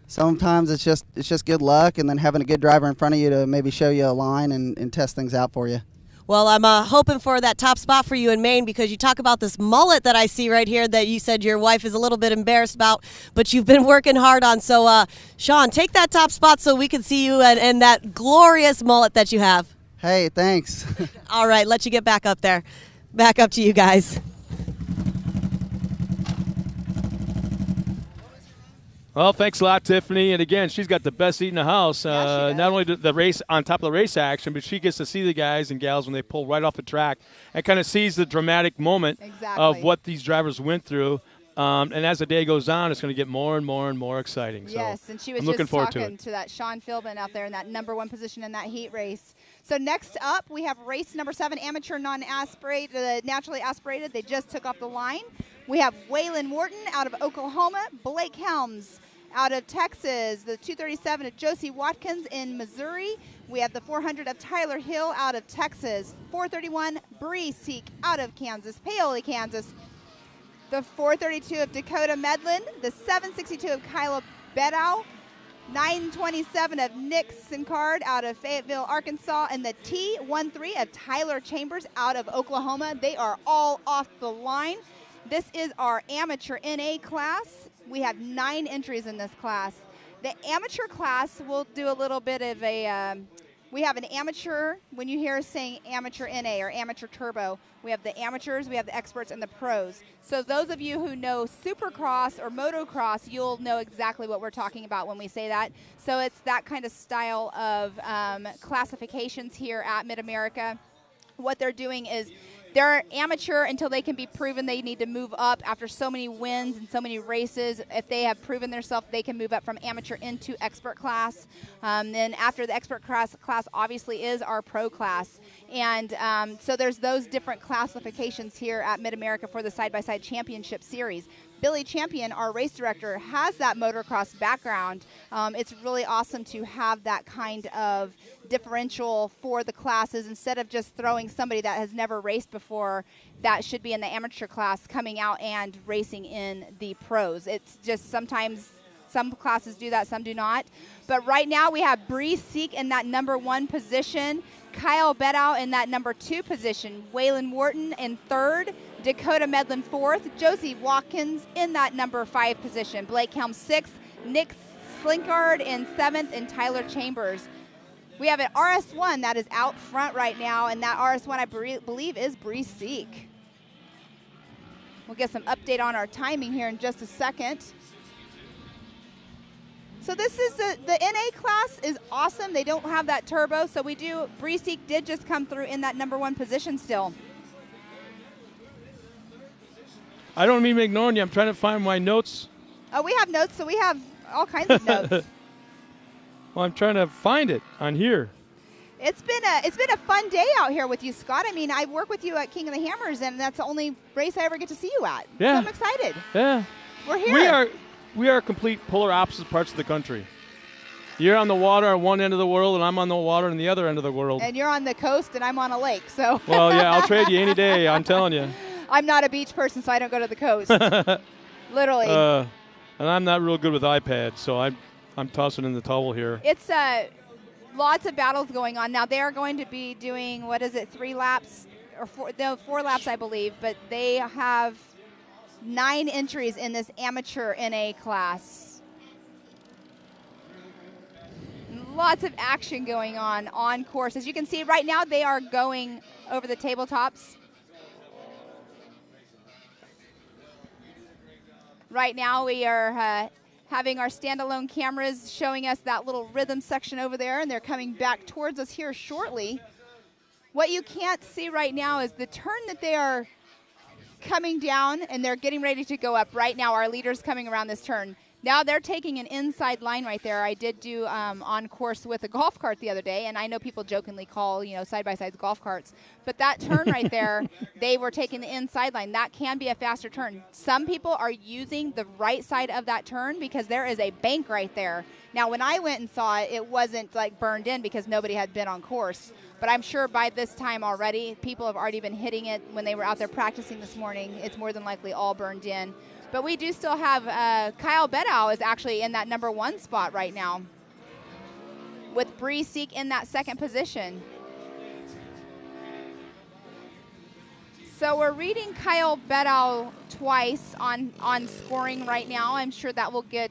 sometimes it's just good luck and then having a good driver in front of you to maybe show you a line and test things out for you. Well, I'm hoping for that top spot for you in Maine because you talk about this mullet that I see right here that you said your wife is a little bit embarrassed about, but you've been working hard on. So, Sean, take that top spot so we can see you and that glorious mullet that you have. Hey, thanks. All right, let you get back up there. Back up to you guys. Well, thanks a lot, Tiffany. And again, she's got the best seat in the house. Not only the race on top of the race action, but she gets to see the guys and gals when they pull right off the track and kind of sees the dramatic moment of what these drivers went through. And as the day goes on, it's going to get more and more and more exciting. Yes, so and she was I'm just talking to that Sean Philbin out there in that #1 position in that heat race. So next up, we have race number 7, amateur non-aspirated, naturally aspirated. They just took off the line. We have Waylon Wharton out of Oklahoma, Blake Helms out of Texas, the 237 of Josie Watkins in Missouri. We have the 400 of Tyler Hill out of Texas, 431 Bree Seek out of Kansas, Paoli, Kansas, the 432 of Dakota Medlin, the 762 of Kyla Bedow, 927 of Nick Sincard out of Fayetteville, Arkansas, and the T13 of Tyler Chambers out of Oklahoma. They are all off the line. This is our amateur NA class. We have 9 entries in this class. The amateur class will do a little bit of a, we have an amateur, when you hear us saying amateur NA or amateur turbo, we have the amateurs, we have the experts, and the pros. So those of you who know supercross or motocross, you'll know exactly what we're talking about when we say that. So it's that kind of style of classifications here at Mid-America. what they're doing is they're amateur until they can be proven they need to move up after so many wins and so many races. If they have proven themselves, they can move up from amateur into expert class. Then after the expert class obviously is our pro class. And so there's those different classifications here at Mid-America for the side-by-side championship series. Billy Champion, our race director, has that motocross background. It's really awesome to have that kind of differential for the classes instead of just throwing somebody that has never raced before that should be in the amateur class coming out and racing in the pros. It's just sometimes some classes do that, some do not. But right now we have Bree Seek in that #1 position, Kyle Beddow in that #2 position, Waylon Wharton in 3rd, Dakota Medlin 4th, Josie Watkins in that #5 position, Blake Helm 6th, Nick Slinkard in 7th, and Tyler Chambers. We have an RS1 that is out front right now, and that RS1 I believe is Bree Seek. We'll get some update on our timing here in just a second. So this is the NA class is awesome. They don't have that turbo, so Bree Seek did just come through in that #1 position still. I don't mean to ignore you. I'm trying to find my notes. Oh, we have notes, so we have all kinds of notes. Well, I'm trying to find it on here. It's been a fun day out here with you, Scott. I mean, I work with you at King of the Hammers, and that's the only race I ever get to see you at. Yeah. So I'm excited. Yeah. We're here. We are complete polar opposite parts of the country. You're on the water on one end of the world, and I'm on the water on the other end of the world. And you're on the coast, and I'm on a lake. So. Well, yeah, I'll trade you any day. I'm telling you. I'm not a beach person, so I don't go to the coast. Literally. And I'm not real good with iPads, so I'm tossing in the towel here. It's lots of battles going on now. They are going to be doing 3 laps or 4 laps, I believe. But they have 9 entries in this amateur NA class. Lots of action going on course. As you can see right now, they are going over the tabletops. Right now we are having our standalone cameras showing us that little rhythm section over there, and they're coming back towards us here shortly. What you can't see right now is the turn that they are coming down, and they're getting ready to go up right now. Our leader's coming around this turn. Now they're taking an inside line right there. I did do on course with a golf cart the other day, and I know people jokingly call side-by-sides golf carts. But that turn right there, they were taking the inside line. That can be a faster turn. Some people are using the right side of that turn because there is a bank right there. Now, when I went and saw it, it wasn't like burned in because nobody had been on course. But I'm sure by this time already, people have already been hitting it when they were out there practicing this morning. It's more than likely all burned in. But we do still have Kyle Beddow is actually in that #1 spot right now with Bree Seek in that 2nd position. So we're reading Kyle Beddow twice on scoring right now. I'm sure that will get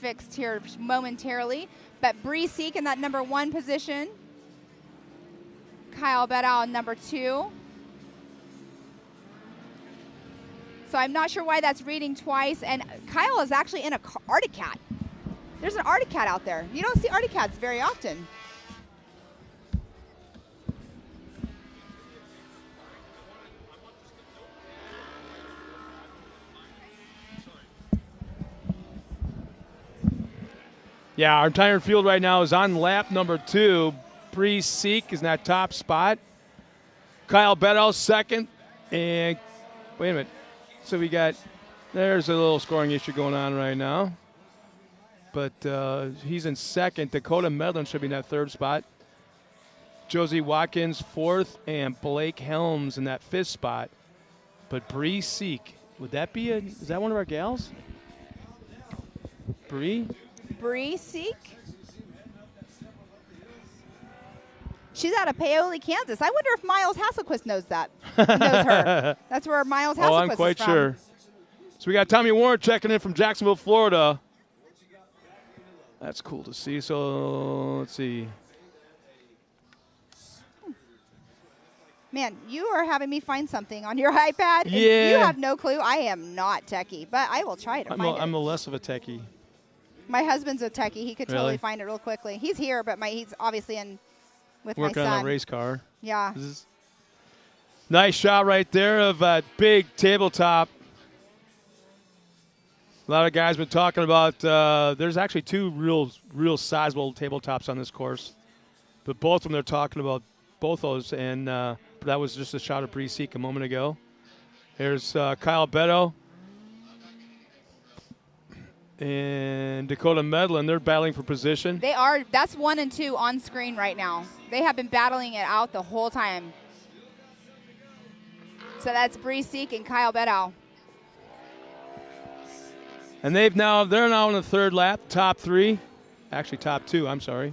fixed here momentarily. But Bree Seek in that #1 position. Kyle Beddow #2. So I'm not sure why that's reading twice. And Kyle is actually in a Arctic Cat. There's an Arctic Cat out there. You don't see Arctic Cats very often. Yeah, our entire field right now is on lap #2. Bree Seek is in that top spot. Kyle Beddow 2nd. And wait a minute. So there's a little scoring issue going on right now. But he's in 2nd. Dakota Medlin should be in that 3rd spot. Josie Watkins 4th, and Blake Helms in that 5th spot. But Bree Seek, is that one of our gals? Bree Seek? She's out of Paoli, Kansas. I wonder if Miles Hasselquist knows her. That's where Miles Hasselquist is from. Oh, I'm quite sure. So we got Tommy Warren checking in from Jacksonville, Florida. That's cool to see. So let's see. Man, you are having me find something on your iPad. Yeah. You have no clue. I am not techie, but I will try to find it. I'm a less of a techie. My husband's a techie. He could totally Really? find it real quickly. He's here, but he's obviously in with Working my son. on a race car. Yeah. Nice shot right there of a big tabletop. A lot of guys been talking about, there's actually two real sizable tabletops on this course. But both of them, they're talking about both those. And that was just a shot of Bree Seek a moment ago. Here's Kyle Beto and Dakota Medlin. They're battling for position. They are. That's 1 and 2 on screen right now. They have been battling it out the whole time. So that's Bree Seek and Kyle Beto. And they're now in the third lap, top 3. Actually, top 2, I'm sorry.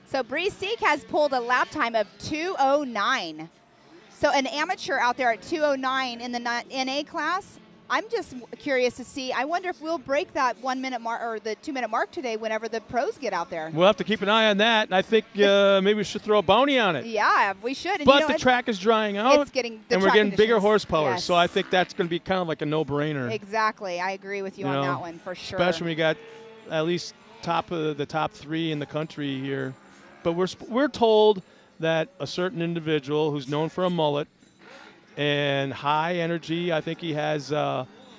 So Bree Seek has pulled a lap time of 2:09. So an amateur out there at 2:09 in the NA class. I'm just curious to see. I wonder if we'll break that 1 minute mark or the 2 minute mark today whenever the pros get out there. We'll have to keep an eye on that. And I think maybe we should throw a bounty on it. Yeah, we should. And but the track is drying out. And we're getting bigger horsepower. Yes. So I think that's going to be kind of like a no-brainer. Exactly. I agree with you on that one for sure. Especially when we got at least the top 3 in the country here. But we're told that a certain individual who's known for a mullet and high energy, I think he has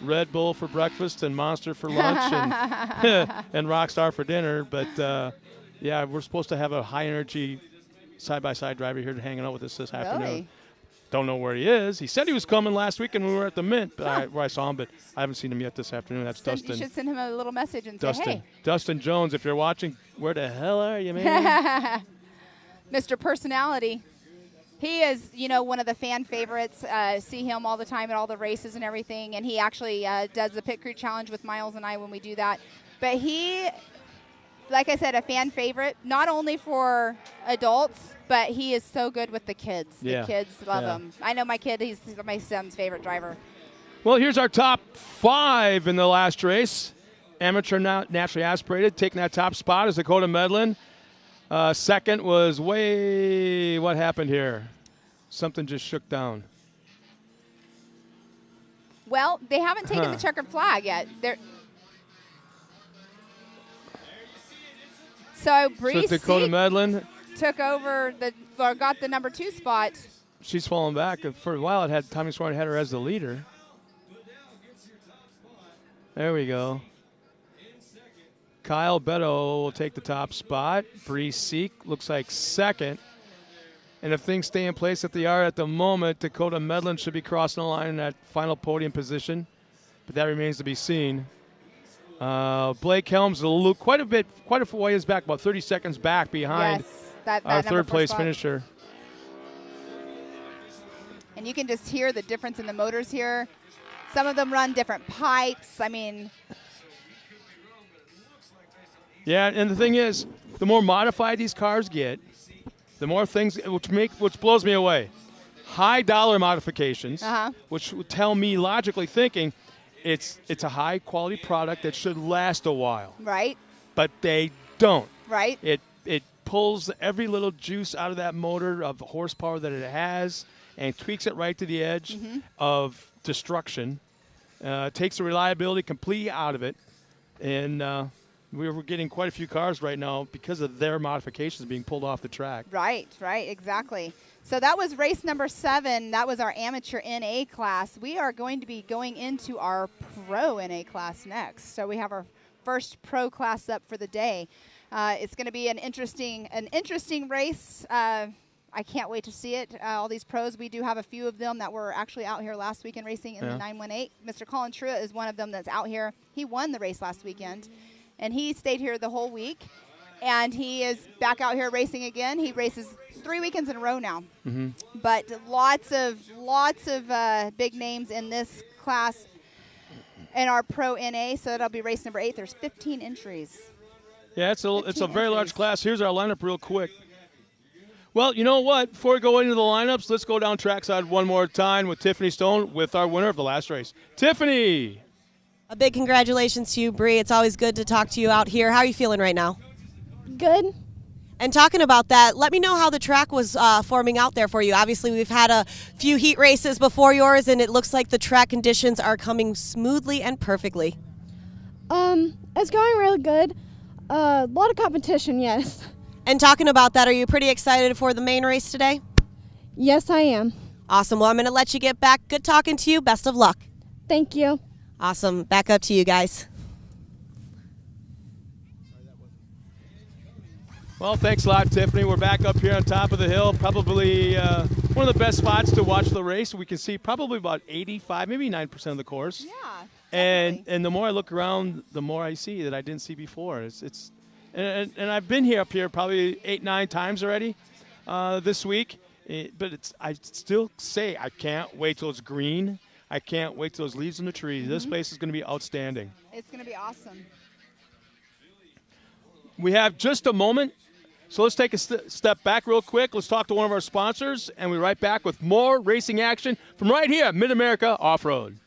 Red Bull for breakfast and Monster for lunch and Rockstar for dinner. But, yeah, we're supposed to have a high energy side-by-side driver here hanging out with us this afternoon. Really? Don't know where he is. He said he was coming last week and we were at the Mint, where I saw him, but I haven't seen him yet this afternoon. That's Dustin. You should send him a little message and Dustin. say, hey. Dustin Jones, if you're watching, where the hell are you, man? Mr. Personality. He is, one of the fan favorites. See him all the time at all the races and everything, and he actually does the Pit Crew Challenge with Miles and I when we do that. But he, like I said, a fan favorite, not only for adults, but he is so good with the kids. Yeah. The kids love him. I know my kid, he's my son's favorite driver. Well, here's our top 5 in the last race. Amateur naturally aspirated, taking that top spot is Dakota Medlin. Second was what happened here? Something just shook down. Well, they haven't taken the checkered flag yet. So Bree Dakota Medlin took over got the number 2 spot. She's fallen back. For a while, Tommy Swarn had her as the leader. There we go. Kyle Beto will take the top spot. Bree Seek looks like second. And if things stay in place that they are at the moment, Dakota Medlin should be crossing the line in that final podium position. But that remains to be seen. Blake Helms quite a ways back, about 30 seconds back behind our third-place finisher. And you can just hear the difference in the motors here. Some of them run different pipes. I mean... Yeah, and the thing is, the more modified these cars get, the more things, which blows me away. High dollar modifications, which would tell me, logically thinking, it's a high quality product that should last a while. Right. But they don't. Right. It pulls every little juice out of that motor, of the horsepower that it has, and tweaks it right to the edge of destruction. Takes the reliability completely out of it, and we're getting quite a few cars right now because of their modifications being pulled off the track. Right, exactly. So that was race number 7. That was our amateur NA class. We are going to be going into our pro NA class next. So we have our first pro class up for the day. It's going to be an interesting race. I can't wait to see it. All these pros, we do have a few of them that were actually out here last weekend racing in the 918. Mr. Colin Trua is one of them that's out here. He won the race last weekend. And he stayed here the whole week, and he is back out here racing again. He races 3 weekends in a row now. But lots of big names in this class in our Pro NA, so that'll be race number 8. There's 15 entries. Yeah, it's a very large class. Here's our lineup real quick. Well, you know what? Before we go into the lineups, let's go down trackside one more time with Tiffany Stone with our winner of the last race. Tiffany! A big congratulations to you, Bree. It's always good to talk to you out here. How are you feeling right now? Good. And talking about that, let me know how the track was forming out there for you. Obviously, we've had a few heat races before yours, and it looks like the track conditions are coming smoothly and perfectly. It's going really good. A lot of competition, yes. And talking about that, are you pretty excited for the main race today? Yes, I am. Awesome. Well, I'm going to let you get back. Good talking to you. Best of luck. Thank you. Awesome. Back up to you guys. Well, thanks a lot, Tiffany. We're back up here on top of the hill. Probably one of the best spots to watch the race. We can see probably about 85, maybe 9% of the course. Yeah. And the more I look around, the more I see that I didn't see before. And I've been here up here probably 8-9 times already this week. But I still say I can't wait till it's green. I can't wait till those leaves in the trees. This place is going to be outstanding. It's going to be awesome. We have just a moment. So let's take a step back real quick. Let's talk to one of our sponsors, and we'll be right back with more racing action from right here at Mid-America Off-Road.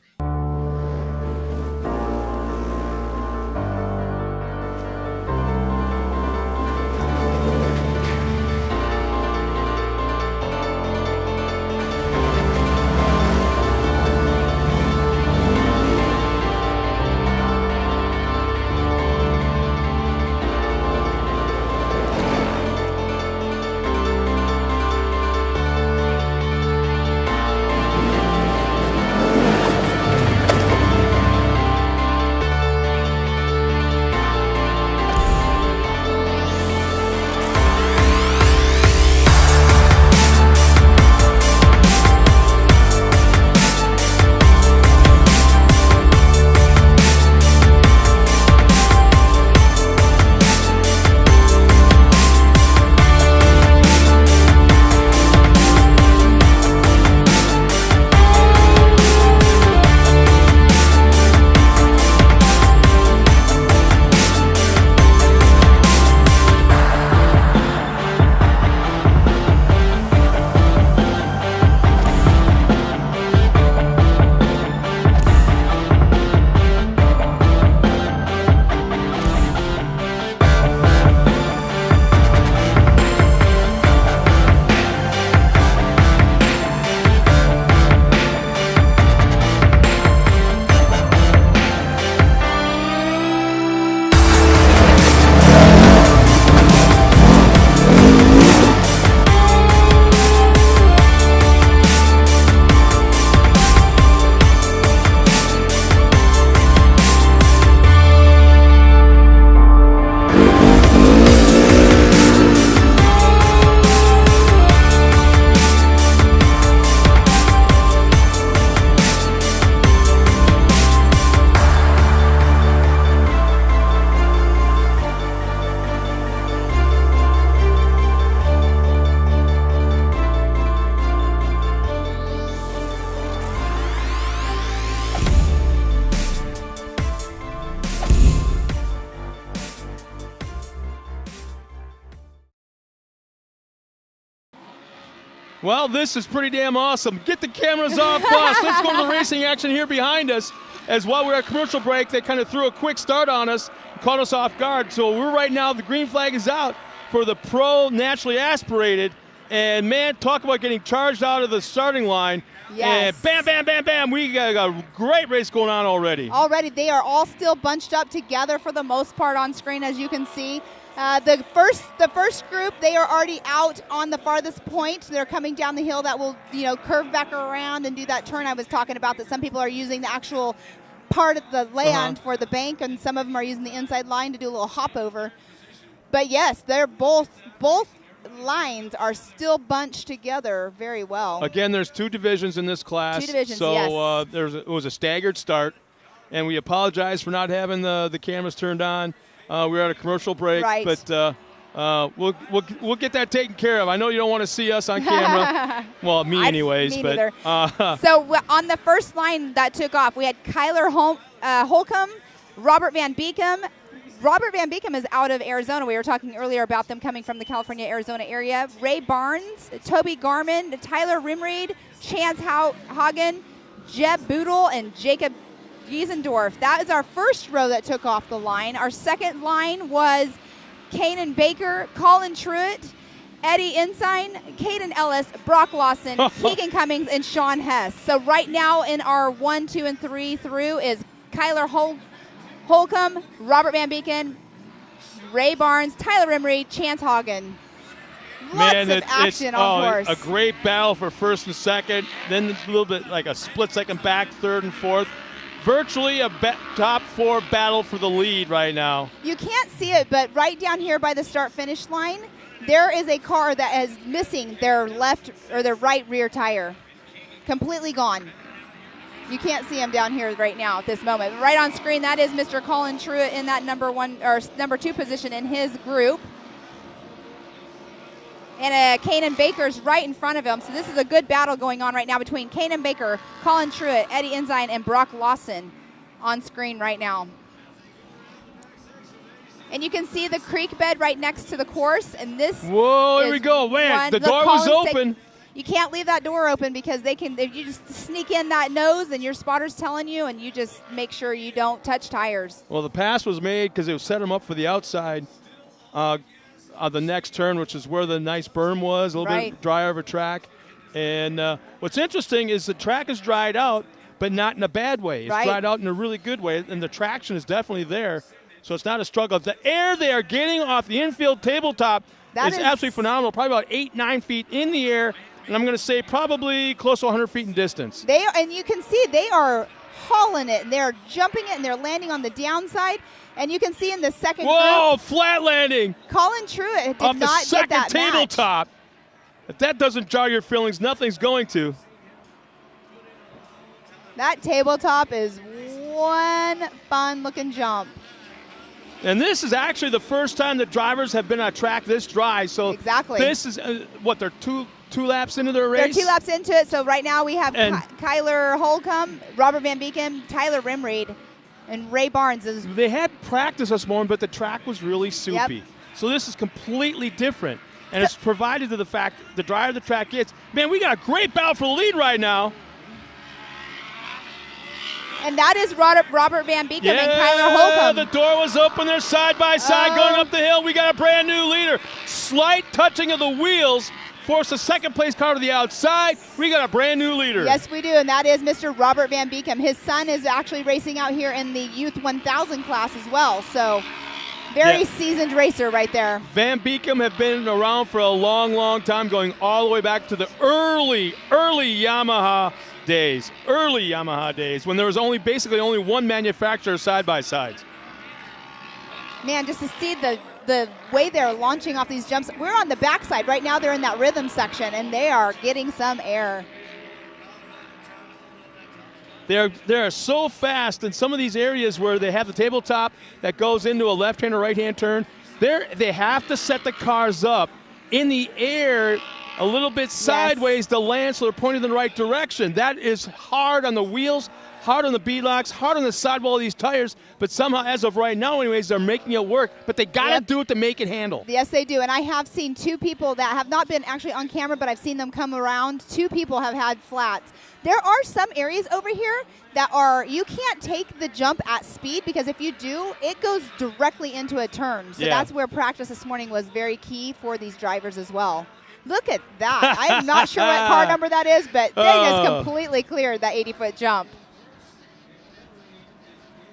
Well, this is pretty damn awesome. Get the cameras off us. Let's go to the racing action here behind us. As while we're at commercial break, they kind of threw a quick start on us, caught us off guard. So we're right now, the green flag is out for the pro naturally aspirated. And man, talk about getting charged out of the starting line. Yes. And bam, bam, bam, bam. We got a great race going on already. Already, they are all still bunched up together for the most part on screen, as you can see. The first group, they are already out on the farthest point. They're coming down the hill that will, curve back around and do that turn I was talking about, that some people are using the actual part of the land for the bank, and some of them are using the inside line to do a little hop over. But yes, they're both lines are still bunched together very well. Again, there's two divisions in this class. Two divisions, so, yes. It was a staggered start, and we apologize for not having the cameras turned on. We're at a commercial break, right. But we'll get that taken care of. I know you don't want to see us on camera. Well, me anyways. Me but neither. So on the first line that took off, we had Kyler Holcomb, Robert Van Beekum. Robert Van Beekum is out of Arizona. We were talking earlier about them coming from the California-Arizona area. Ray Barnes, Toby Garman, Tyler Rimreed, Chance Hagen, Jeb Boodle, and Jacob Giesendorf. That is our first row that took off the line. Our second line was Kanan Baker, Colin Truitt, Eddie Ensign, Caden Ellis, Brock Lawson, Keegan Cummings, and Sean Hess. So right now in our 1, 2, and 3 through is Kyler Holcomb, Robert Van Beeken, Ray Barnes, Tyler Rimreed, Chance Hagen. Lots of action on course. A great battle for first and second, then a little bit like a split second back, third and fourth. Virtually a top 4 battle for the lead right now. You can't see it, but right down here by the start-finish line, there is a car that is missing their left or their right rear tire. Completely gone. You can't see him down here right now at this moment. But right on screen, that is Mr. Colin Truitt in that number 2 position in his group. And Kanan Baker's right in front of him. So this is a good battle going on right now between Kanan Baker, Colin Truitt, Eddie Ensign, and Brock Lawson on screen right now. And you can see the creek bed right next to the course. And this Whoa, here we go. Man, the door was open. You can't leave that door open because if you just sneak in that nose and your spotter's telling you, and you just make sure you don't touch tires. Well, the pass was made because it was set him up for the outside of the next turn, which is where the nice berm was, a little bit drier of a track. And what's interesting is the track is dried out, but not in a bad way. It's dried out in a really good way, and the traction is definitely there. So it's not a struggle. The air they are getting off the infield tabletop is absolutely phenomenal, probably about 8-9 feet in the air, and I'm going to say probably close to 100 feet in distance. And you can see they are hauling it, and they're jumping it, and they're landing on the downside. And you can see in the second group, flat landing. Colin Truitt did off not the second get that tabletop. match. If that doesn't jar your feelings, nothing's going to. That tabletop is one fun-looking jump. And this is actually the first time the drivers have been on a track this dry. So this is, they're two laps into their race? They're 2 laps into it. So right now we have Kyler Holcomb, Robert Van Beekem, Tyler Rimreed, and Ray Barnes. They had practice this morning, but the track was really soupy. So this is completely different. And it's provided to the fact the drier the track gets. Man, we got a great battle for the lead right now. And that is Robert Van Beekem and Kyler Holcomb. The door was open. They're side by side going up the hill. We got a brand new leader. Slight touching of the wheels forced a second-place car to the outside. We got a brand-new leader. Yes, we do, and that is Mr. Robert Van Beekem. His son is actually racing out here in the Youth 1000 class as well, so very seasoned racer right there. Van Beekem have been around for a long, long time, going all the way back to the early Yamaha days, when there was basically only one manufacturer side-by-sides. Man, just to see the way they're launching off these jumps. We're on the backside. Right now they're in that rhythm section, and they are getting some air. They're so fast in some of these areas where they have the tabletop that goes into a left-hand or right-hand turn. They have to set the cars up in the air a little bit sideways to land so they're pointed in the right direction. That is hard on the wheels, hard on the beadlocks, hard on the sidewall of these tires, but somehow, as of right now anyways, they're making it work, but they got to do it to make it handle. Yes, they do, and I have seen 2 people that have not been actually on camera, but I've seen them come around. 2 people have had flats. There are some areas over here that you can't take the jump at speed, because if you do, it goes directly into a turn. So that's where practice this morning was very key for these drivers as well. Look at that. I'm not sure what car number that is, but they just completely cleared that 80-foot jump.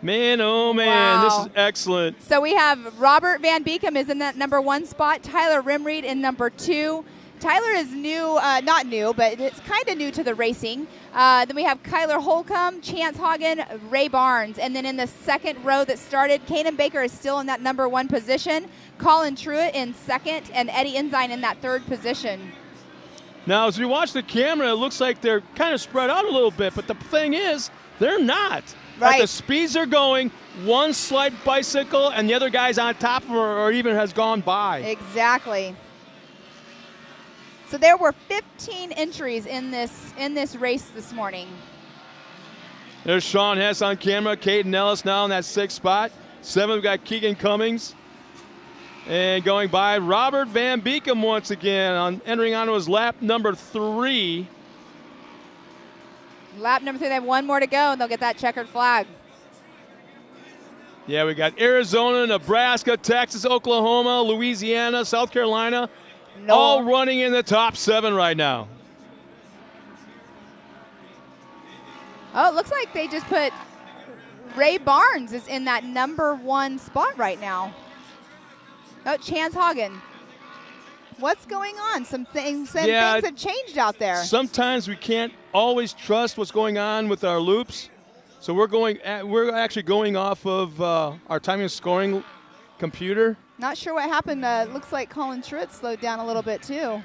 Man, oh man, This is excellent. So we have Robert Van Beekem is in that number 1 spot, Tyler Rimreed in number 2. Tyler is new, not new, but it's kind of new to the racing. Then we have Kyler Holcomb, Chance Hagen, Ray Barnes. And then in the second row that started, Kanan Baker is still in that number 1 position, Colin Truitt in second, and Eddie Ensign in that 3rd position. Now, as we watch the camera, it looks like they're kind of spread out a little bit, but the thing is, they're not. At the speeds they're going, one slight bicycle and the other guy's on top of her or even has gone by. Exactly. So there were 15 entries in this race this morning. There's Sean Hess on camera, Caden Ellis now in that 6th spot. 7th, we've got Keegan Cummings. And going by Robert Van Beekem once again, entering onto his lap number 3. Lap number 3, they have 1 more to go, and they'll get that checkered flag. Yeah, we got Arizona, Nebraska, Texas, Oklahoma, Louisiana, South Carolina, all running in the top 7 right now. Oh, it looks like they just put Ray Barnes is in that number 1 spot right now. Oh, Chance Hagen. What's going on? Some things have changed out there. Sometimes we can't always trust what's going on with our loops. So we're actually going off of our timing and scoring computer. Not sure what happened. Looks like Colin Truitt slowed down a little bit too.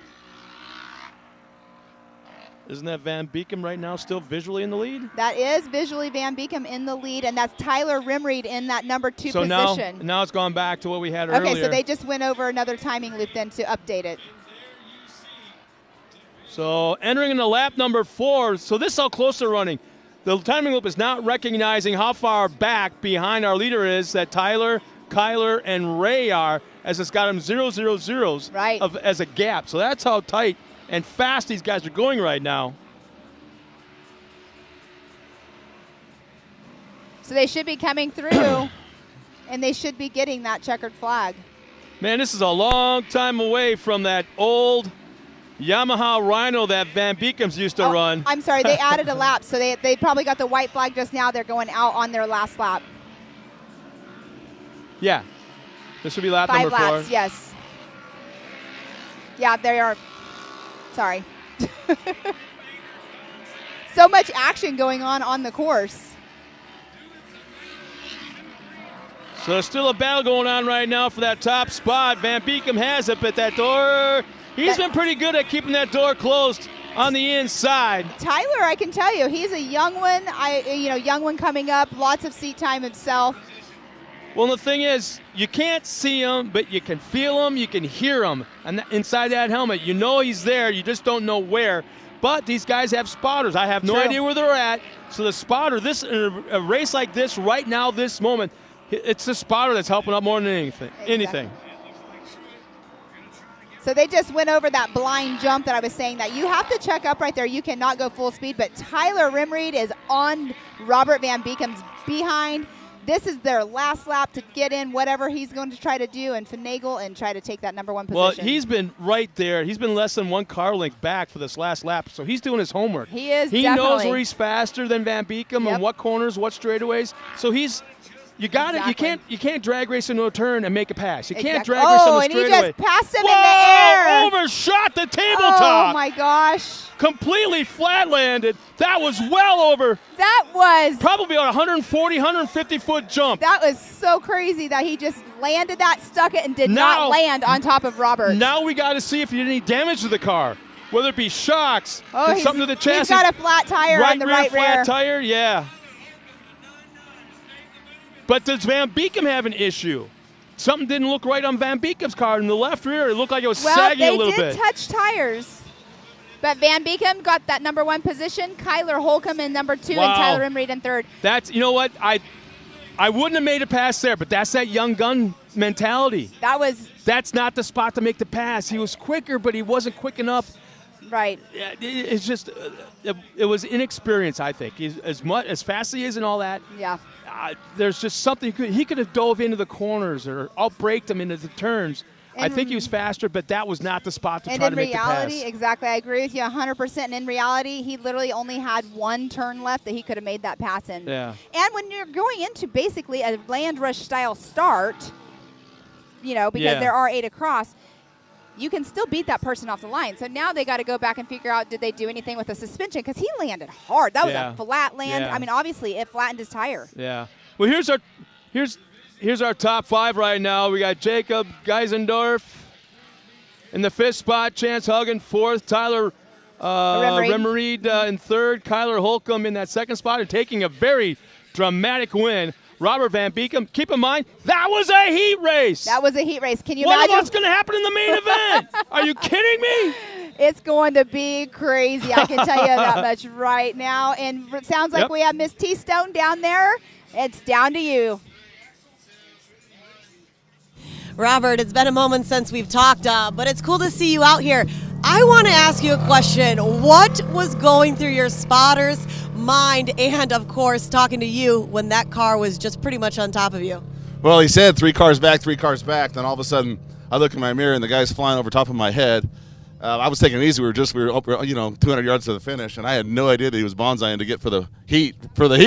Isn't that Van Beekem right now still visually in the lead? That is visually Van Beekem in the lead, and that's Tyler Rimreed in that number 2 so position. Now it's gone back to what we had earlier. Okay, so they just went over another timing loop then to update it. So entering in the lap number 4. So this is how close they're running. The timing loop is not recognizing how far back behind our leader is that Tyler, Kyler, and Ray are, as it's got them 0-0-0s right. as a gap. So that's how tight and fast these guys are going right now. So they should be coming through, and they should be getting that checkered flag. Man, this is a long time away from that old Yamaha Rhino that Van Beekem's used to run. I'm sorry, they added a lap, so they probably got the white flag just now. They're going out on their last lap. Yeah. This would be lap 5 number 4. laps, yes. Yeah, they are. Sorry. So much action going on the course. So there's still a battle going on right now for that top spot. Van Beekem has it, but that door, he's been pretty good at keeping that door closed on the inside. Tyler, I can tell you, he's a young one. Young one coming up, lots of seat time himself. Well, the thing is, you can't see him, but you can feel him, you can hear him. And inside that helmet, you know he's there, you just don't know where. But these guys have spotters. I have no idea where they're at. So the spotter, a race like this right now, this moment, it's the spotter that's helping up more than anything. Exactly. So they just went over that blind jump that I was saying that you have to check up right there. You cannot go full speed, but Tyler Rimreed is on Robert Van Beekem's behind. This is their last lap to get in whatever he's going to try to do and finagle and try to take that number 1 position. Well, he's been right there. He's been less than 1 car length back for this last lap, so he's doing his homework. He is, He definitely. knows where he's faster than Van Beekem and what corners, what straightaways. So you got it. You can't drag race into a turn and make a pass. You can't drag race on the straightaway. And he just passed him in the air. Overshot the tabletop. Oh my gosh. Completely flat landed. That was well over. That was probably about 140, 150 foot jump. That was so crazy that he just landed that, stuck it, and did not land on top of Robert. Now we got to see if he did any damage to the car, whether it be shocks, something to the chassis. He's got a flat tire on the right rear. Flat tire, yeah. But does Van Beekem have an issue? Something didn't look right on Van Beekem's car. In the left rear, it looked like it was sagging a little bit. Well, they did touch tires. But Van Beekem got that number 1 position. Kyler Holcomb in number 2 and Tyler Rimreed in 3rd. That's, you know what? I wouldn't have made a pass there, but that's that young gun mentality. That's not the spot to make the pass. He was quicker, but he wasn't quick enough. Right. It's just, it was inexperience, I think. As fast as he is and all that. Yeah. There's just something he could have dove into the corners or outbraked them into the turns. I think he was faster, but that was not the spot to try to make the pass. And in reality, exactly, I agree with you 100%. And in reality, he literally only had 1 turn left that he could have made that pass in. Yeah. And when you're going into basically a land rush style start, because there are 8 across, you can still beat that person off the line. So now they got to go back and figure out, did they do anything with the suspension? Because he landed hard. That was a flat land. Yeah. I mean, obviously, it flattened his tire. Yeah. Well, here's our top 5 right now. We got Jacob Geisendorf in the 5th spot, Chance Hagen 4th, Tyler Rimreed in 3rd, Kyler Holcomb in that 2nd spot, and taking a very dramatic win. Robert Van Beekem, keep in mind, that was a heat race. That was a heat race. Can you imagine? What's going to happen in the main event? Are you kidding me? It's going to be crazy. I can tell you that much right now. And it sounds like we have Miss T-Stone down there. It's down to you. Robert, it's been a moment since we've talked, but it's cool to see you out here. I want to ask you a question. What was going through your spotter's mind and, of course, talking to you when that car was just pretty much on top of you? Well, he said 3 cars back, 3 cars back. Then all of a sudden, I look in my mirror and the guy's flying over top of my head. I was taking it easy. We were up, 200 yards to the finish, and I had no idea that he was bonsaiing to get for the heat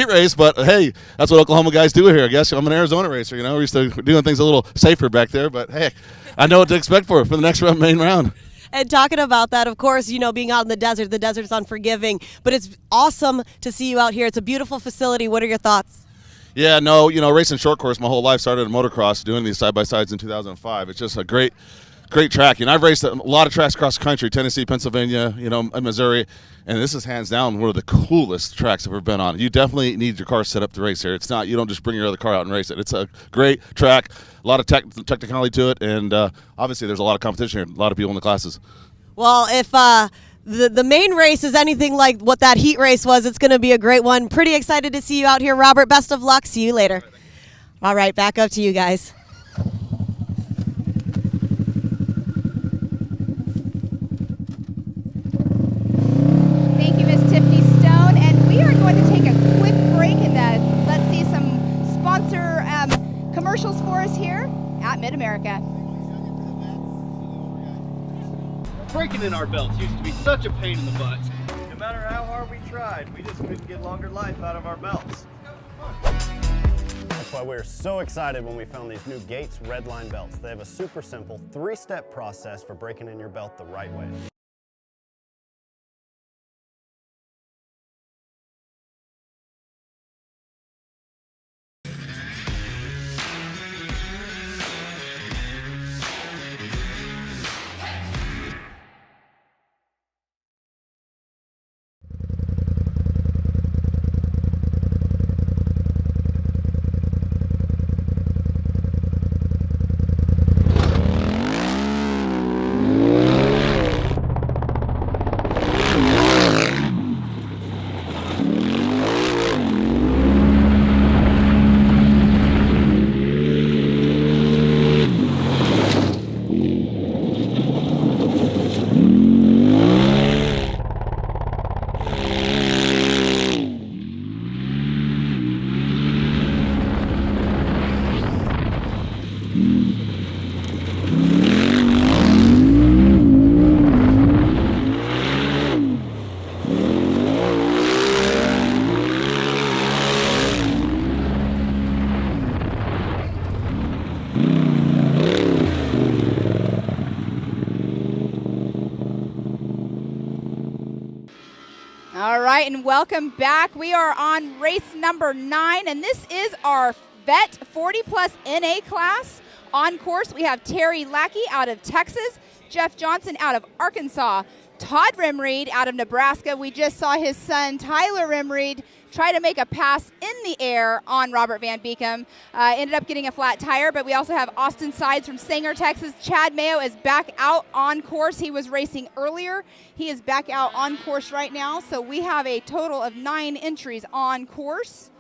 race. But hey, that's what Oklahoma guys do here. I guess I'm an Arizona racer. We're used to doing things a little safer back there. But hey, I know what to expect for the next main round. And talking about that, of course, being out in the desert's unforgiving, but it's awesome to see you out here. It's a beautiful facility. What are your thoughts? Yeah, no, racing short course my whole life. Started in motocross, doing these side-by-sides in 2005. It's just a great track. I've raced a lot of tracks across the country, Tennessee, Pennsylvania, Missouri, and this is hands down one of the coolest tracks I've ever been on. You definitely need your car set up to race here. It's not, you don't just bring your other car out and race it. It's a great track, a lot of technicality to it, and obviously there's a lot of competition here, a lot of people in the classes. Well, if the main race is anything like what that heat race was, it's going to be a great one. Pretty excited to see you out here, Robert. Best of luck. See you later. All right, back up to you guys. Thank you, Ms. Tiffany Stone. And we are going to take a quick break and let's see some sponsor commercials for us here at Mid-America. Breaking in our belts used to be such a pain in the butt. No matter how hard we tried, we just couldn't get longer life out of our belts. That's why we're so excited when we found these new Gates Redline belts. They have a super simple 3-step process for breaking in your belt the right way. All right, and welcome back. We are on race number 9, and this is our Vet 40 Plus NA class. On course, we have Terry Lackey out of Texas, Jeff Johnson out of Arkansas, Todd Rimreed out of Nebraska. We just saw his son, Tyler Rimreed, try to make a pass in the air on Robert Van Beekem. Ended up getting a flat tire, but we also have Austin Sides from Sanger, Texas. Chad Mayo is back out on course. He was racing earlier. He is back out on course right now. So we have a total of 9 entries on course.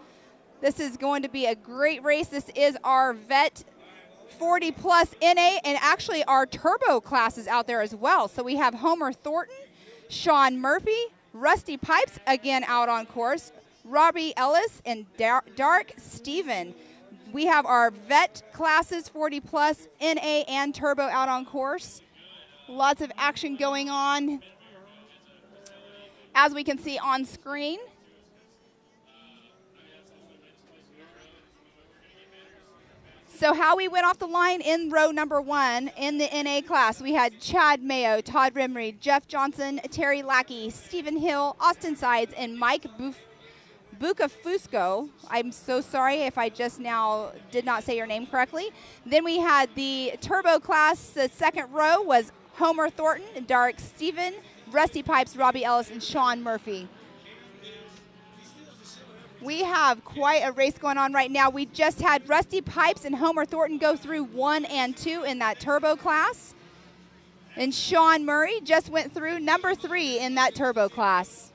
This is going to be a great race. This is our Vet 40 Plus NA, and actually our turbo classes out there as well. So we have Homer Thornton, Sean Murphy, Rusty Pipes again out on course, Robbie Ellis, and Dark Steven. We have our vet classes 40 plus, NA and turbo out on course. Lots of action going on, as we can see on screen. So how we went off the line in row number 1 in the NA class, we had Chad Mayo, Todd Rimreed, Jeff Johnson, Terry Lackey, Stephen Hill, Austin Sides, and Mike Bucafusco. I'm so sorry if I just now did not say your name correctly. Then we had the turbo class. The second row was Homer Thornton, Dark Steven, Rusty Pipes, Robbie Ellis, and Sean Murphy. We have quite a race going on right now. We just had Rusty Pipes and Homer Thornton go through 1 and 2 in that turbo class. And Sean Murray just went through number 3 in that turbo class.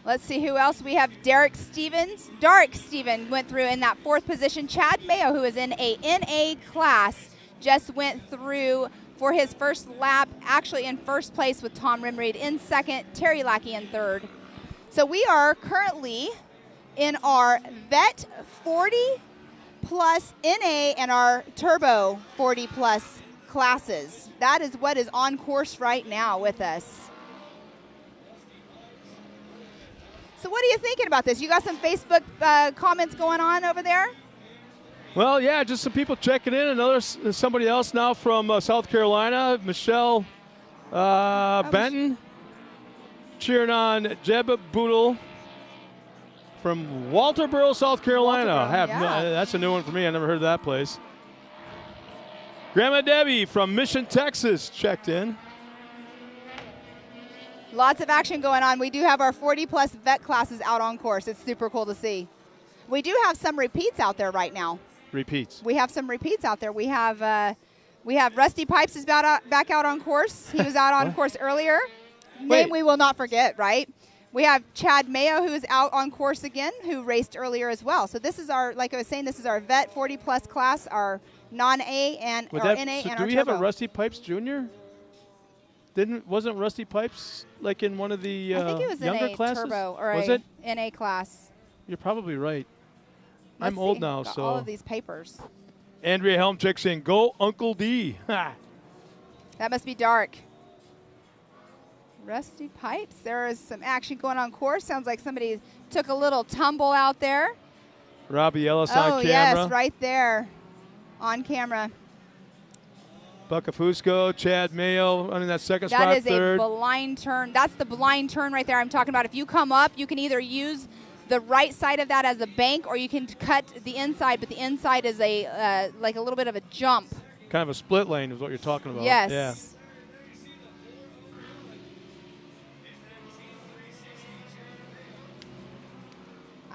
Let's see who else. We have Derek Stevens. Dark Steven went through in that 4th position. Chad Mayo, who is in a NA class, just went through for his first lap, actually in first place with Tom Rimreed in second, Terry Lackey in third. So we are currently in our Vet 40 Plus NA and our Turbo 40 Plus classes. That is what is on course right now with us. So what are you thinking about this? You got some Facebook comments going on over there? Well, yeah, just some people checking in. Somebody else now from South Carolina, Michelle Benton, cheering on Jeb Boodle from Walterboro, South Carolina. That's a new one for me. I never heard of that place. Grandma Debbie from Mission, Texas, checked in. Lots of action going on. We do have our 40-plus vet classes out on course. It's super cool to see. We do have some repeats out there right now. Repeats. We have some repeats out there. We have Rusty Pipes is back out on course. He was out on course earlier. Name we will not forget, right? We have Chad Mayo, who is out on course again, who raced earlier as well. So this is our, like I was saying, this is our vet 40-plus class, our non-A and our NA and our do turbo. we have a Rusty Pipes Junior? Wasn't Rusty Pipes like in one of the I think it was younger NA classes? turbo or was it? NA class. You're probably right. Let's I'm old see. now, Got so. all of these papers. Andrea Helmchick saying, "Go Uncle D." That must be dark. Rusty Pipes. There is some action going on course. Sounds like somebody took a little tumble out there. Robbie Ellis on camera. Oh, yes, right there on camera. Bucka Fusco, Chad Mayo running that second spot, That is third. a blind turn. That's the blind turn right there I'm talking about. If you come up, you can either use the right side of that as a bank, or you can cut the inside, but the inside is a like a little bit of a jump. Kind of a split lane is what you're talking about. Yes. Yeah.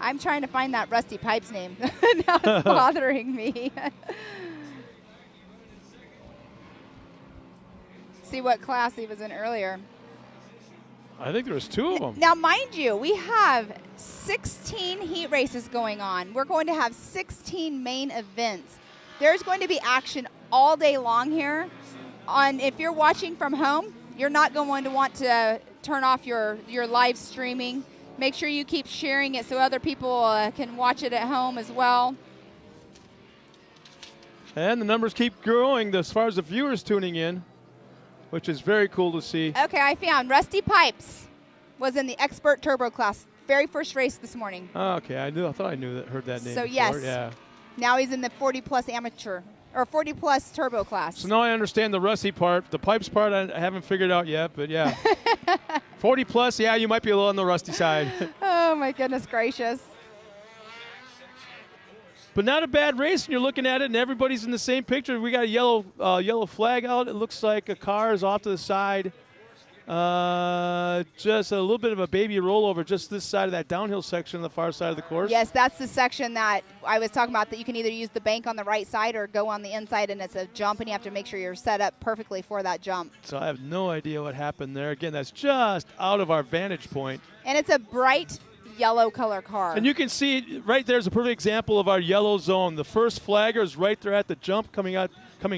I'm trying to find that Rusty Pipes name. Now it's bothering me. See what class he was in earlier. I think there was two of them. Now, mind you, we have 16 heat races going on. We're going to have 16 main events. There's going to be action all day long here. If you're watching from home, you're not going to want to turn off your live streaming. Make sure you keep sharing it so other people can watch it at home as well. And the numbers keep growing as far as the viewers tuning in, which is very cool to see. Okay, I found Rusty Pipes was in the Expert Turbo class. Very first race this morning. Oh, okay, I thought I heard that name So before. yes, Yeah. Now he's in the 40-plus amateur, or 40-plus turbo class. So now I understand the Rusty part. The Pipes part I haven't figured out yet, but yeah. 40-plus, yeah, you might be a little on the rusty side. Oh, my goodness gracious. But not a bad race when you're looking at it, and everybody's in the same picture. We got a yellow flag out. It looks like a car is off to the side. Just a little bit of a baby rollover just this side of that downhill section on the far side of the course. Yes, that's the section that I was talking about, that you can either use the bank on the right side or go on the inside, and it's a jump, and you have to make sure you're set up perfectly for that jump. So I have no idea what happened there. Again, that's just out of our vantage point. And it's a bright yellow color car. And you can see right there's a perfect example of our yellow zone. The first flagger is right there at the jump coming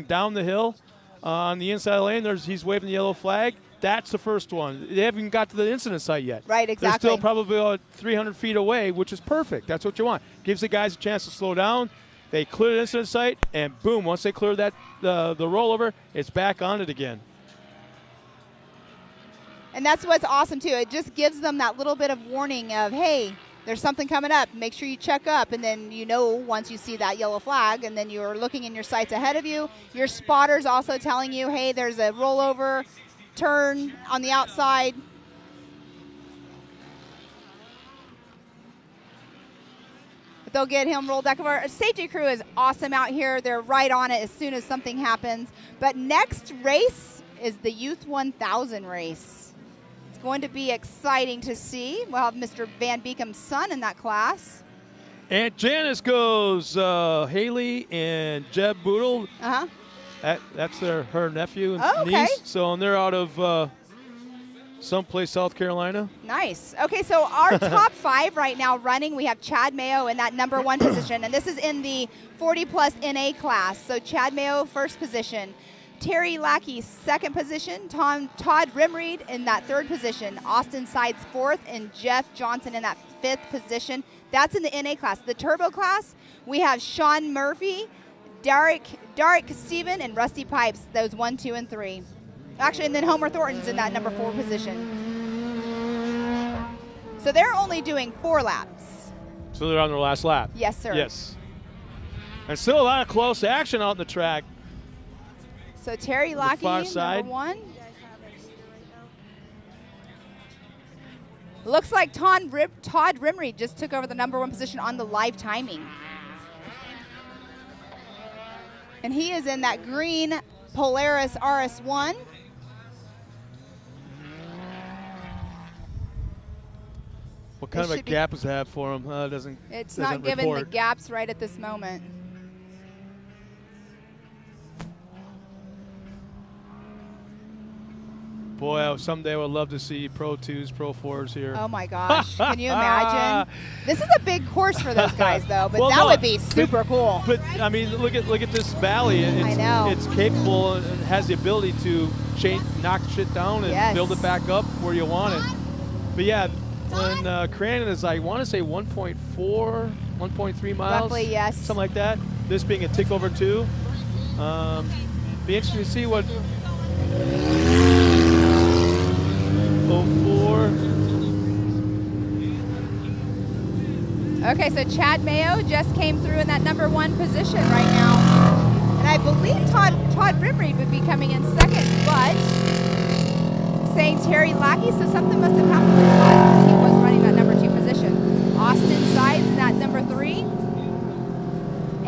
down the hill on the inside lane. He's waving the yellow flag. That's the first one. They haven't got to the incident site yet. Right, exactly. They're still probably about 300 feet away, which is perfect. That's what you want. Gives the guys a chance to slow down. They clear the incident site, and boom, once they clear that the rollover, it's back on it again. And that's what's awesome, too. It just gives them that little bit of warning of, hey, there's something coming up. Make sure you check up. And then you know once you see that yellow flag, and then you're looking in your sights ahead of you. Your spotter's also telling you, hey, there's a rollover turn on the outside. But they'll get him rolled back over. Our safety crew is awesome out here. They're right on it as soon as something happens. But next race is the Youth 1000 race. It's going to be exciting to see. We'll have Mr. Van Beekam's son in that class. And Janice goes Haley and Jeb Boodle. Uh-huh. That's her nephew and Oh, okay. niece. So they're out of someplace South Carolina. Nice. Okay, so our top 5 right now running, we have Chad Mayo in that number 1 position, and this is in the 40-plus NA class. So Chad Mayo, first position. Terry Lackey, second position. Todd Rimreed in that 3rd position. Austin Sides, 4th, and Jeff Johnson in that 5th position. That's in the NA class. The turbo class, we have Sean Murphy, Derek, Steven, and Rusty Pipes, those 1, 2, and 3. Actually, and then Homer Thornton's in that number 4 position. So they're only doing 4 laps. So they're on their last lap? Yes, sir. Yes. And still a lot of close action out in the track. So Terry Lackey, number 1. Looks like Todd Rimmery just took over the number 1 position on the live timing. And he is in that green Polaris RS1. What kind of a gap does it have for him? It's not given the gaps right at this moment. Boy, someday I would love to see Pro 2s, Pro 4s here. Oh, my gosh. Can you imagine? This is a big course for those guys, though, but that would be super cool. But, I mean, look at this valley. I know. It's capable and has the ability to knock shit down and build it back up where you want it. But, yeah, when Crandon is, I want to say 1.4, 1.3 miles. Roughly, yes. Something like that. This being a tick over 2. Be interesting to see what... 04. Okay, so Chad Mayo just came through in that number 1 position right now. And I believe Todd Rimmery would be coming in second, but saying Terry Lackey, so something must have happened with Todd because he was running that number 2 position. Austin Sides in that number 3.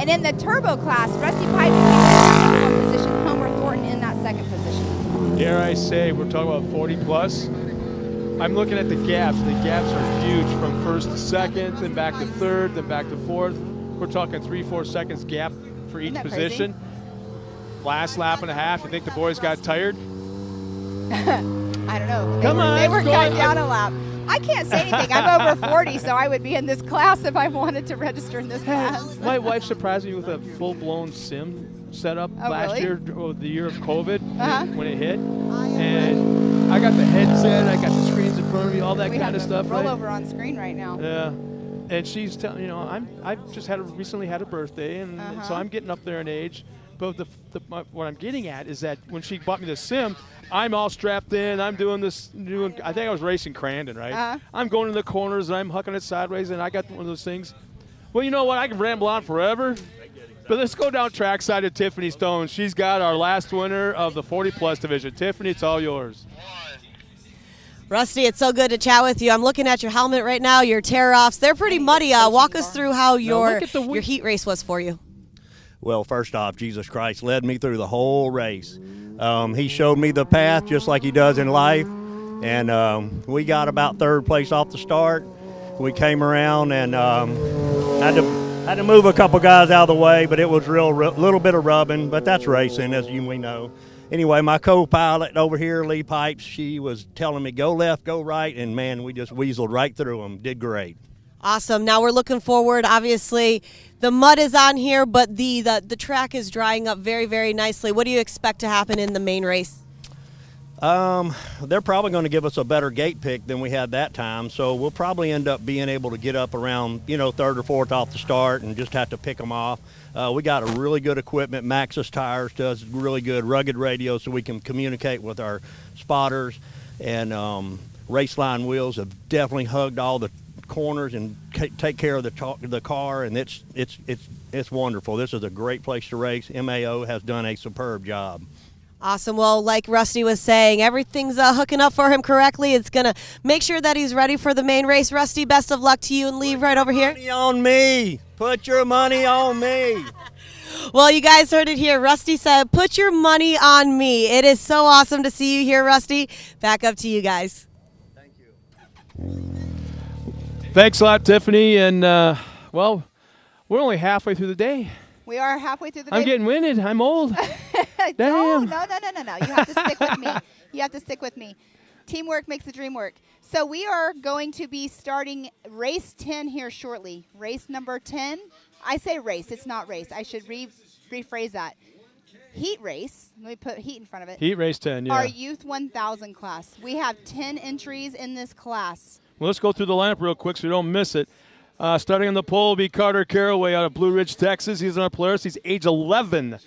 And in the turbo class, Rusty Pipes in that number 1 position, Homer Thornton in that 2nd position. Dare I say, we're talking about 40 plus. I'm looking at the gaps. The gaps are huge from 1st to 2nd, then back to 3rd, then back to 4th. We're talking 3-4 seconds gap for each position. Crazy? Last lap and a half. You think the boys got tired? I don't know. They were cutting down a lap. I can't say anything. I'm over 40, so I would be in this class if I wanted to register in this class. My wife surprised me with a full-blown sim setup last year, the year of COVID, when it hit. And I got the headset, I got the screens in front of me, all that kind of stuff. Roll over on screen right now. Yeah. And she's telling, I've just recently had a birthday, and so I'm getting up there in age. But what I'm getting at is that when she bought me the sim, I'm all strapped in. I'm doing this. I think I was racing Crandon, right? I'm going in the corners, and I'm hucking it sideways, and I got one of those things. Well, you know what? I can ramble on forever. But let's go down trackside to Tiffany Stone. She's got our last winner of the 40-plus division. Tiffany, it's all yours. Rusty, it's so good to chat with you. I'm looking at your helmet right now, your tear-offs. They're pretty muddy. Walk us through how your heat race was for you. Well, first off, Jesus Christ led me through the whole race. He showed me the path just like he does in life. And we got about 3rd place off the start. We came around and had to move a couple guys out of the way, but it was little bit of rubbing, but that's racing, as we know. Anyway, my co-pilot over here, Lee Pipes, she was telling me go left, go right, and man, we just weaseled right through them. Did great. Awesome. Now we're looking forward. Obviously, the mud is on here, but the track is drying up very, very nicely. What do you expect to happen in the main race? They're probably going to give us a better gate pick than we had that time, so we'll probably end up being able to get up around, 3rd or 4th off the start and just have to pick them off. We got a really good equipment. Maxxis Tires does really good rugged radio so we can communicate with our spotters, and Raceline Wheels have definitely hugged all the corners and take care of the car, and it's wonderful. This is a great place to race. MAO has done a superb job. Awesome. Well, like Rusty was saying, everything's hooking up for him correctly. It's going to make sure that he's ready for the main race. Rusty, best of luck to you, and leave right over here. Money on me. Put your money on me. Well, you guys heard it here. Rusty said, put your money on me. It is so awesome to see you here, Rusty. Back up to you guys. Thank you. Thanks a lot, Tiffany. And, well, we're only halfway through the day. We are halfway through the day. I'm getting winded. I'm old. Damn. No. You have to stick with me. You have to stick with me. Teamwork makes the dream work. So we are going to be starting race 10 here shortly. Race number 10. I say race. It's not race. I should rephrase that. Heat race. Let me put heat in front of it. Heat race 10, yeah. Our Youth 1000 class. We have 10 entries in this class. Well, let's go through the lineup real quick so you don't miss it. Starting on the pole will be Carter Caraway out of Blue Ridge, Texas. He's in our Polaris. He's age 11.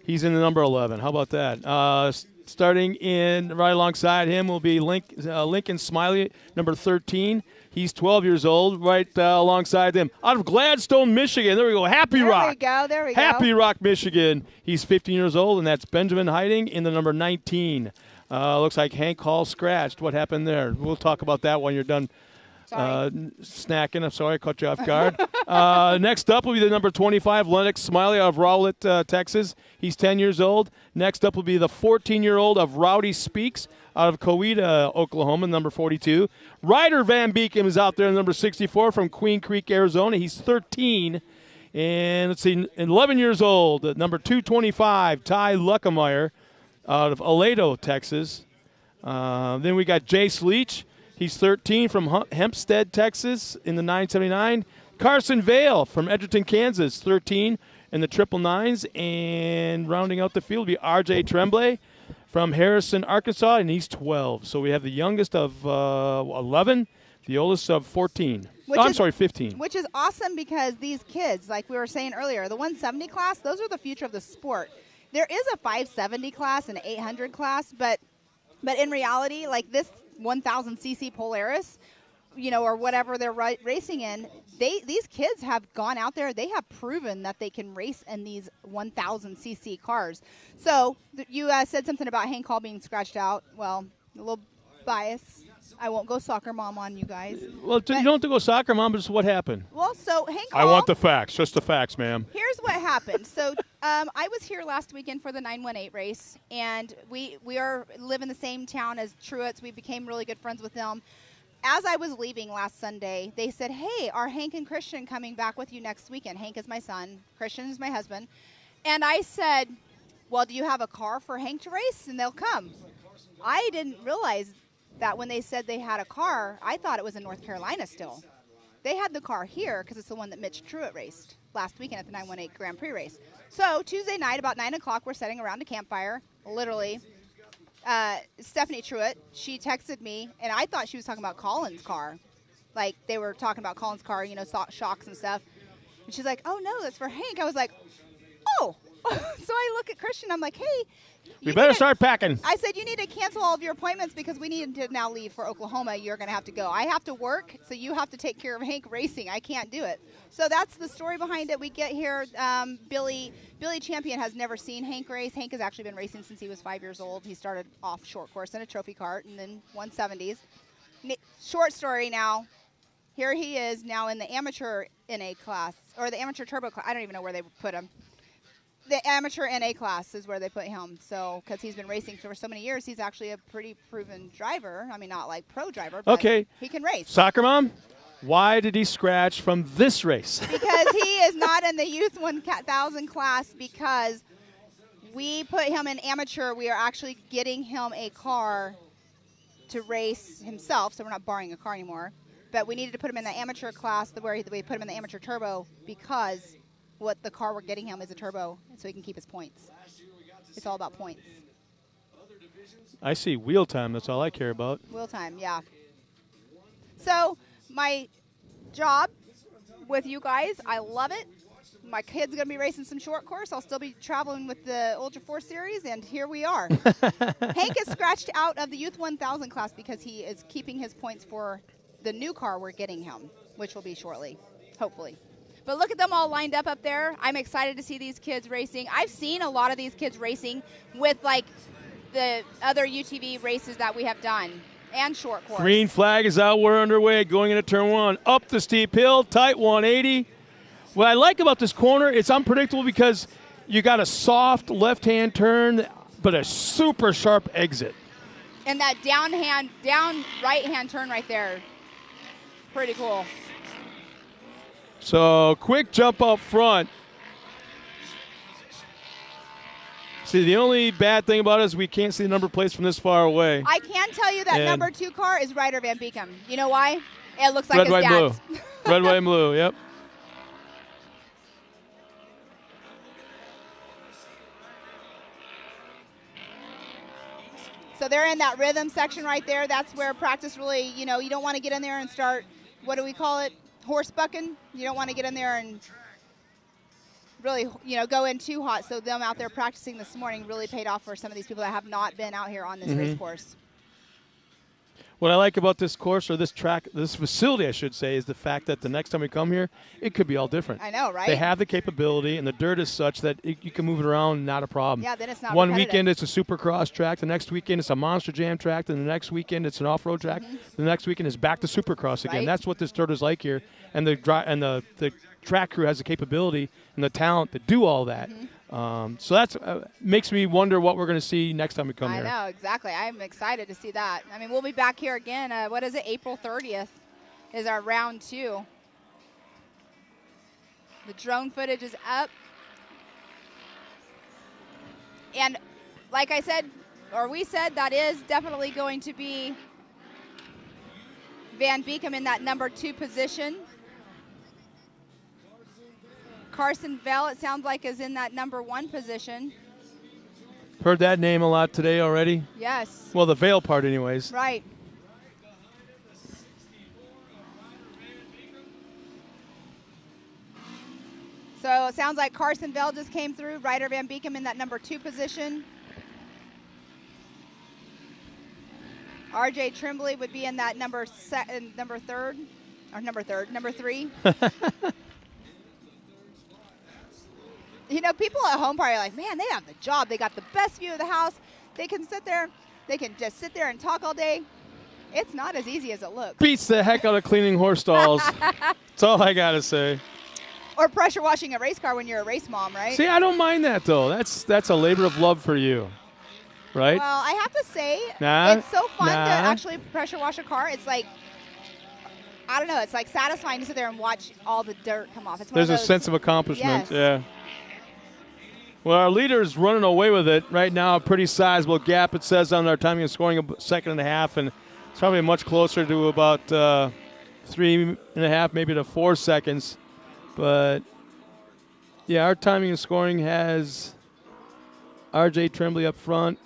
He's in the number 11. How about that? Starting in right alongside him will be Lincoln Smiley, number 13. He's 12 years old, right alongside them. Out of Gladstone, Michigan. There we go. Happy Rock. There we go. Happy Rock, Michigan. He's 15 years old, and that's Benjamin Hiding in the number 19. Looks like Hank Hall scratched. What happened there? We'll talk about that when you're done snacking. I'm sorry I caught you off guard. Next up will be the number 25, Lennox Smiley out of Rowlett, Texas. He's 10 years old. Next up will be the 14-year-old of Rowdy Speaks out of Coweta, Oklahoma, number 42. Ryder Van Beekem is out there, number 64 from Queen Creek, Arizona. He's 13. And let's see, 11 years old, number 225, Ty Luckemeyer out of Aledo, Texas. Then we got Jace Leach. He's 13 from Hempstead, Texas in the 979. Carson Vale from Edgerton, Kansas, 13 in the 999s. And rounding out the field will be R.J. Tremblay from Harrison, Arkansas, and he's 12. So we have the youngest of 11, the oldest of 14. 15. Which is awesome because these kids, like we were saying earlier, the 170 class, those are the future of the sport. There is a 570 class and an 800 class, but in reality, like this 1,000cc Polaris, or whatever they're racing in, these kids have gone out there. They have proven that they can race in these 1,000cc cars. So you said something about Hank Hall being scratched out. Well, a little bias. I won't go soccer mom on you guys. Well, you don't have to go soccer mom, but just what happened? Well, so Hank Hall. I want the facts. Just the facts, ma'am. Here's what happened. So I was here last weekend for the 918 race, and we live in the same town as Truett's. We became really good friends with them. As I was leaving last Sunday, they said, hey, are Hank and Christian coming back with you next weekend? Hank is my son. Christian is my husband. And I said, well, do you have a car for Hank to race? And they'll come. I didn't realize that when they said they had a car, I thought it was in North Carolina still. They had the car here because it's the one that Mitch Truett raced last weekend at the 918 Grand Prix race. So Tuesday night, about 9 o'clock, we're sitting around a campfire, literally. Stephanie Truett, she texted me, and I thought she was talking about Colin's car. Like, they were talking about Colin's car, shocks and stuff. And she's like, oh, no, that's for Hank. I was like, oh. So I look at Christian, I'm like, hey. We better start packing. I said, you need to cancel all of your appointments because we need to now leave for Oklahoma. You're going to have to go. I have to work, so you have to take care of Hank racing. I can't do it. So that's the story behind it. We get here. Billy Champion has never seen Hank race. Hank has actually been racing since he was 5 years old. He started off short course in a trophy cart and then 170s. Short story now. Here he is now in the amateur NA class, or the amateur turbo class. I don't even know where they put him. The amateur NA class is where they put him. So, because he's been racing for so many years, he's actually a pretty proven driver. I mean, not like pro driver, but he can race. Soccer mom, why did he scratch from this race? Because he is not in the youth 1,000 class because we put him in amateur. We are actually getting him a car to race himself, so we're not borrowing a car anymore. But we needed to put him in the amateur class where we put him in the amateur turbo because what the car we're getting him is a turbo, so he can keep his points. It's all about points. I see wheel time. That's all I care about. Wheel time, yeah. So my job with you guys, I love it. My kid's going to be racing some short course. I'll still be traveling with the Ultra 4 Series, and here we are. Hank is scratched out of the Youth 1000 class because he is keeping his points for the new car we're getting him, which will be shortly, hopefully. But look at them all lined up there. I'm excited to see these kids racing. I've seen a lot of these kids racing with, like, the other UTV races that we have done and short course. Green flag is out. We're underway going into turn one. Up the steep hill, tight 180. What I like about this corner, it's unpredictable because you got a soft left-hand turn, but a super sharp exit. And that down right-hand turn right there. Pretty cool. So, quick jump up front. See, the only bad thing about it is we can't see the number plates from this far away. I can tell you that number 2 car is Ryder Van Beekem. You know why? It looks like red, his white, dad's. blue. Red, white, and blue, yep. So they're in that rhythm section right there. That's where practice really, you don't want to get in there and start, what do we call it? horse bucking. You don't want to get in there and really, go in too hot. So them out there practicing this morning really paid off for some of these people that have not been out here on this race course. What I like about this course, or this track, this facility, I should say, is the fact that the next time we come here, it could be all different. I know, right? They have the capability, and the dirt is such that you can move it around, not a problem. Yeah, then it's not One repetitive. weekend it's a supercross track. The next weekend it's a monster jam track. Then the next weekend it's an off-road track. The next weekend is back to supercross again. Right. That's what this dirt is like here. And the track crew has the capability and the talent to do all that. So that's makes me wonder what we're going to see next time we come here. I know, exactly. I'm excited to see that. I mean, we'll be back here again. What is it? April 30th is our round 2. The drone footage is up. And like I said, or we said, that is definitely going to be Van Beekum in that number 2 position. Carson Vell, it sounds like, is in that number 1 position. Heard that name a lot today already. Yes. Well, the Vail part anyways. Right. So it sounds like Carson Vell just came through. Ryder Van Beekum in that number 2 position. RJ Tremblay would be in that number 3. People at home probably are like, man, they have the job. They got the best view of the house. They can sit there. They can just sit there and talk all day. It's not as easy as it looks. Beats the heck out of cleaning horse stalls. That's all I got to say. Or pressure washing a race car when you're a race mom, right? See, I don't mind that, though. That's a labor of love for you, right? Well, I have to say, Nah, it's so fun to nah. actually pressure wash a car. It's like, I don't know, it's like satisfying to sit there and watch all the dirt come off. It's one There's of a those, sense of accomplishment. Yes. Yeah. Well, our leader's running away with it right now. A pretty sizable gap, it says on our timing and scoring, a second and a half, and it's probably much closer to about 3.5, maybe to 4 seconds. But yeah, our timing and scoring has RJ Tremblay up front.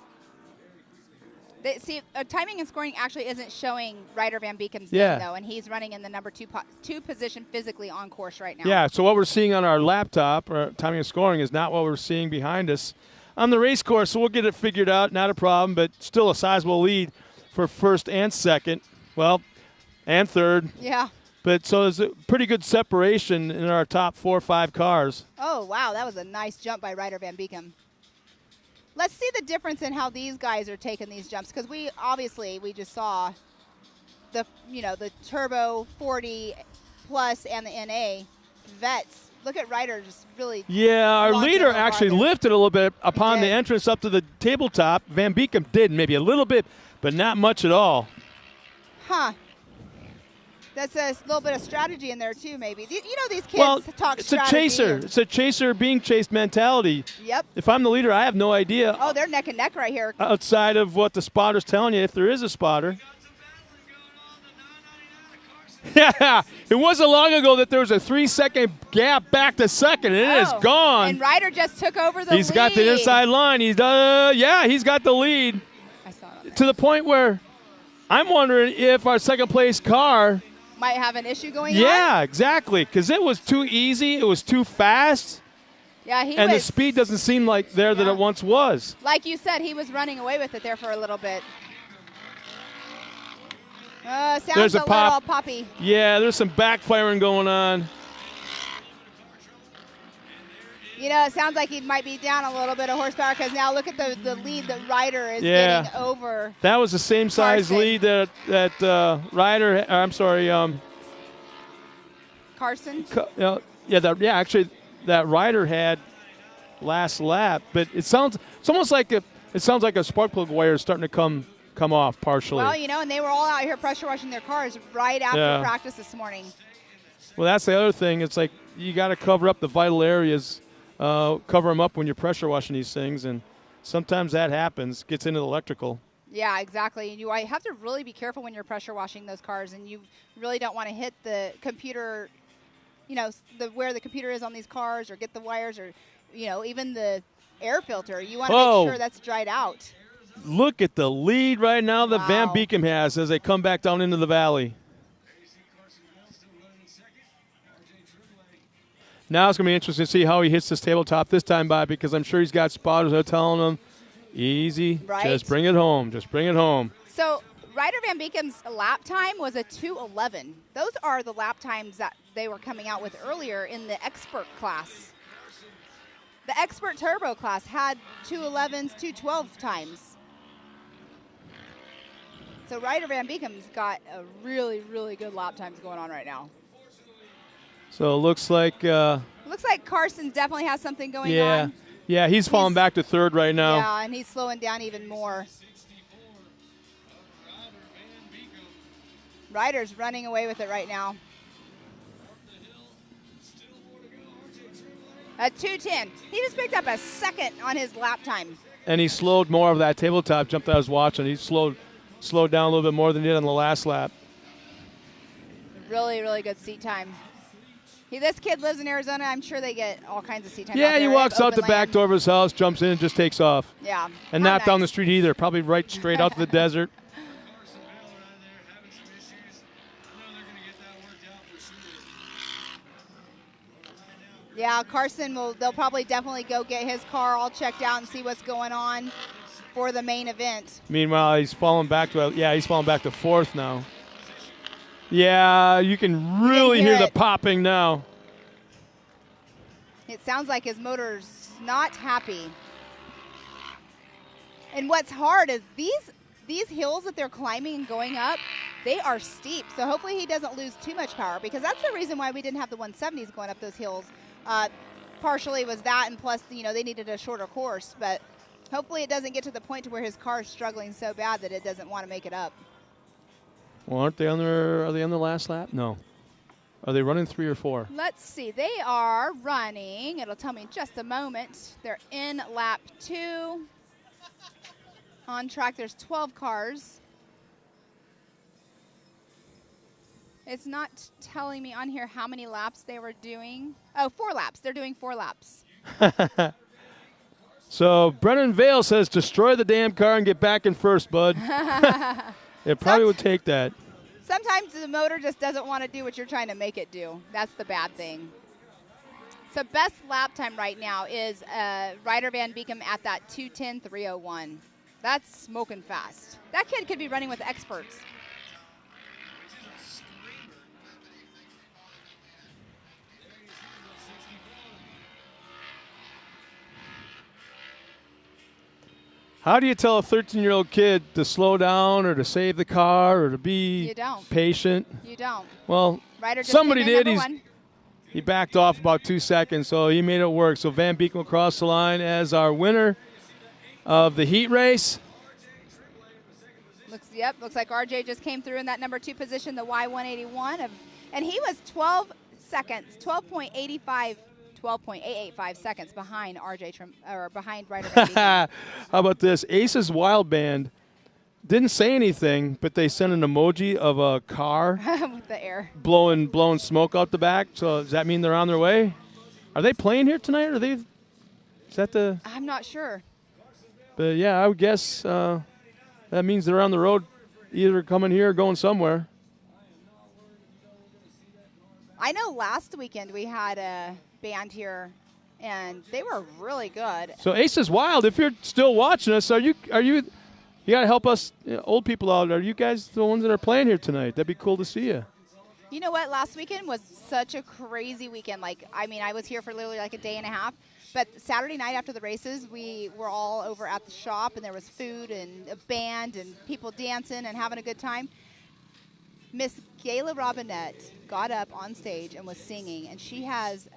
See, timing and scoring actually isn't showing Ryder Van Beekum's Yeah. name, though, and he's running in the number 2 position physically on course right now. Yeah, so what we're seeing on our laptop, or timing and scoring, is not what we're seeing behind us on the race course. So we'll get it figured out, not a problem, but still a sizable lead for first and second. Well, and third. Yeah. But so there's a pretty good separation in our top 4 or 5 cars. Oh, wow, that was a nice jump by Ryder Van Beekum. Let's see the difference in how these guys are taking these jumps, because we just saw the Turbo 40 Plus and the NA vets. Look at Ryder just really. Yeah, our launching leader a little actually farther. lifted a little bit upon the did. entrance up to the tabletop. Van Beekum did, maybe a little bit, but not much at all. Huh. That's a little bit of strategy in there, too, maybe. These kids Well, talk it's a strategy. chaser. It's a chaser being chased mentality. Yep. If I'm the leader, I have no idea Oh, they're neck and neck right here. outside of what the spotter's telling you, if there is a spotter. Yeah, it wasn't long ago that there was a 3-second gap back to second, and it is gone. And Ryder just took over the He's lead. got the inside line. He's he's got the lead. I saw it. To the point where I'm wondering if our second place car. Might have an issue going on. Yeah, exactly, because it was too easy. It was too fast. Yeah, he and was. the speed doesn't seem like there that it once was. Like you said, he was running away with it there for a little bit. Sounds There's a little pop. poppy. Yeah, there's some backfiring going on. It sounds like he might be down a little bit of horsepower, because now look at the lead that Ryder is Yeah. getting over. That was the same size Carson. lead that Ryder. I'm sorry. Carson? Actually, that Ryder had last lap. But it sounds like a spark plug wire is starting to come off partially. Well, and they were all out here pressure washing their cars right after practice this morning. Well, that's the other thing. It's like you got to cover up the vital areas, cover them up when you're pressure washing these things, and sometimes that happens, gets into the electrical. Yeah, exactly. And you have to really be careful when you're pressure washing those cars, and you really don't want to hit the computer, where the computer is on these cars, or get the wires, or even the air filter. You want to make sure that's dried out. Look at the lead right now that Van Wow. Beekum has as they come back down into the valley. Now it's going to be interesting to see how he hits this tabletop this time, Bob, because I'm sure he's got spotters that are telling him, easy, right? Just bring it home. Just bring it home. So Ryder Van Beekam's lap time was a 2:11. Those are the lap times that they were coming out with earlier in the expert class. The expert turbo class had 2:11s, 2:12 times. So Ryder Van Beekam's got a really, really good lap times going on right now. So it looks like Carson definitely has something going on. Yeah, he's falling back to third right now. Yeah, and he's slowing down even more. Ryder's running away with it right now. A 2:10. He just picked up a second on his lap time. And he slowed more of that tabletop jump that I was watching. He slowed down a little bit more than he did on the last lap. Really, really good seat time. This kid lives in Arizona. I'm sure they get all kinds of seat time. Yeah, he walks out the back door of his house, jumps in, and just takes off. Yeah. And not down the street either. Probably right straight out to the desert. Yeah, Carson they'll probably definitely go get his car all checked out and see what's going on for the main event. Meanwhile, he's falling back to fourth now. Yeah, you can really hear the popping now. It sounds like his motor's not happy. And what's hard is these hills that they're climbing and going up, they are steep. So hopefully he doesn't lose too much power, because that's the reason why we didn't have the 170s going up those hills. Partially was that, and plus, they needed a shorter course. But hopefully it doesn't get to the point to where his car is struggling so bad that it doesn't want to make it up. Well, are they on the last lap? No. Are they running 3 or 4? Let's see. They are running. It'll tell me in just a moment. They're in lap 2. On track, there's 12 cars. It's not telling me on here how many laps they were doing. Oh, 4 laps. They're doing 4 laps. So Brennan Vale says, destroy the damn car and get back in first, bud. It probably would take that. Sometimes the motor just doesn't want to do what you're trying to make it do. That's the bad thing. So best lap time right now is Ryder Van Beekam at that 2:10.301. That's smoking fast. That kid could be running with experts. How do you tell a 13-year-old kid to slow down or to save the car or to be patient? You don't. Well, somebody did. He backed off about 2 seconds, so he made it work. So Van Beek will cross the line as our winner of the heat race. Looks like RJ just came through in that number 2 position, the Y181, and he was 12 seconds, 12.885 seconds behind behind Ryder Van Beekam. How about this? Ace's Wild Band didn't say anything, but they sent an emoji of a car with the air blowing smoke out the back. So does that mean they're on their way? Are they playing here tonight? Is that the? I'm not sure. But yeah, I would guess that means they're on the road, either coming here or going somewhere. I know last weekend we had a band here, and they were really good. So Ace is Wild. If you're still watching us, are you? You got to help us old people out. Are you guys the ones that are playing here tonight? That'd be cool to see you. You know what? Last weekend was such a crazy weekend. I was here for literally like a day and a half. But Saturday night after the races, we were all over at the shop, and there was food and a band and people dancing and having a good time. Miss Gayla Robinette got up on stage and was singing, and she has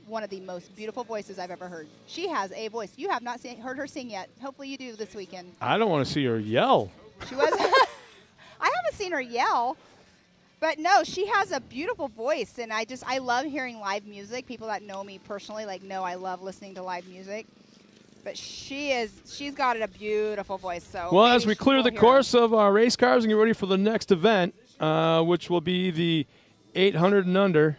one of the most beautiful voices I've ever heard. She has a voice. You have not heard her sing yet. Hopefully you do this weekend. I don't want to see her yell. She was. I haven't seen her yell. But no, she has a beautiful voice, and I love hearing live music. People that know me personally know I love listening to live music. But she's got a beautiful voice. So well, as we clear the course of our race cars and get ready for the next event, which will be the 800 and under.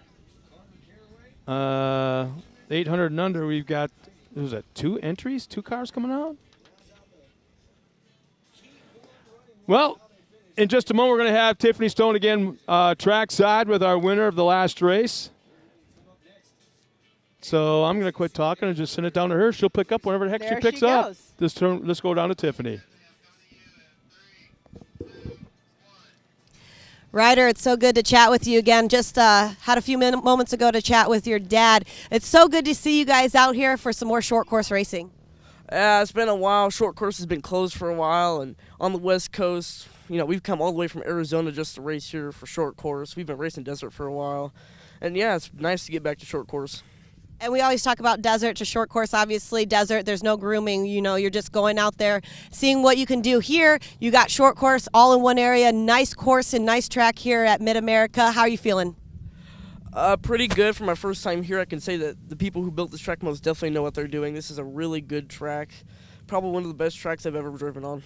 800 and under, we've got, was that 2 entries, 2 cars coming out? Well, in just a moment, we're going to have Tiffany Stone again trackside with our winner of the last race. So I'm going to quit talking and just send it down to her. She'll pick up whenever the heck she picks up. Let's go down to Tiffany. Ryder, it's so good to chat with you again. Just had a few moments ago to chat with your dad. It's so good to see you guys out here for some more short course racing. Yeah, it's been a while. Short course has been closed for a while, and on the West Coast, we've come all the way from Arizona just to race here for short course. We've been racing desert for a while, and yeah, it's nice to get back to short course. And we always talk about desert to short course. Obviously, desert, there's no grooming. You're just going out there, seeing what you can do. Here, you got short course all in one area. Nice course and nice track here at Mid-America. How are you feeling? Pretty good for my first time here. I can say that the people who built this track most definitely know what they're doing. This is a really good track. Probably one of the best tracks I've ever driven on.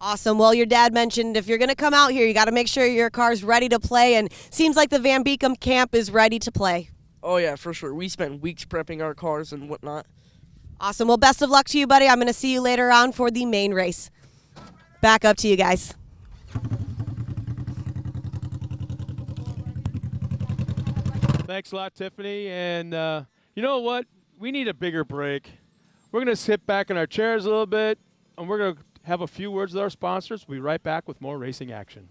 Awesome. Well, your dad mentioned if you're going to come out here, you got to make sure your car's ready to play, and seems like the Van Beekum camp is ready to play. Oh, yeah, for sure. We spent weeks prepping our cars and whatnot. Awesome. Well, best of luck to you, buddy. I'm going to see you later on for the main race. Back up to you guys. Thanks a lot, Tiffany. And you know what? We need a bigger break. We're going to sit back in our chairs a little bit, and we're going to have a few words with our sponsors. We'll be right back with more racing action.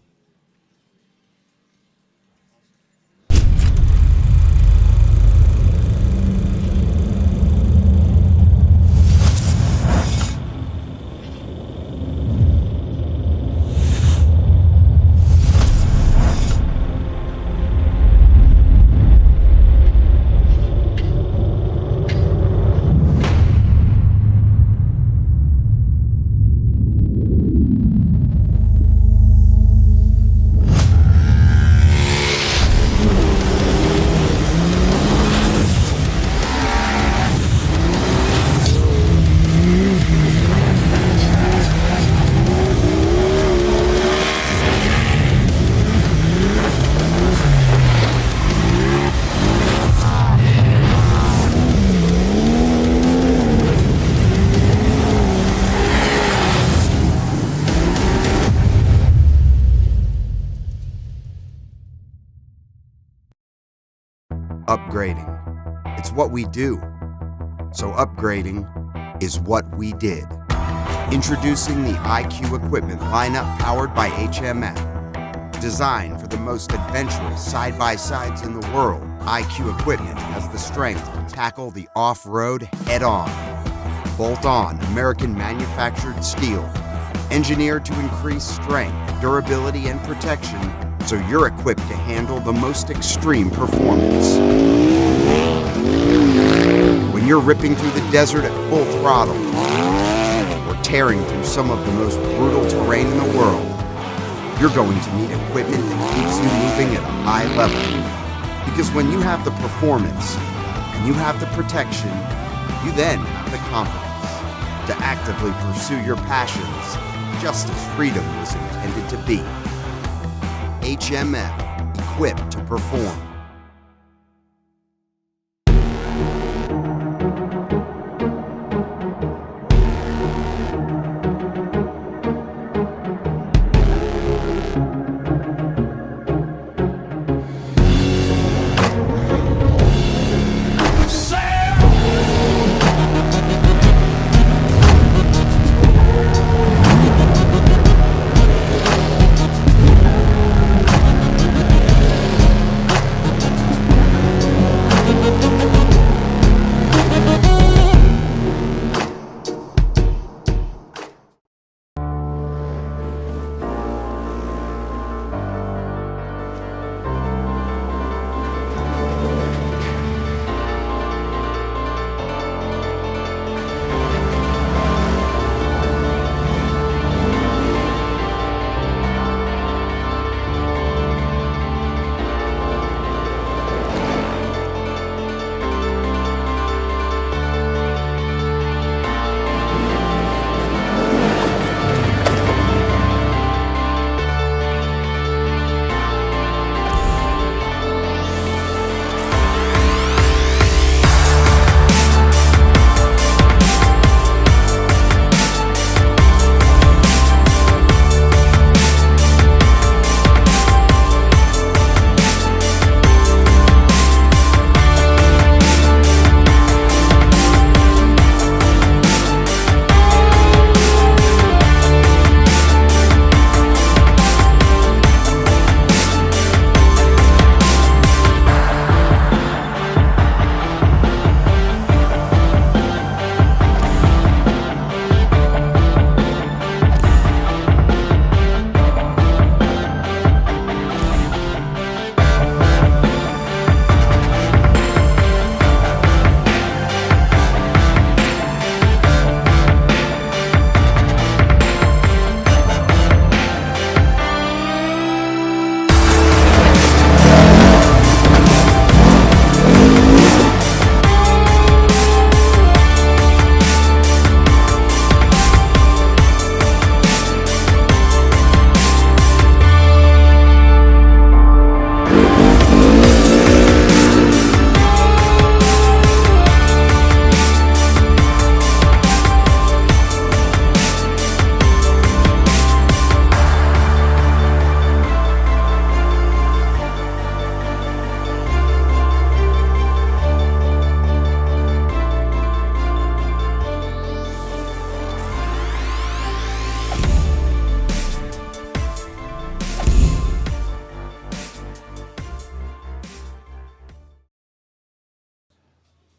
Upgrading. It's what we do. So upgrading is what we did. Introducing the IQ equipment lineup powered by HMF. Designed for the most adventurous side-by-sides in the world, IQ equipment has the strength to tackle the off-road head-on. Bolt-on American-manufactured steel. Engineered to increase strength, durability, and protection, so you're equipped to handle the most extreme performance. When you're ripping through the desert at full throttle, or tearing through some of the most brutal terrain in the world, you're going to need equipment that keeps you moving at a high level. Because when you have the performance, and you have the protection, you then have the confidence to actively pursue your passions, just as freedom was intended to be. HMF, equipped to perform.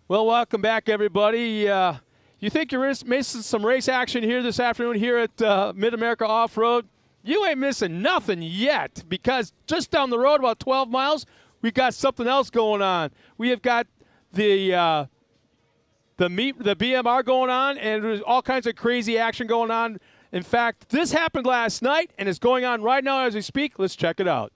Well, welcome back, everybody. You think you're missing some race action here this afternoon here at Mid-America Off-Road? You ain't missing nothing yet, because just down the road, about 12 miles, we've got something else going on. We have got the BMR going on, and there's all kinds of crazy action going on. In fact, this happened last night, and it's going on right now as we speak. Let's check it out.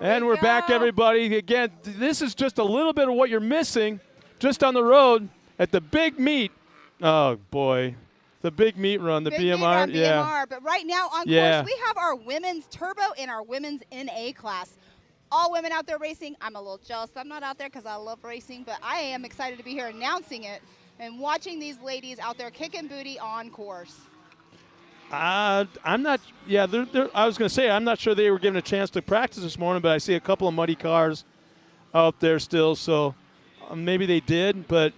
And we're back, everybody. Again, this is just a little bit of what you're missing just on the road at the big meet. Oh, boy. The big meet run, the BMR. BMR. But right now on course, we have our women's turbo and our women's NA class. All women out there racing. I'm a little jealous I'm not out there because I love racing, but I am excited to be here announcing it and watching these ladies out there kicking booty on course. I'm not. Yeah, I was going to say I'm not sure they were given a chance to practice this morning, but I see a couple of muddy cars out there still, so maybe they did. But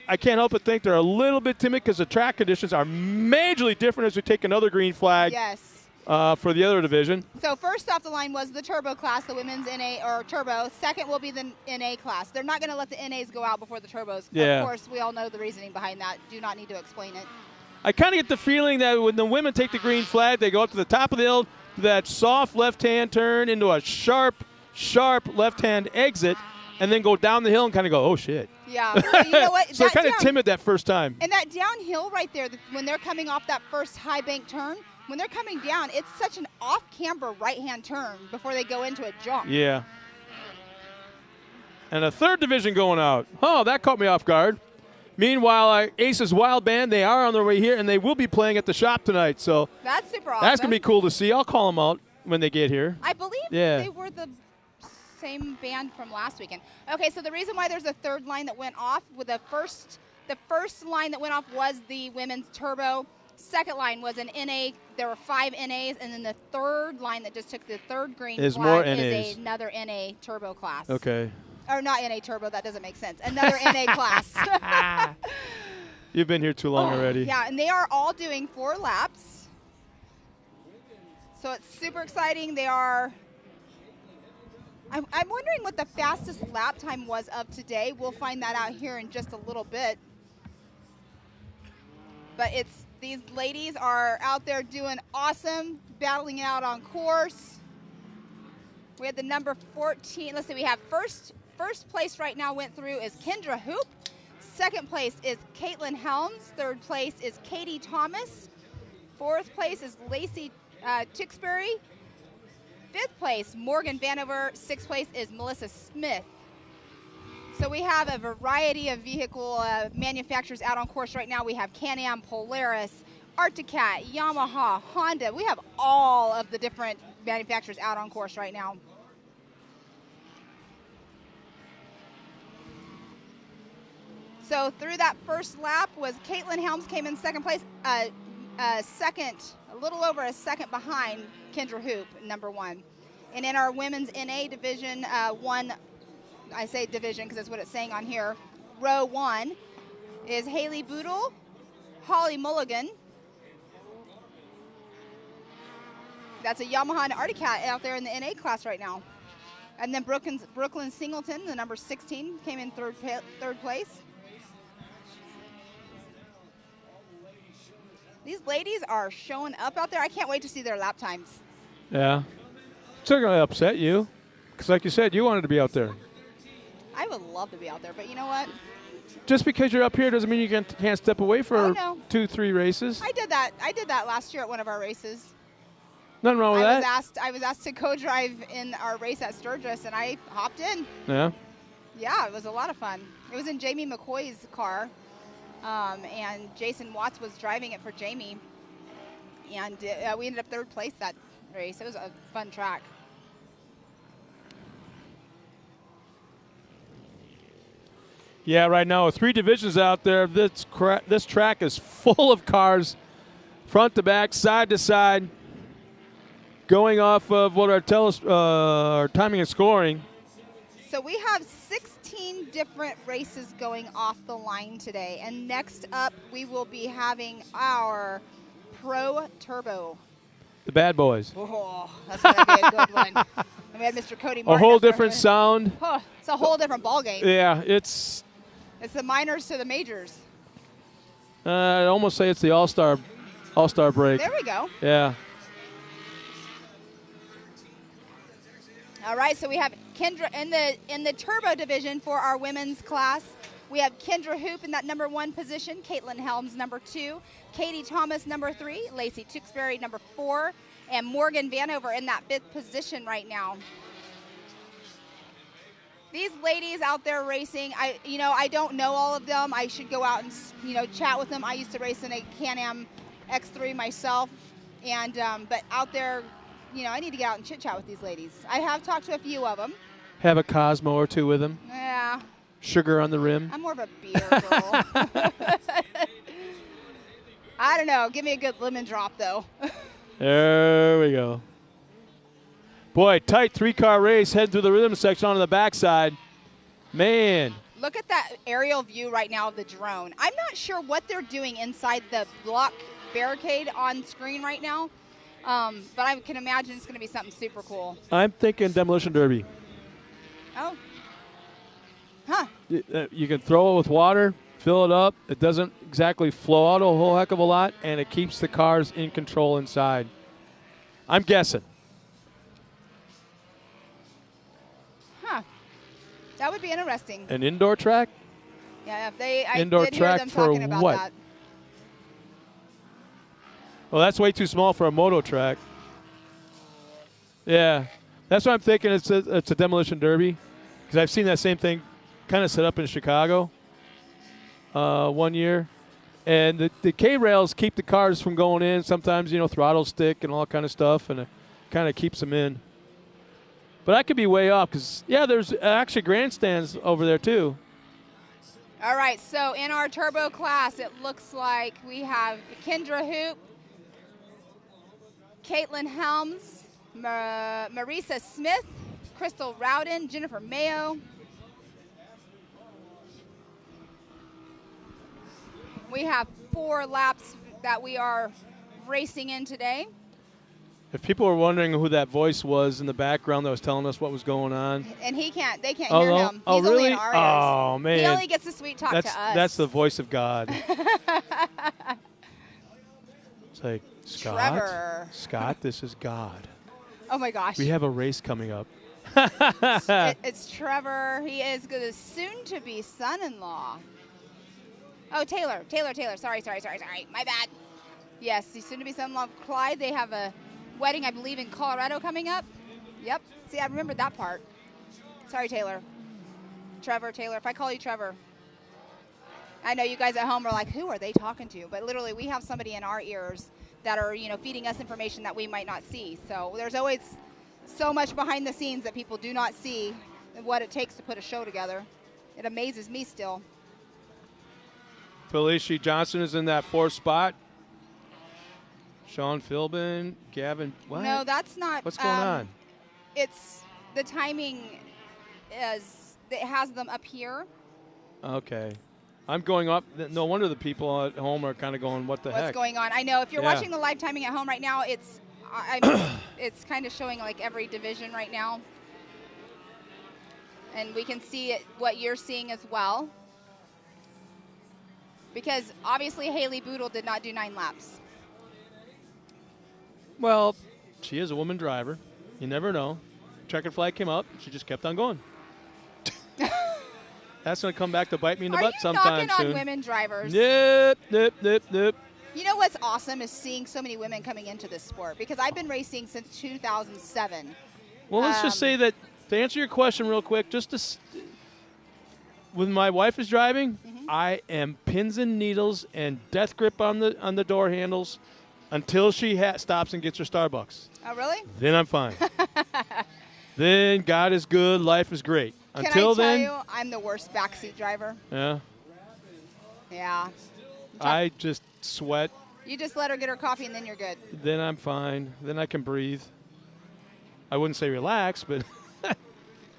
I can't help but think they're a little bit timid because the track conditions are majorly different as we take another green flag. Yes. For the other division. So first off the line was the turbo class, the women's NA or turbo. Second will be the NA class. They're not going to let the NAs go out before the turbos. Yeah. Of course, we all know the reasoning behind that. Do not need to explain it. I kind of get the feeling that when the women take the green flag, they go up to the top of the hill, to that soft left-hand turn into a sharp left-hand exit, and then go down the hill and kind of go, oh, shit. Yeah. You know what? So they're kind of timid that first time. And that downhill right there, when they're coming off that first high bank turn, when they're coming down, it's such an off-camber right-hand turn before they go into a jump. Yeah. And a third division going out. Oh, that caught me off guard. Meanwhile, Ace's Wild Band, they are on their way here, and they will be playing at the shop tonight. So that's super awesome. That's going to be cool to see. I'll call them out when they get here. I believe they were the same band from last weekend. Okay, so the reason why there's a third line that went off, with the first line that went off was the women's turbo. Second line was an NA. There were 5 NAs, and then the third line that just took the third green flag is another NA turbo class. Okay. Or not NA turbo, that doesn't make sense. Another NA class. You've been here too long already. Yeah, and they are all doing 4 laps. So it's super exciting. They are, I'm wondering what the fastest lap time was of today. We'll find that out here in just a little bit. But these ladies are out there doing awesome, battling it out on course. We had the number 14. Let's see, we have first place right now went through is Kendra Hoop. Second place is Caitlin Helms. Third place is Katie Thomas. Fourth place is Lacey Tewksbury. Fifth place, Morgan Vanover. Sixth place is Melissa Smith. So we have a variety of vehicle manufacturers out on course right now. We have Can-Am, Polaris, Arcticat, Yamaha, Honda. We have all of the different manufacturers out on course right now. So through that first lap was Caitlin Helms came in second place, a little over a second behind Kendra Hoop, number 1. And in our women's NA division, I say division because that's what it's saying on here, row 1 is Haley Boodle, Holly Mulligan. That's a Yamaha and Arcticat out there in the NA class right now. And then Brooklyn Singleton, the number 16, came in third place. These ladies are showing up out there. I can't wait to see their lap times. Yeah. It's not going to upset you because, like you said, you wanted to be out there. I would love to be out there, but you know what? Just because you're up here doesn't mean you can't step away for 2-3 races. I did that last year at one of our races. Nothing wrong with that. I was asked to co-drive in our race at Sturgis, and I hopped in. Yeah. Yeah, it was a lot of fun. It was in Jamie McCoy's car, and Jason Watts was driving it for Jamie. And we ended up third place that race. It was a fun track. Yeah, right now, 3 divisions out there. This track is full of cars, front to back, side to side, going off of what our timing and scoring. So we have 16 different races going off the line today. And next up, we will be having our Pro Turbo. The bad boys. Oh, that's going to be a good one. And we had Mr. Cody Martin. A whole different sound. Oh, it's a whole different ball game. Yeah, it's the minors to the majors. I'd almost say it's the all-star break. There we go. Yeah. All right, so we have Kendra in the turbo division for our women's class. We have Kendra Hoop in that number 1 position, Caitlin Helms number 2, Katie Thomas number 3, Lacey Tewksbury number 4, and Morgan Vanover in that 5th position right now. These ladies out there racing, I don't know all of them. I should go out and chat with them. I used to race in a Can-Am X3 myself, and but out there, I need to get out and chit chat with these ladies. I have talked to a few of them. Have a Cosmo or 2 with them. Yeah. Sugar on the rim. I'm more of a beer girl. I don't know. Give me a good lemon drop, though. There we go. Boy, tight 3-car race. Head through the rhythm section onto the backside. Man. Look at that aerial view right now of the drone. I'm not sure what they're doing inside the block barricade on screen right now, but I can imagine it's going to be something super cool. I'm thinking Demolition Derby. Oh. Huh. You can throw it with water, fill it up. It doesn't exactly flow out a whole heck of a lot, and it keeps the cars in control inside. I'm guessing. Huh. That would be interesting. An indoor track? Yeah, I indoor did track hear them for talking about what? that. Well, that's way too small for a moto track. Yeah, that's what I'm thinking. It's a demolition derby, because I've seen that same thing kind of set up in Chicago one year, and the K-rails keep the cars from going in. Sometimes throttle stick and all that kind of stuff, and it kind of keeps them in. But I could be way off because there's actually grandstands over there too. All right, so in our turbo class, it looks like we have Kendra Hoop, Caitlin Helms, Marisa Smith, Crystal Rowden, Jennifer Mayo. We have 4 laps that we are racing in today. If people were wondering who that voice was in the background that was telling us what was going on. And they can't hear him. Oh, He's really? only in our ears. Oh, man. He only gets to sweet talk to us. That's the voice of God. It's like, Scott, Trevor. Scott, this is God. Oh my gosh. We have a race coming up. It's Trevor. He is the soon-to-be son-in-law. Oh, Taylor. Sorry. My bad. Yes, he's soon-to-be son-in-law of Clyde. They have a wedding, I believe, in Colorado coming up. Yep. See, I remembered that part. Sorry, Taylor. Trevor, Taylor. If I call you Trevor. I know you guys at home are like, who are they talking to? But literally, we have somebody in our ears that are, feeding us information that we might not see. So there's always so much behind the scenes that people do not see what it takes to put a show together. It amazes me still. Felicia Johnson is in that 4th spot. Sean Philbin, Gavin, what? No, that's not. What's going on? It's the timing it has them up here. Okay. I'm going up. No wonder the people at home are kind of going, what the heck? What's going on? I know if you're watching the live timing at home right now, it's it's kind of showing like every division right now. And we can see what you're seeing as well. Because obviously Haley Boodle did not do 9 laps. Well, she is a woman driver. You never know. Checkered flag came up. She just kept on going. That's going to come back to bite me in the butt sometime soon. Are you knocking on women drivers? Nope. You know what's awesome is seeing so many women coming into this sport, because I've been racing since 2007. Well, let's just say that, to answer your question real quick, when my wife is driving, I am pins and needles and death grip on the door handles until she stops and gets her Starbucks. Oh, really? Then I'm fine. Then God is good, life is great. Until then, Can I tell you, I'm the worst backseat driver. Yeah. Yeah. I just sweat. You just let her get her coffee and then you're good. Then I'm fine. Then I can breathe. I wouldn't say relax, but.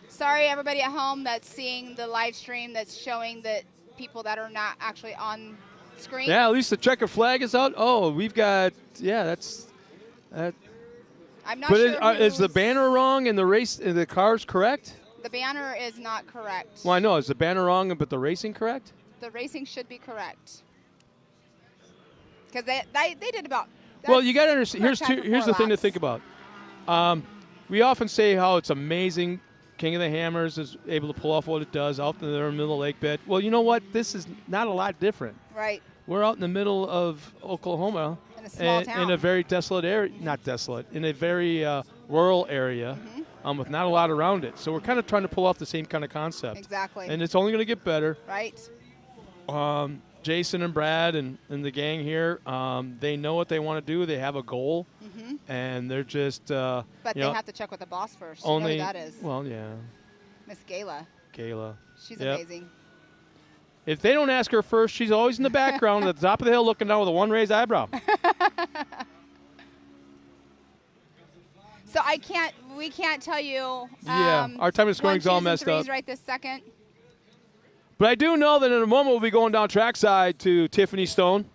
Sorry, everybody at home that's seeing the live stream that's showing that people that are not actually on screen. Yeah, at least the checkered flag is out. Oh, we've got, that's. I'm not sure. But is the banner wrong and the car's correct? The banner is not correct. Well, I know. Is the banner wrong, but the racing correct? The racing should be correct. Because they did about. Well, you got to understand. Here's the thing to think about. We often say how it's amazing. King of the Hammers is able to pull off what it does out in the middle of the lake bed. Well, you know what? This is not a lot different. Right. We're out in the middle of Oklahoma. In a small town. In a very desolate area. Not desolate. In a very rural area. With not a lot around it. So we're kind of trying to pull off the same kind of concept. Exactly. And it's only going to get better. Right. Jason and Brad and the gang here, they know what they want to do. They have a goal. And they're just, But they have to check with the boss first. Only, you know who that is. Well, yeah. Miss Gayla. She's amazing. If they don't ask her first, she's always in the background at the top of the hill looking down with one raised eyebrow. So we can't tell you. Our time of scoring is all messed up. Right this second. But I do know that in a moment we'll be going down trackside to Tiffany Stone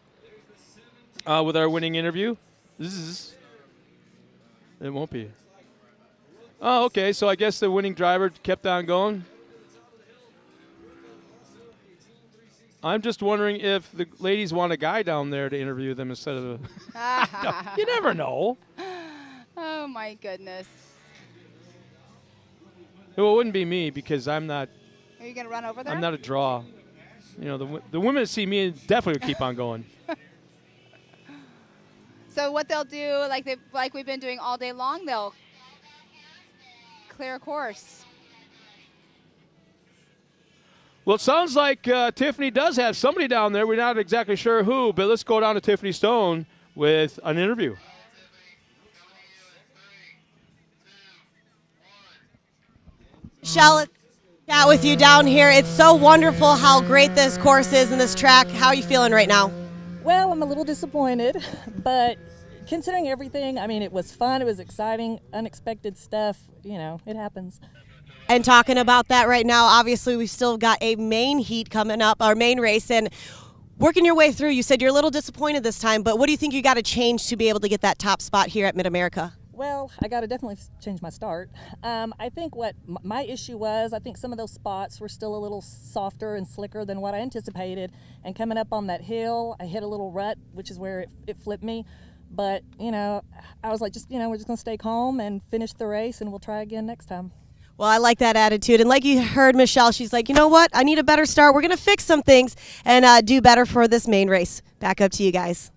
with our winning interview. It won't be. Oh, okay. So I guess the winning driver kept on going. I'm just wondering if the ladies want a guy down there to interview them instead of you never know. Oh, my goodness. Well, it wouldn't be me because I'm not. Are you going to run over there? I'm not a draw. The women that see me definitely keep on going. So what they'll do, like we've been doing all day long, they'll clear a course. Well, it sounds like Tiffany does have somebody down there. We're not exactly sure who, but let's go down to Tiffany Stone with an interview. Shall chat with you down here. It's so wonderful how great this course is and this track. How are you feeling right now? Well, I'm a little disappointed, but considering everything, I mean, it was fun, it was exciting, unexpected stuff, it happens. And talking about that right now, obviously we've still got a main heat coming up, our main race, and working your way through, you said you're a little disappointed this time, but what do you think you got to change to be able to get that top spot here at Mid-America? Well, I got to definitely change my start. I think what my issue was, I think some of those spots were still a little softer and slicker than what I anticipated. And coming up on that hill, I hit a little rut, which is where it flipped me. But, I was like, we're just going to stay calm and finish the race, and we'll try again next time. Well, I like that attitude. And like you heard Michelle, she's like, you know what? I need a better start. We're going to fix some things and do better for this main race. Back up to you guys.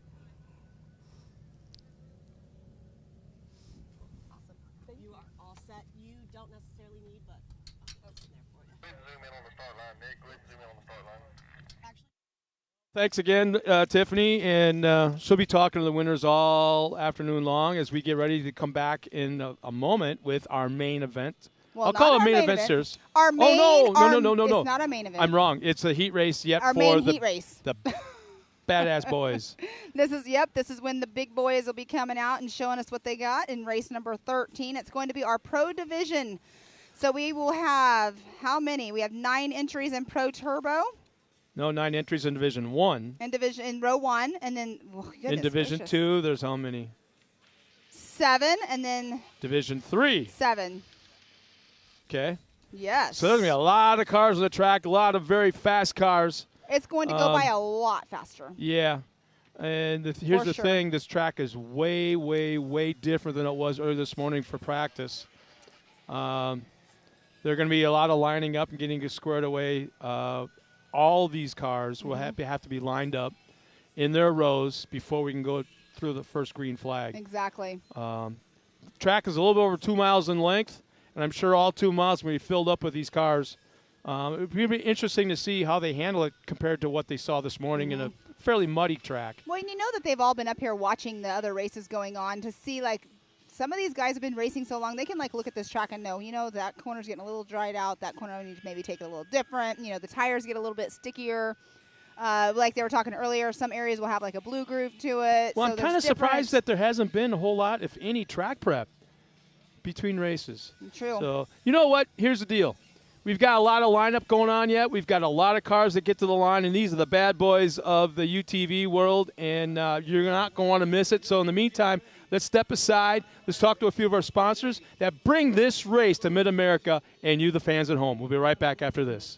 Awesome. You are all set. You don't necessarily need, but I'll sit there for you. Zoom in on the start line, Nick. Go ahead and zoom in on the start line. Thanks again, Tiffany, and she'll be talking to the winners all afternoon long as we get ready to come back in a moment with our main event. Well, I'll call it main event, sirs. Our main, no. It's not a main event. I'm wrong. It's a heat race yet our for main the heat race. The badass boys. This is when the big boys will be coming out and showing us what they got in race number 13. It's going to be our pro division. So we will have how many? We have 9 entries in Pro Turbo. No, 9 entries in Division 1. In row 1, and then in Division 2, there's how many? 7, and then Division 3. 7. Okay. Yes. So there's going to be a lot of cars on the track, a lot of very fast cars. It's going to go by a lot faster. Yeah. And here's the thing. This track is way, way, way different than it was earlier this morning for practice. There are going to be a lot of lining up and getting squared away. All these cars will have to be lined up in their rows before we can go through the first green flag. Exactly. Track is a little bit over 2 miles in length. And I'm sure all 2 miles will be filled up with these cars. It would be interesting to see how they handle it compared to what they saw this morning in a fairly muddy track. Well, and you know that they've all been up here watching the other races going on to see, like, some of these guys have been racing so long, they can, like, look at this track and know, that corner's getting a little dried out. That corner needs to maybe take it a little different. The tires get a little bit stickier. Like they were talking earlier, some areas will have, like, a blue groove to it. Well, so I'm kind of surprised that there hasn't been a whole lot, if any, track prep between races. True. So, you know what? Here's the deal. We've got a lot of lineup going on yet. We've got a lot of cars that get to the line, and these are the bad boys of the UTV world, and you're not going to want to miss it. So in the meantime, let's step aside. Let's talk to a few of our sponsors that bring this race to Mid-America and you, the fans at home. We'll be right back after this.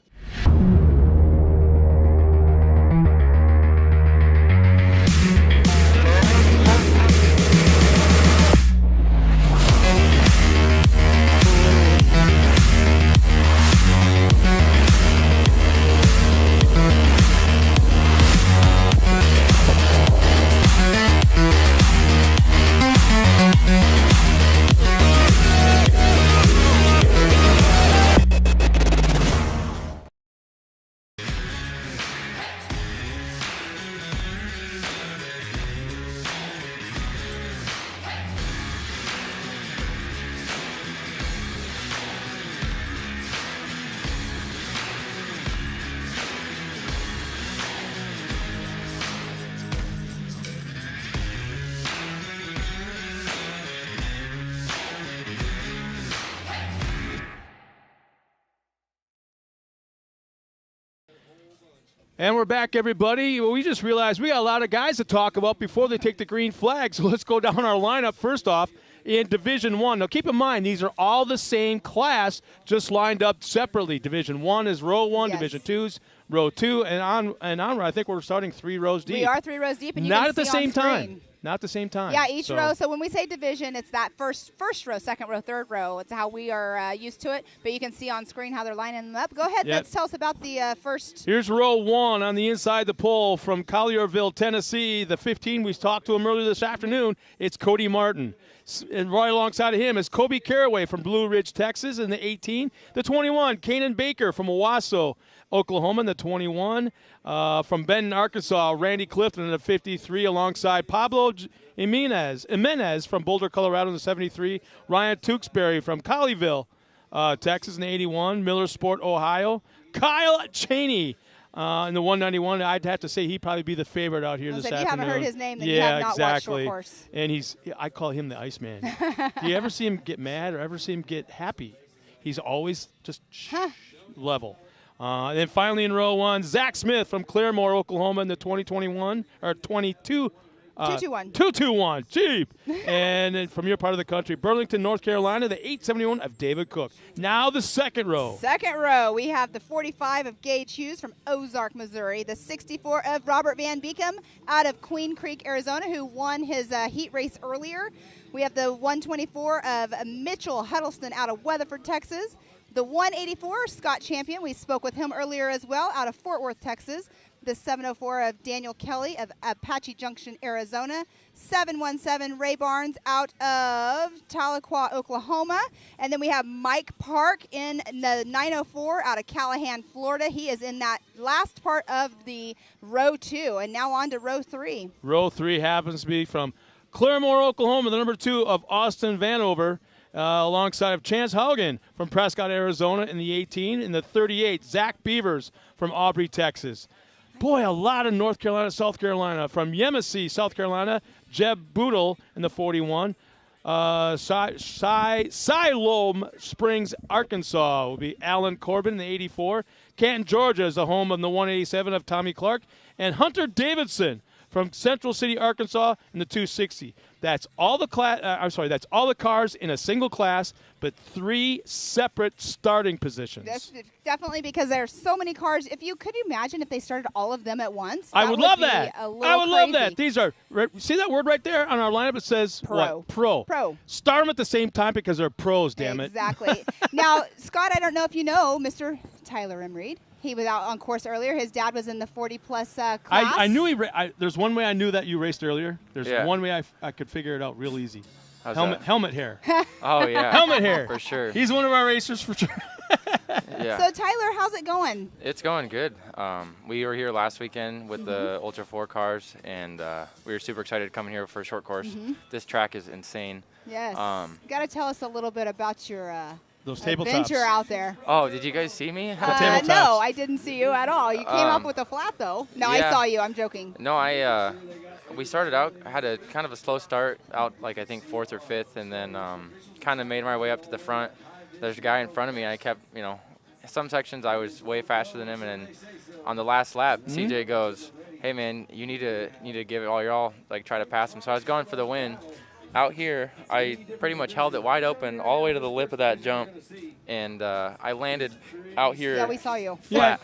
And we're back, everybody. Well, we just realized we got a lot of guys to talk about before they take the green flag. So let's go down our lineup first off in Division 1. Now, keep in mind, these are all the same class, just lined up separately. Division 1 is row 1, yes. Division 2 is row 2, and onward. I think we're starting 3 rows deep. We are 3 rows deep, and you not can at the see same on screen. time. Not at the same time. Yeah, each row. So when we say division, it's that first row, second row, third row. It's how we are used to it. But you can see on screen how they're lining them up. Go ahead. Let's tell us about the first. Here's row 1 on the inside the pole from Collierville, Tennessee. The 15, we talked to him earlier this afternoon. It's Cody Martin. And right alongside of him is Kobe Caraway from Blue Ridge, Texas, in the 18. The 21, Kanan Baker from Owasso, Oklahoma, in the 21. From Benton, Arkansas, Randy Clifton in the 53, alongside Pablo Jimenez from Boulder, Colorado, in the 73. Ryan Tewksbury from Colleyville, Texas, in the 81. Miller Sport, Ohio. Kyle Cheney in the 191. I'd have to say he'd probably be the favorite out here this afternoon. If you haven't heard his name, then you have not watched Short Course. And I call him the Iceman. Do you ever see him get mad or ever see him get happy? He's always just level. And then finally in row 1, Zach Smith from Claremore, Oklahoma, in the 2021 or 22 221. 221, Jeep. And then from your part of the country, Burlington, North Carolina, the 871 of David Cook. Now the second row. Second row, we have the 45 of Gage Hughes from Ozark, Missouri, the 64 of Robert Van Beekum out of Queen Creek, Arizona, who won his heat race earlier. We have the 124 of Mitchell Huddleston out of Weatherford, Texas. The 184, Scott Champion, we spoke with him earlier as well, out of Fort Worth, Texas. The 704 of Daniel Kelly of Apache Junction, Arizona. 717 Ray Barnes out of Tahlequah, Oklahoma. And then we have Mike Park in the 904 out of Callahan, Florida. He is in that last part of the row 2. And now on to row 3. Row 3 happens to be from Claremore, Oklahoma, the number 2 of Austin Vanover. Alongside of Chance Haugen from Prescott, Arizona in the 18. In the 38, Zach Beavers from Aubrey, Texas. Boy, a lot of North Carolina, South Carolina. From Yemassee, South Carolina, Jeb Boodle in the 41. Siloam Springs, Arkansas will be Alan Corbin in the 84. Canton, Georgia is the home of the 187 of Tommy Clark. And Hunter Davidson from Central City, Arkansas in the 260. That's all the that's all the cars in a single class, but 3 separate starting positions. That's definitely because there's so many cars. Could you imagine if they started all of them at once? I would love that. I would love that. These are, see that word right there on our lineup? It says Pro. What? Pro. Pro. Start them at the same time because they're pros, damn it. Exactly. Now, Scott, I don't know if you know Mr. Tyler M. Reed. He was out on course earlier. His dad was in the 40-plus class. I knew there's one way I knew that you raced earlier. There's Yeah. one way I could figure it out real easy. How's Helmet hair. Oh, yeah. Helmet hair. For sure. He's one of our racers for sure. Yeah. So, Tyler, how's it going? It's going good. We were here last weekend with the Ultra 4 cars, and we were super excited coming here for a short course. This track is insane. Yes. You got to tell us a little bit about your those tabletops. adventure out there. Oh, did you guys see me? No, I didn't see you at all. You came up with a flat, though. No, yeah. I saw you. I'm joking. No, we started out, had a kind of a slow start out, like I think 4th or 5th, and then kind of made my way up to the front. There's a guy in front of me. I kept, some sections I was way faster than him, and then on the last lap, CJ goes, "Hey man, you need to give it all your all, like try to pass him." So I was going for the win. Out here, I pretty much held it wide open all the way to the lip of that jump, and I landed out here. Yeah, we saw you. Yeah,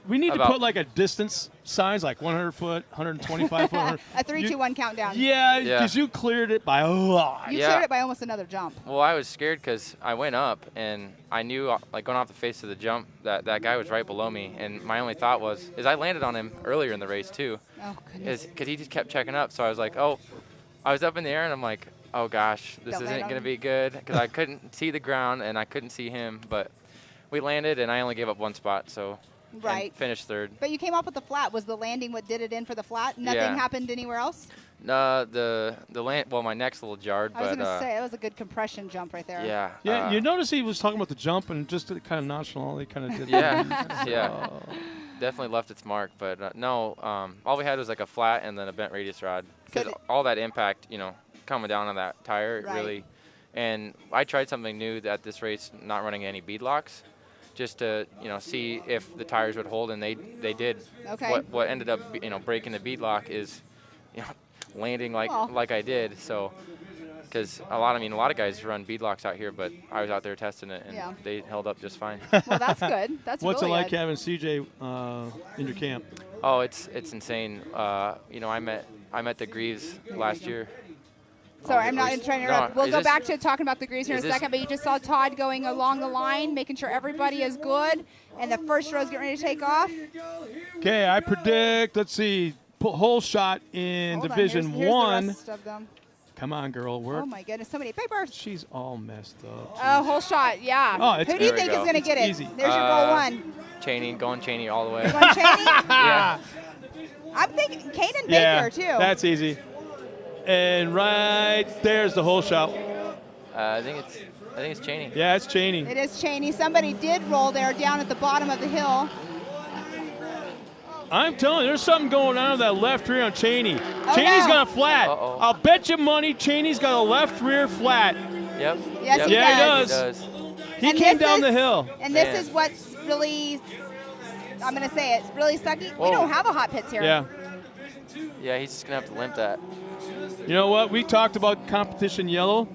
we need to put like a distance signs, like 100 foot, 125 foot. A 3, 2, 1 countdown. Yeah, because you cleared it by a lot. You cleared it by almost another jump. Well, I was scared because I went up, and I knew, like going off the face of the jump, that guy was right below me, and my only thought was, I landed on him earlier in the race too. Oh, goodness. Because he just kept checking up, so I was like, I was up in the air, and I'm like, oh gosh, this isn't going to be good, because I couldn't see the ground, and I couldn't see him, but we landed, and I only gave up 1 spot, so right. Finished 3rd. But you came off with the flat. Was the landing what did it in for the flat? Nothing happened anywhere else? The land, well, my neck's a little jarred, I was going to say, it was a good compression jump right there. Yeah. Yeah, you notice he was talking about the jump, and just kind of nonchalantly kind of did that. Yeah. Definitely left its mark, but no, all we had was like a flat and then a bent radius rod. Because all that impact, coming down on that tire, really. And I tried something new at this race, not running any bead locks, just to see if the tires would hold, and they did. Okay. What ended up breaking the bead lock is landing like I did. So. Because a lot of guys run beadlocks out here, but I was out there testing it, and they held up just fine. Well, that's good. That's What's really it like good. having CJ in your camp? Oh, it's insane. I met the Greaves last year. Sorry, I'm not trying to interrupt. We'll go back to talking about the Greaves here in a second, but you just saw Todd going along the line, making sure everybody is good, and the first row is getting ready to take off. Okay, I predict, let's see, whole shot in Division 1. The rest of them. Come on, girl, work. Oh, my goodness, so many papers. She's all messed up. Oh, whole shot, yeah. Oh, who do you think is going to get it? Easy. There's your roll 1. Cheney, going Cheney all the way. You want Cheney? Yeah. I'm thinking Caden Baker, too. That's easy. And right there's the whole shot. I think it's Cheney. Yeah, it's Cheney. It is Cheney. Somebody did roll there down at the bottom of the hill. I'm telling you, there's something going on with that left rear on Cheney. Oh, Cheney's no. got a flat. I'll bet you money Cheney's got a left rear flat. Yep. Yes, he does. He And came this down is- the hill. And this is what's really, I'm going to say it's really sucky. We don't have a hot pits here. Yeah. Yeah, he's just going to have to limp that. You know what? We talked about competition yellow,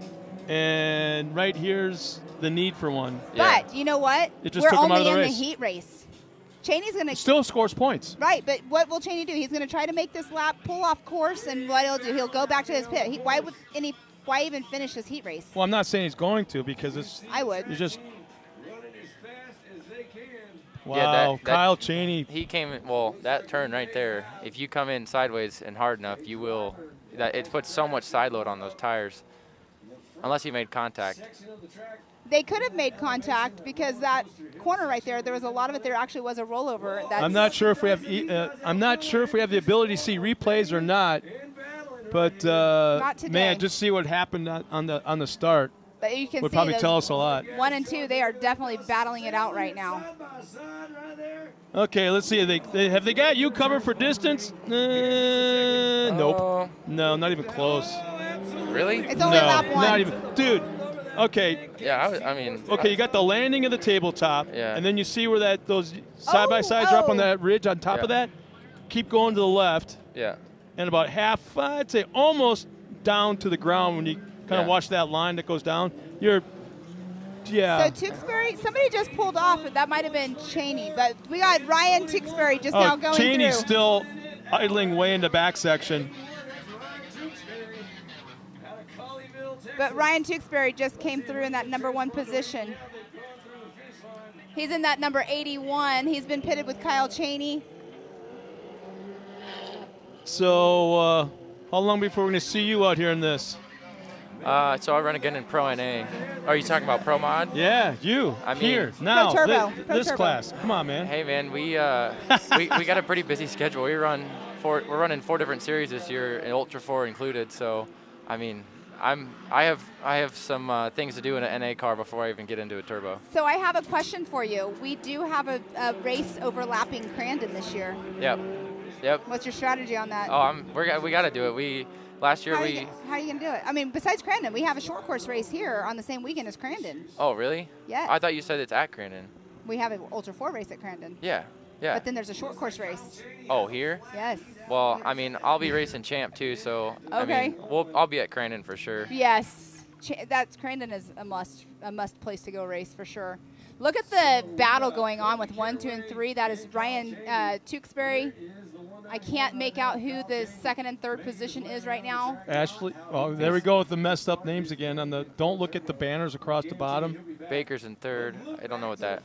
and right here's the need for one. But you know what? It just We're took him out of only the in race. the heat race. Cheney's going to Still scores points. Right, but what will Cheney do? He's going to try to make this lap, pull off course, and what he'll do, he'll go back to his pit. Why even finish this heat race? Well, I'm not saying he's going to because it's. I would. You just. Wow, Yeah, Kyle Cheney. He came in, well, that turn right there, if you come in sideways and hard enough, you will. It puts so much side load on those tires, unless he made contact. They could have made contact because that corner right there was a lot of it. There actually was a rollover. I'm not sure if we have. I'm not sure if we have the ability to see replays or not. But Not today. man, just see what happened on the start. But you can would see probably those tell us a lot. 1 and 2, they are definitely battling it out right now. Okay, let's see. Have they got you covered for distance? Nope. No, not even close. Really? It's only lap 1. Not even. Dude. Okay. Yeah, I mean. Okay, you got the landing of the tabletop, Yeah. and then you see where those side by sides are up on that ridge on top of that. Keep going to the left. Yeah. And about half, I'd say almost down to the ground when you kind of Yeah. watch that line that goes down. So Tewksbury, somebody just pulled off, and that might have been Cheney, but we got Ryan Tewksbury just now going Cheney's through. still idling way in the back section. But Ryan Tewksbury just came through in that number 1 position. He's in that number 81. He's been pitted with Kyle Cheney. So how long before we're going to see you out here in this? So I run again in Pro NA. Are you talking about Pro Mod? Yeah, you. I mean, here now. Pro Turbo. This class. Come on, man. Hey, man, we got a pretty busy schedule. We're running 4 different series this year, and Ultra 4 included. So, I mean, I have some things to do in an NA car before I even get into a turbo. So I have a question for you. We do have a race overlapping Crandon this year. Yep. What's your strategy on that? Oh, we got to do it. Last year How are you going to do it? I mean, besides Crandon, we have a short course race here on the same weekend as Crandon. Oh, really? Yes. I thought you said it's at Crandon. We have an Ultra 4 race at Crandon. Yeah. But then there's a short course race. Oh, here? Yes. Well, I mean, I'll be racing Champ too, so Okay. I mean, I'll be at Crandon for sure. Yes. Crandon is a must place to go race for sure. Look at the battle going on with 1, 2, and 3. That is Ryan Tewksbury. I can't make out who the 2nd and 3rd position is right now. Ashley. Oh, there we go with the messed up names again. Don't look at the banners across the bottom. Baker's in 3rd. I don't know what that.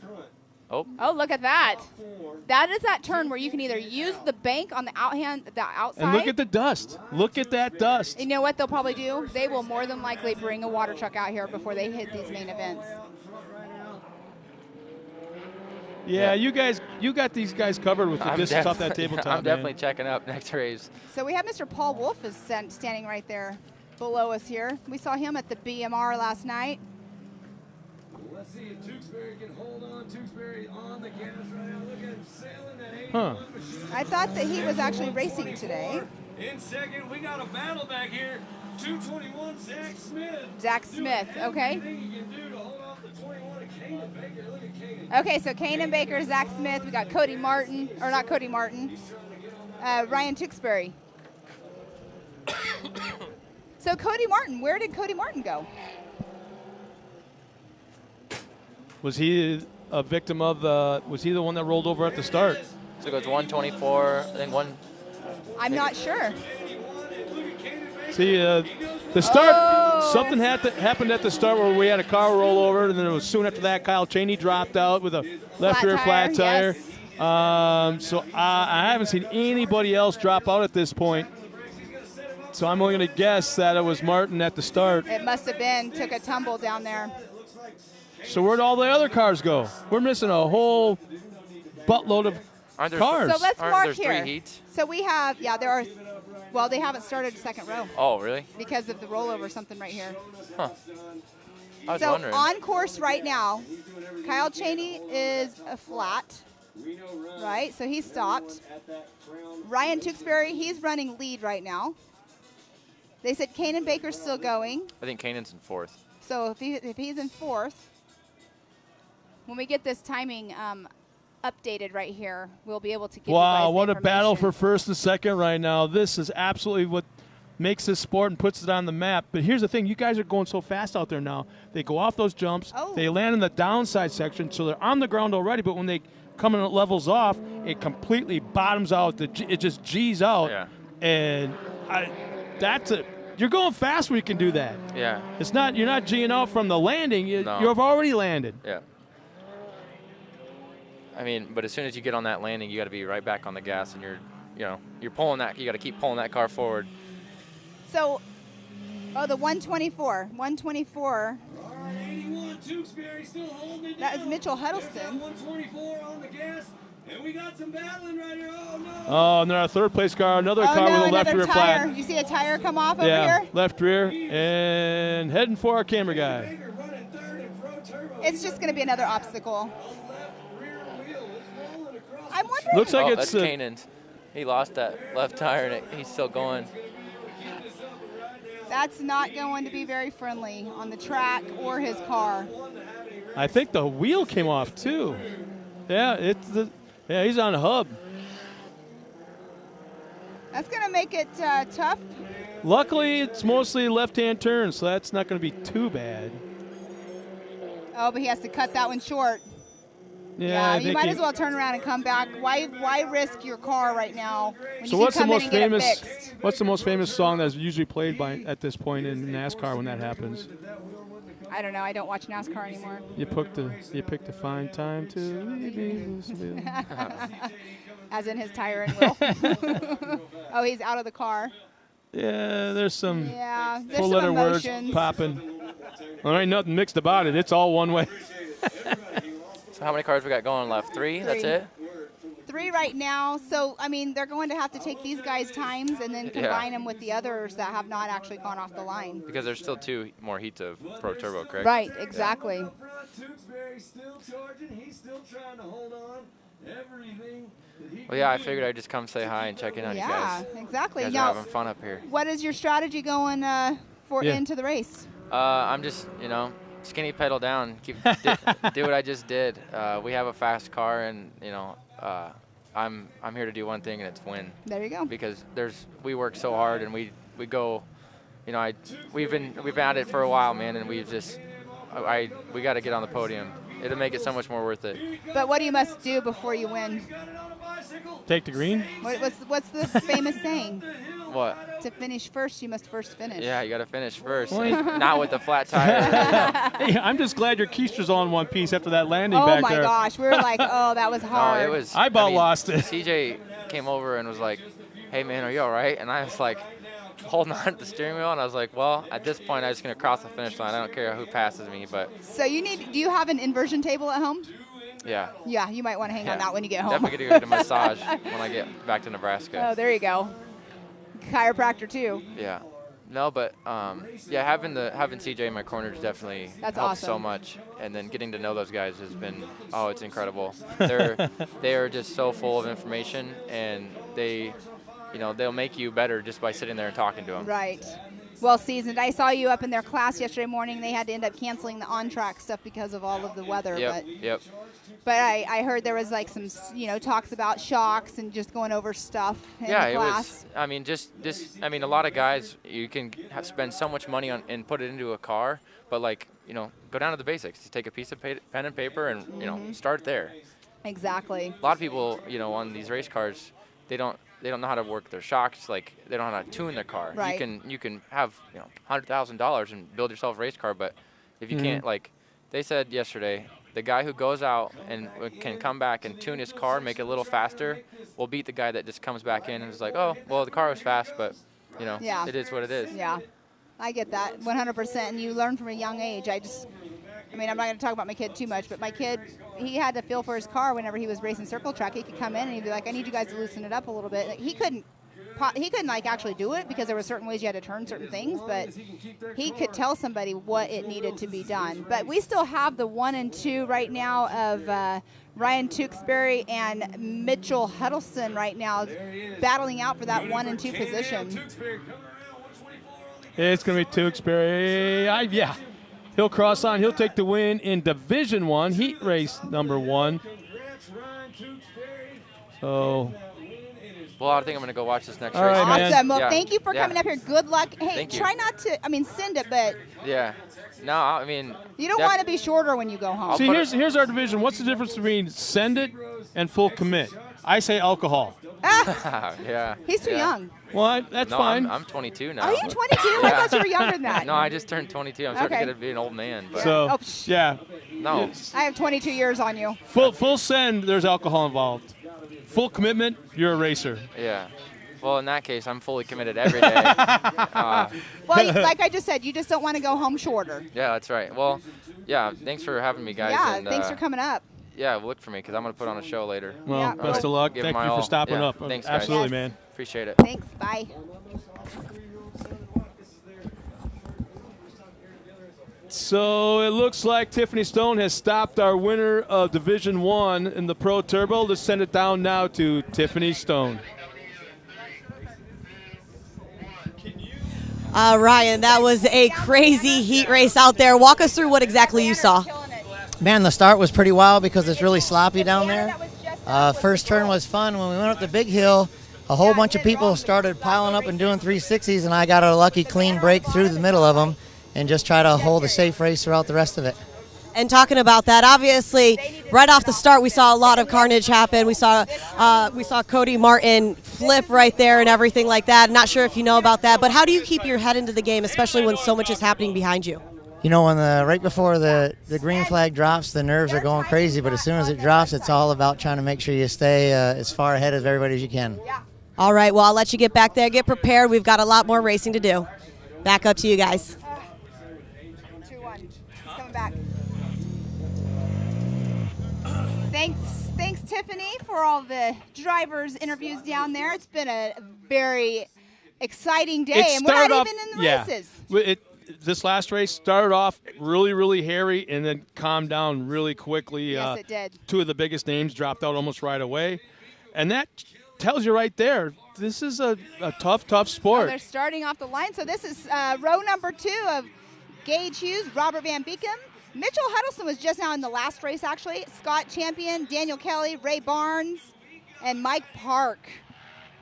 Oh, look at that. That is that turn where you can either use the bank on the outside. And look at the dust. Look at that dust. You know what they'll probably do? They will more than likely bring a water truck out here before they hit these main events. Yeah, you got these guys covered with the distance off that tabletop. I'm definitely checking up next race. So we have Mr. Paul Wolf is standing right there below us here. We saw him at the BMR last night. Let's see if Tewksbury can hold on. Tewksbury on the gas right now. Look at him sailing that 81 machine. I thought that he was actually racing today. In second, we got a battle back here. 221, Zach Smith. Zach Smith, okay. Anything you can do to hold off the 21 of Kanan Baker. Look at Kanan. Okay, so Kanan Baker, Zach Smith. We got Cody Martin, or not Cody Martin. Ryan Tewksbury. So Cody Martin, where did Cody Martin go? Was he a victim of was he the one that rolled over at the start? So it goes 124, I think one. I'm not sure. See, the start, something happened at the start where we had a car roll over, and then it was soon after that Kyle Cheney dropped out with a left rear flat tire. Yes. So I haven't seen anybody else drop out at this point. So I'm only going to guess that it was Martin at the start. It must have been, took a tumble down there. So where'd all the other cars go? We're missing a whole buttload of cars. So let's mark there's here. 3 heats? So we have, there are, well, they haven't started second row. Oh, really? Because of the rollover, something right here. Huh. I was so wondering. on course right now, Kyle Cheney is a flat, right? So he stopped. Ryan Tewksbury, he's running lead right now. They said Kanan Baker's still going. I think Kanan's in 4th. So if he's in 4th, when we get this timing, updated right here. We'll be able to give Wow, you guys what the a battle for information. first and second right now. This is absolutely what makes this sport and puts it on the map. But here's the thing. You guys are going so fast out there now. They go off those jumps. Oh. They land in the downside section, so they're on the ground already. But when they come in at levels off, it completely bottoms out. It just G's out. Yeah. And you're going fast when you can do that. Yeah. You're not G'ing out from the landing. No. You've already landed. Yeah. I mean, but as soon as you get on that landing, you got to be right back on the gas, and you're pulling that. You got to keep pulling that car forward. So, the 124. 124. That is Mitchell Huddleston. 124 on the gas, and we got some battling right here. Oh no! Oh, and they're our third place car. Another car no, with a left another rear tire. flat. You see a tire come off over Yeah, here? left rear, and heading for our camera guy. It's just going to be another obstacle. I'm wondering. Looks like that's Kanan's. He lost that left tire, and he's still going. That's not going to be very friendly on the track or his car. I think the wheel came off too. Yeah, he's on a hub. That's going to make it tough. Luckily, it's mostly left-hand turns, so that's not going to be too bad. Oh, but he has to cut that one short. Yeah, you might as well turn around and come back. Why risk your car right now when So you what's can the come most in and get it famous? fixed? What's the most famous song that's usually played at this point in NASCAR when that happens? I don't know. I don't watch NASCAR anymore. You picked a fine time to leave me. As in his tire and wheel. Oh, he's out of the car. Yeah, there's some there's full some letter words emotions. popping. There ain't nothing mixed about it. It's all one way. So how many cars we got going left? Three? That's it? 3 right now. So, I mean, they're going to have to take these guys' times and then combine them with the others that have not actually gone off the line. Because there's still 2 more heats of Pro Turbo, correct? Right, exactly. Still charging. He's still trying to hold on. Everything. Well, yeah, I figured I'd just come say hi and check in on you guys. Yeah, exactly. You guys Now, are having fun up here. what is your strategy going into the race? I'm just, skinny pedal down. Do what I just did. We have a fast car, and I'm here to do one thing, and it's win. There you go. Because we work so hard, and we go, we've been at it for a while, man, and we got to get on the podium. It'll make it so much more worth it. But what do you must do before you win? Take the green. What's the famous saying? What? To finish first, you must first finish. Yeah, you got to finish first. Well, Not with the flat tire. Hey, I'm just glad your keister's all in one piece after that landing Oh back my there. gosh, we were like, oh, that was hard. No, it was. I about lost it. CJ came over and was like, "Hey man, are you all right?" And I was like, holding on to the steering wheel, and I was like, "Well, at this point, I'm just gonna cross the finish line. I don't care who passes me." But So do you have an inversion table at home? yeah. Yeah, you might want to hang on that when you get home. Definitely gonna go get a massage when I get back to Nebraska. Oh, there you go. Chiropractor too. Yeah. No, but having CJ in my corner has definitely That's helped awesome. so much, and then getting to know those guys has been it's incredible. They are just so full of information, and they'll make you better just by sitting there and talking to them. Right. Well seasoned. I saw you up in their class yesterday morning. They had to end up canceling the on-track stuff because of all of the weather. Yep. But I heard there was like some talks about shocks and just going over stuff in the class. It was. A lot of guys, you can spend so much money on and put it into a car, but go down to the basics. Take a piece of pen and paper and start there. Exactly. A lot of people, on these race cars, they don't know how to work their shocks. Like they don't know how to tune their car. Right. You can have $100,000 and build yourself a race car, but if you can't, like they said yesterday, the guy who goes out and can come back and tune his car, make it a little faster, will beat the guy that just comes back in and is like, oh, well, the car was fast, but it is what it is. Yeah, I get that 100%. And you learn from a young age. I'm not going to talk about my kid too much, but my kid, he had to feel for his car whenever he was racing circle track. He could come in and he'd be like, I need you guys to loosen it up a little bit. Like, he couldn't like actually do it because there were certain ways you had to turn certain things, but he could tell somebody what it needed to be done. But we still have the 1 and 2 right now of Ryan Tewksbury and Mitchell Huddleston right now battling out for that 1 and 2 position. It's going to be Tewksbury. He'll cross on. He'll take the win in Division 1, heat race number 1. So. Well, I think I'm going to go watch this next All race. right, man. Awesome. Well, Yeah. thank you for Yeah. coming up here. Good luck. Hey, Thank you. try not to, send it, but Yeah. No, I mean. you don't want to be shorter when you go home. See, here's our division. What's the difference between send it and full commit? I say alcohol. Yeah. He's too young. Well, that's no, fine. I'm 22 now. Are you 22? I thought you were younger than that. No, I just turned 22. I'm starting Okay. to get to be an old man. But So, yeah. No. I have 22 years on you. Full send, there's alcohol involved. Full commitment, you're a racer. Yeah. Well, in that case, I'm fully committed every day. Well, like I just said, you just don't want to go home shorter. Yeah, that's right. Well, yeah, thanks for having me, guys. Yeah, and, thanks for coming up. Yeah, look for me because I'm going to put on a show later. Well, Yeah. best of luck. Give Thank my you for all. stopping Yeah, up. Thanks, guys. Absolutely, Yes. man. Appreciate it. Thanks. Bye. So it looks like Tiffany Stone has stopped our winner of Division 1 in the Pro Turbo. Let's send it down now to Tiffany Stone. Ryan, that was a crazy heat race out there. Walk us through what exactly you saw. Man, the start was pretty wild because it's really sloppy down there. First turn was fun. When we went up the big hill, a whole bunch of people started piling up and doing 360s, and I got a lucky clean break through the middle of them and just try to hold a safe race throughout the rest of it. And talking about that, obviously, right off the start, we saw a lot of carnage happen. We saw Cody Martin flip right there and everything like that. Not sure if you know about that, but how do you keep your head into the game, especially when so much is happening behind you? You know, when right before the green flag drops, the nerves are going crazy, but as soon as it drops, it's all about trying to make sure you stay as far ahead of everybody as you can. All right, well, I'll let you get back there, get prepared. We've got a lot more racing to do. Back up to you guys. 2-1. He's coming back. Thanks, Tiffany, for all the drivers' interviews down there. It's been a very exciting day, and we're not even in the races. This last race started off really, really hairy and then calmed down really quickly. Yes, it did. Two of the biggest names dropped out almost right away. And that tells you right there, this is a tough sport. Oh, they're starting off the line. So this is row number 2 of Gage Hughes, Robert Van Beekum. Mitchell Huddleston was just now in the last race, actually. Scott Champion, Daniel Kelly, Ray Barnes, and Mike Park.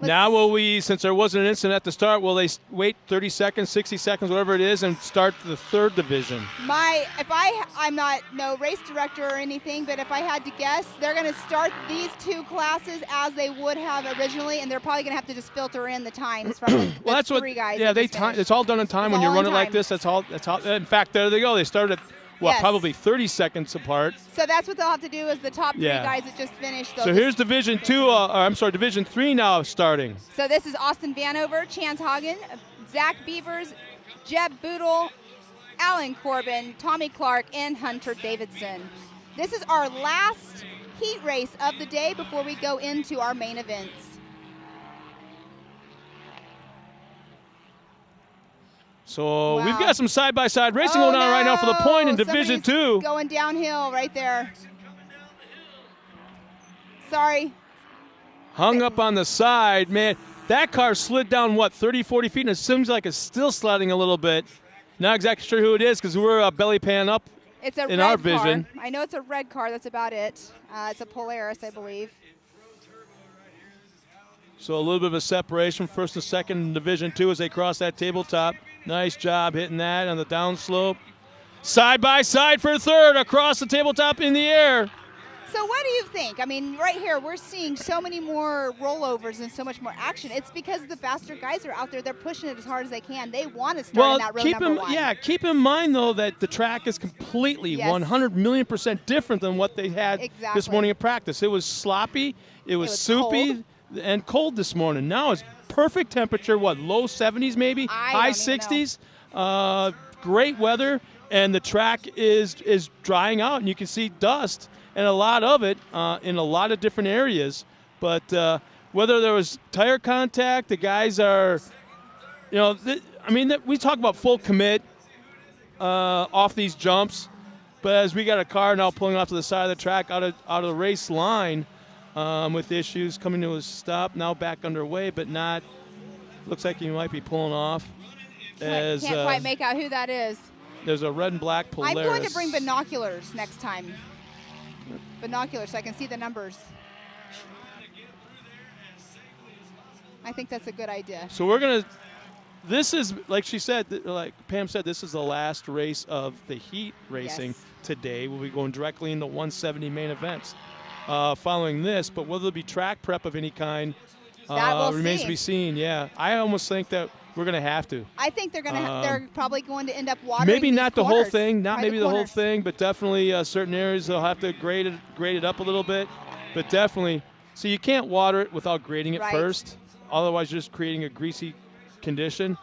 Now since there wasn't an incident at the start, will they wait 30 seconds, 60 seconds, whatever it is, and start the third division? I'm not no race director or anything, but if I had to guess, they're going to start these 2 classes as they would have originally, and they're probably going to have to just filter in the times from the 3 guys. Yeah, it's all done in time. When you run it like this, that's all. In fact, there they go. They started probably 30 seconds apart. So that's what they'll have to do is the top 3 guys that just finished. So here's Division 3 now starting. So this is Austin Vanover, Chance Hagen, Zach Beavers, Jeb Boodle, Alan Corbin, Tommy Clark, and Hunter Davidson. This is our last heat race of the day before we go into our main events. So we've got some side-by-side racing going on right now for the point in Division 2. Going downhill right there. Sorry. Hung up on the side, man. That car slid down, 30, 40 feet, and it seems like it's still sliding a little bit. Not exactly sure who it is because we're belly pan up It's a in red our car. vision. I know it's a red car. That's about it. It's a Polaris, I believe. So a little bit of a separation, first and second in Division 2 as they cross that tabletop. Nice job hitting that on the downslope. Side by side for third across the tabletop in the air. So what do you think? I mean, right here, we're seeing so many more rollovers and so much more action. It's because the faster guys are out there. They're pushing it as hard as they can. They want to start in that row number 1. Keep in mind, though, that the track is completely 100 million% different than what they had this morning at practice. It was sloppy. It was soupy. Cold. And cold this morning. Now it's perfect temperature, low 70s maybe, high 60s. Great weather, and the track is drying out, and you can see dust and a lot of it in a lot of different areas. But whether there was tire contact, the guys are, we talk about full commit off these jumps, but as we got a car now pulling off to the side of the track out of the race line, with issues coming to a stop, now back underway, but not. Looks like he might be pulling off. Can't quite make out who that is. There's a red and black Polaris. I'm going to bring binoculars next time. Binoculars so I can see the numbers. I think that's a good idea. So we're going to – this is, like she said, like Pam said, this is the last race of the heat racing today. We'll be going directly into 170 main events following this. But whether it be track prep of any kind remains to be seen. Yeah, I almost think that we're going to have to. I think they're going to. They're probably going to end up watering. Maybe not the whole thing, not maybe the whole thing, but definitely certain areas they'll have to grade it up a little bit. But definitely, so you can't water it without grading it first. Otherwise, you're just creating a greasy condition,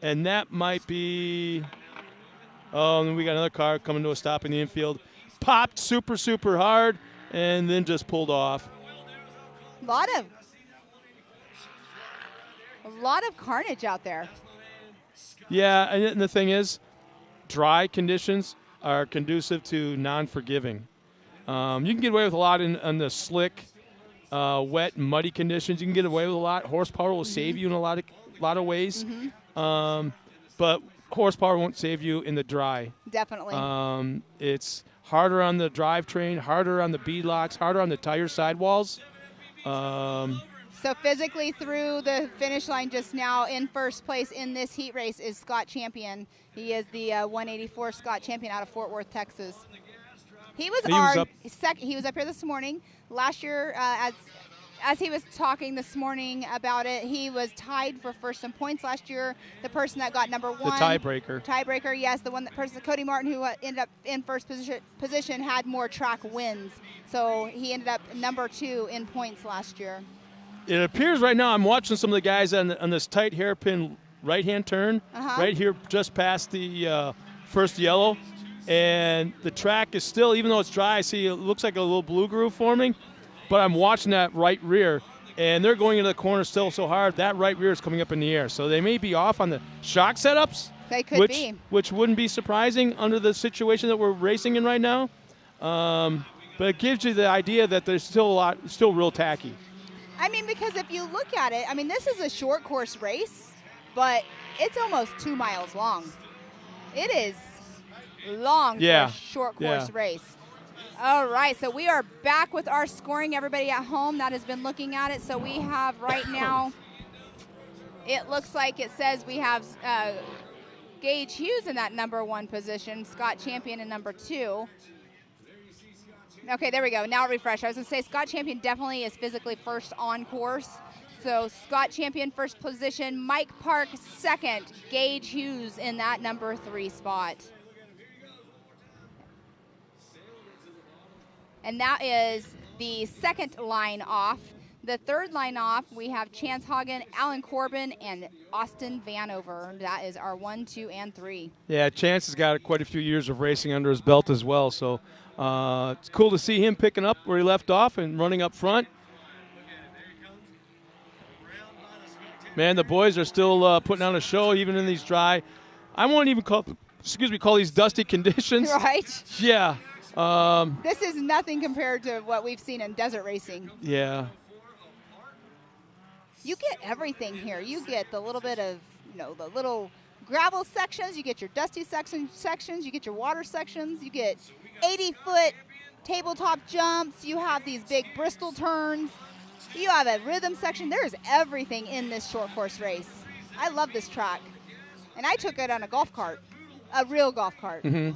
and that might be. Oh, and we got another car coming to a stop in the infield. Popped super hard, and then just pulled off. A lot of carnage out there. Yeah, and the thing is, dry conditions are conducive to non-forgiving. You can get away with a lot on the slick, wet, muddy conditions. You can get away with a lot. Horsepower will save you in a lot of ways, but horsepower won't save you in the dry. Definitely. It's harder on the drivetrain, harder on the beadlocks, harder on the tire sidewalls. So physically through the finish line just now in first place in this heat race is Scott Champion. He is the 184 Scott Champion out of Fort Worth, Texas. He was up here this morning. Last year, as he was talking this morning about it, he was tied for first in points last year. The person that got number one. The tiebreaker. Tiebreaker, yes. The person, Cody Martin, who ended up in first position, had more track wins. So he ended up number 2 in points last year. It appears right now I'm watching some of the guys on this tight hairpin right-hand turn, right here just past the first yellow. And the track is still, even though it's dry, I see it looks like a little blue groove forming. But I'm watching that right rear, and they're going into the corner still so hard, that right rear is coming up in the air. So they may be off on the shock setups. They could be. Which wouldn't be surprising under the situation that we're racing in right now. But it gives you the idea that there's still real tacky. I mean, because if you look at it, I mean, this is a short course race, but it's almost 2 miles long. It is long for a short course race. All right, so we are back with our scoring. Everybody at home that has been looking at it. So we have right now, it looks like it says we have Gage Hughes in that number 1 position, Scott Champion in number 2. Okay, there we go. Now refresh. I was going to say Scott Champion definitely is physically first on course. So Scott Champion first position, Mike Park second, Gage Hughes in that number 3 spot. And that is the second line off. The third line off, we have Chance Hagen, Alan Corbin, and Austin Vanover. That is our 1, 2, and 3. Yeah, Chance has got quite a few years of racing under his belt as well. So it's cool to see him picking up where he left off and running up front. Man, the boys are still putting on a show even in these dry. I won't even call these dusty conditions. Right? Yeah. This is nothing compared to what we've seen in desert racing. Yeah. You get everything here. You get the little bit of, the little gravel sections. You get your dusty sections. You get your water sections. You get 80-foot tabletop jumps. You have these big Bristol turns. You have a rhythm section. There's everything in this short course race. I love this track. And I took it on a golf cart, a real golf cart. Mm-hmm.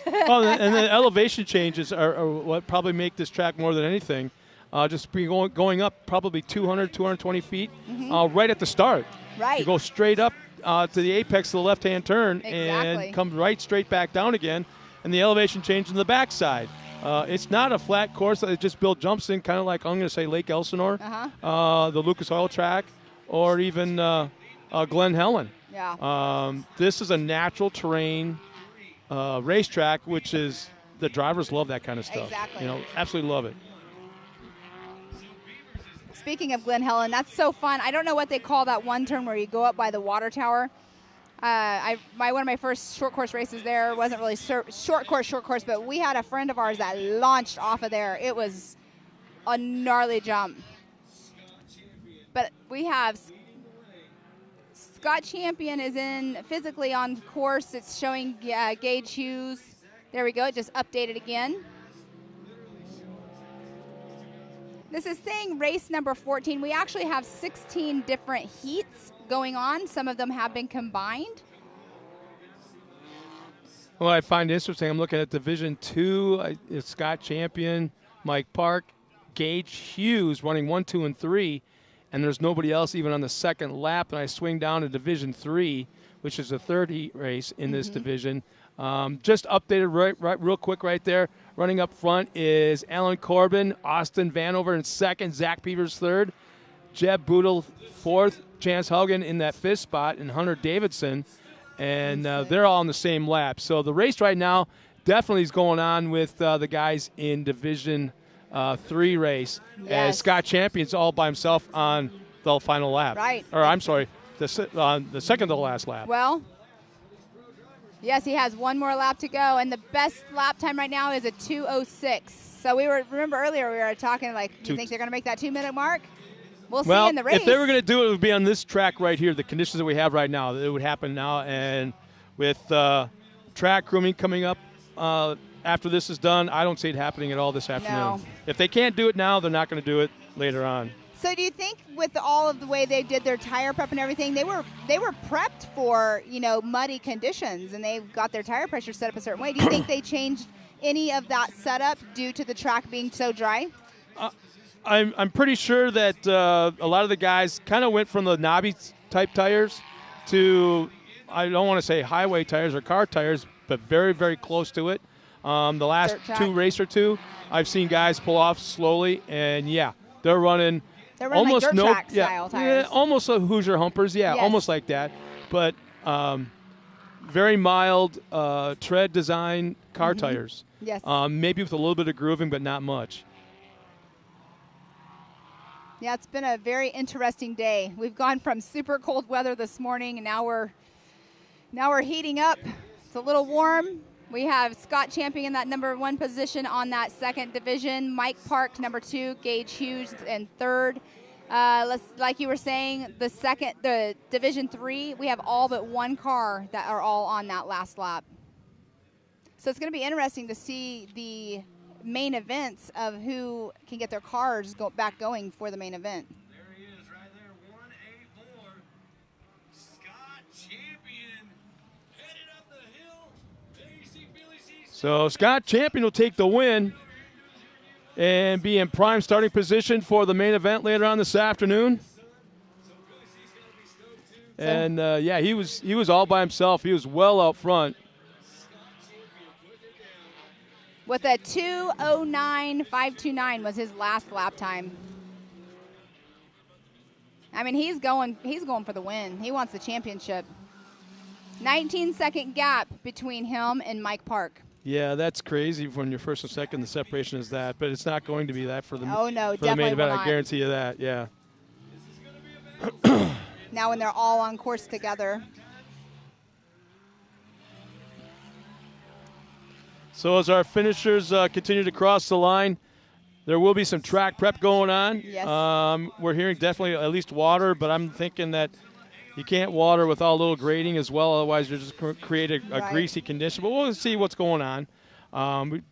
And the elevation changes are what probably make this track more than anything. Just going up probably 200, 220 feet right at the start. Right. You go straight up to the apex of the left-hand turn and come right straight back down again. And the elevation change in the backside. It's not a flat course that it just built jumps in, kind of like, I'm going to say, Lake Elsinore, the Lucas Oil Track, or even Glen Helen. Yeah. This is a natural terrain racetrack, which is the drivers love that kind of stuff. Exactly. Absolutely love it. Speaking of Glen Helen, that's so fun. I don't know what they call that one turn where you go up by the water tower. One of my first short course races there wasn't really short course, but we had a friend of ours that launched off of there. It was a gnarly jump. But we have Scott Champion is in physically on course. It's showing Gage Hughes. There we go. It just updated again. This is saying race number 14. We actually have 16 different heats going on. Some of them have been combined. Well, I find interesting, I'm looking at Division 2. It's Scott Champion, Mike Park, Gage Hughes running 1, 2, and 3, and there's nobody else even on the second lap. And I swing down to Division 3, which is the third heat race in this division. Just updated right, real quick right there. Running up front is Alan Corbin, Austin Vanover in second, Zach Beavers third, Jeb Boodle fourth, Chance Hogan in that fifth spot, and Hunter Davidson. And they're all on the same lap. So the race right now definitely is going on with the guys in Division 3 race. Yes. As Scott Champion's all by himself on the final lap. Right. Or I'm sorry, the second to the last lap. Well, yes, he has one more lap to go, and the best lap time right now is a 2:06. So remember earlier we were talking like, do you think they're going to make that 2-minute mark? We'll see in the race. If they were going to do it, it would be on this track right here, the conditions that we have right now. It would happen now. And with track grooming coming up after this is done, I don't see it happening at all this afternoon. No. If they can't do it now, they're not going to do it later on. So do you think with all of the way they did their tire prep and everything, they were prepped for, muddy conditions, and they got their tire pressure set up a certain way? Do you think they changed any of that setup due to the track being so dry? I'm pretty sure that a lot of the guys kind of went from the knobby type tires to, I don't want to say highway tires or car tires, but very, very close to it. The last race or two, I've seen guys pull off slowly, and they're running almost like dirt track style tires. Yeah, almost a Hoosier Humpers, Yes. almost like that. But very mild tread design car tires. Yes. Maybe with a little bit of grooving, but not much. Yeah, it's been a very interesting day. We've gone from super cold weather this morning, and now we're heating up. It's a little warm. We have Scott Champion in that number 1 position on that second division. Mike Park, number 2. Gage Hughes in third. Like you were saying, the Division 3, we have all but one car that are all on that last lap. So it's going to be interesting to see the main events of who can get their cars back going for the main event. There he is right there, 184. Scott Champion headed up the hill. There you see Billy C. So Scott Champion will take the win and be in prime starting position for the main event later on this afternoon. And he was all by himself. He was well out front. With a 2:09.529 was his last lap time. I mean, he's going for the win. He wants the championship. 19-second gap between him and Mike Park. Yeah, that's crazy when you're first and second. The separation is that, but it's not going to be that for the no, for the main event. I guarantee you that. Yeah. Now when they're all on course together. So as our finishers continue to cross the line, there will be some track prep going on. Yes. We're hearing definitely at least water, but I'm thinking that you can't water without a little grading as well, otherwise you're just create a greasy condition. But we'll see what's going on. We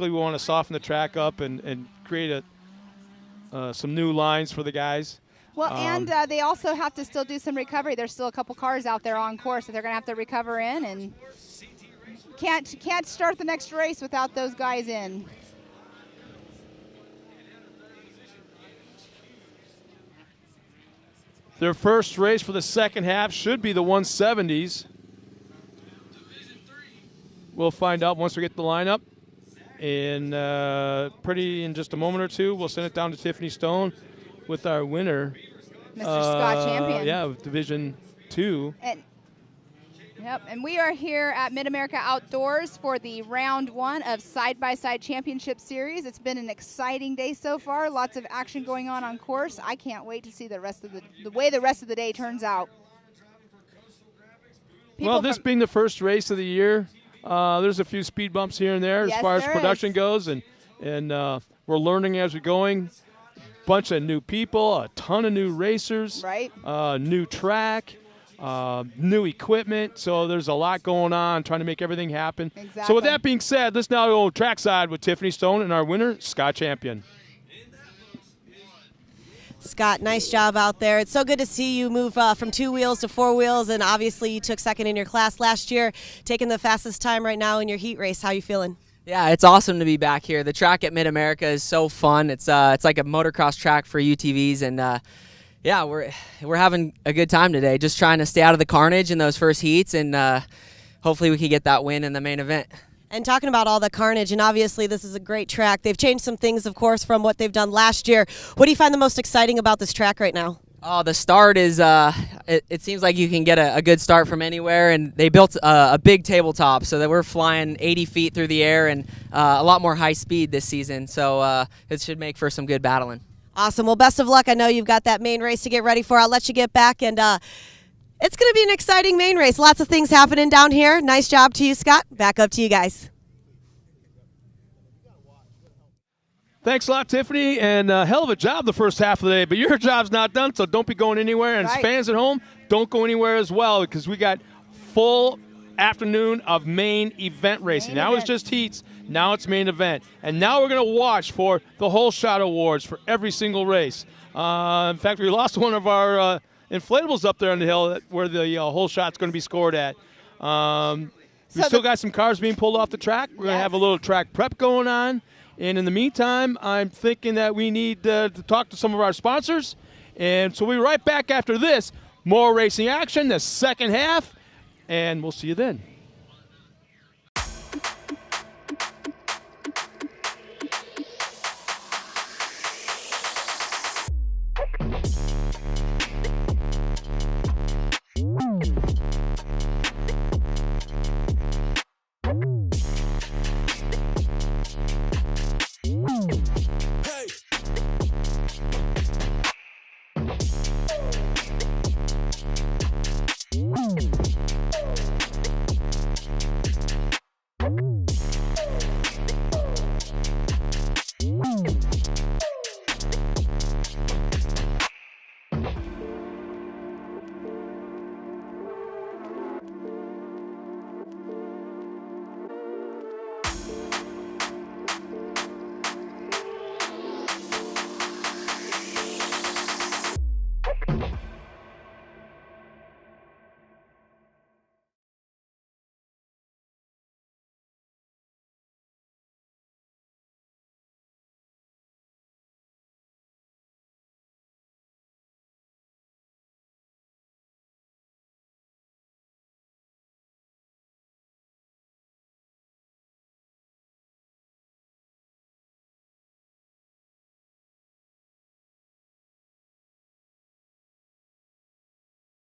want to soften the track up and create some new lines for the guys. Well, and they also have to still do some recovery. There's still a couple cars out there on course that they're going to have to recover in, and can't start the next race without those guys in. Their first race for the second half should be the 170s. We'll find out once we get the lineup. In just a moment or two, we'll send it down to Tiffany Stone with our winner. Mr. Scott Champion. Yeah, of Division 2. And we are here at Mid-America Outdoors for the round 1 of Side-by-Side Championship Series. It's been an exciting day so far. Lots of action going on course. I can't wait to see the way the rest of the day turns out. This being the first race of the year, there's a few speed bumps here and there as far as production goes, and we're learning as we're going. Bunch of new people, a ton of new racers, new track. New equipment, so there's a lot going on trying to make everything happen. Exactly. So with that being said, let's now go trackside with Tiffany Stone and our winner, Scott Champion. Scott, nice job out there. It's so good to see you move from 2 wheels to 4 wheels, and obviously you took second in your class last year, taking the fastest time right now in your heat race. How you feeling? Yeah, it's awesome to be back here. The track at Mid-America is so fun. It's like a motocross track for UTVs, and yeah, we're having a good time today. Just trying to stay out of the carnage in those first heats, and hopefully we can get that win in the main event. And talking about all the carnage, and obviously this is a great track. They've changed some things, of course, from what they've done last year. What do you find the most exciting about this track right now? Oh, the start is, it seems like you can get a good start from anywhere, and they built a big tabletop so that we're flying 80 feet through the air and a lot more high speed this season, so it should make for some good battling. Awesome. Well, best of luck. I know you've got that main race to get ready for. I'll let you get back, and it's going to be an exciting main race. Lots of things happening down here. Nice job to you, Scott. Back up to you guys. Thanks a lot, Tiffany, and hell of a job the first half of the day, but your job's not done, so don't be going anywhere. And as fans at home, don't go anywhere as well, because we got full afternoon of main event racing. Now it's just heats. Now it's main event. And now we're going to watch for the whole shot awards for every single race. In fact, we lost one of our inflatables up there on the hill where the whole shot's going to be scored at. We still got some cars being pulled off the track. We're going to have a little track prep going on. And in the meantime, I'm thinking that we need to talk to some of our sponsors. And so we'll be right back after this. More racing action, the second half, and we'll see you then.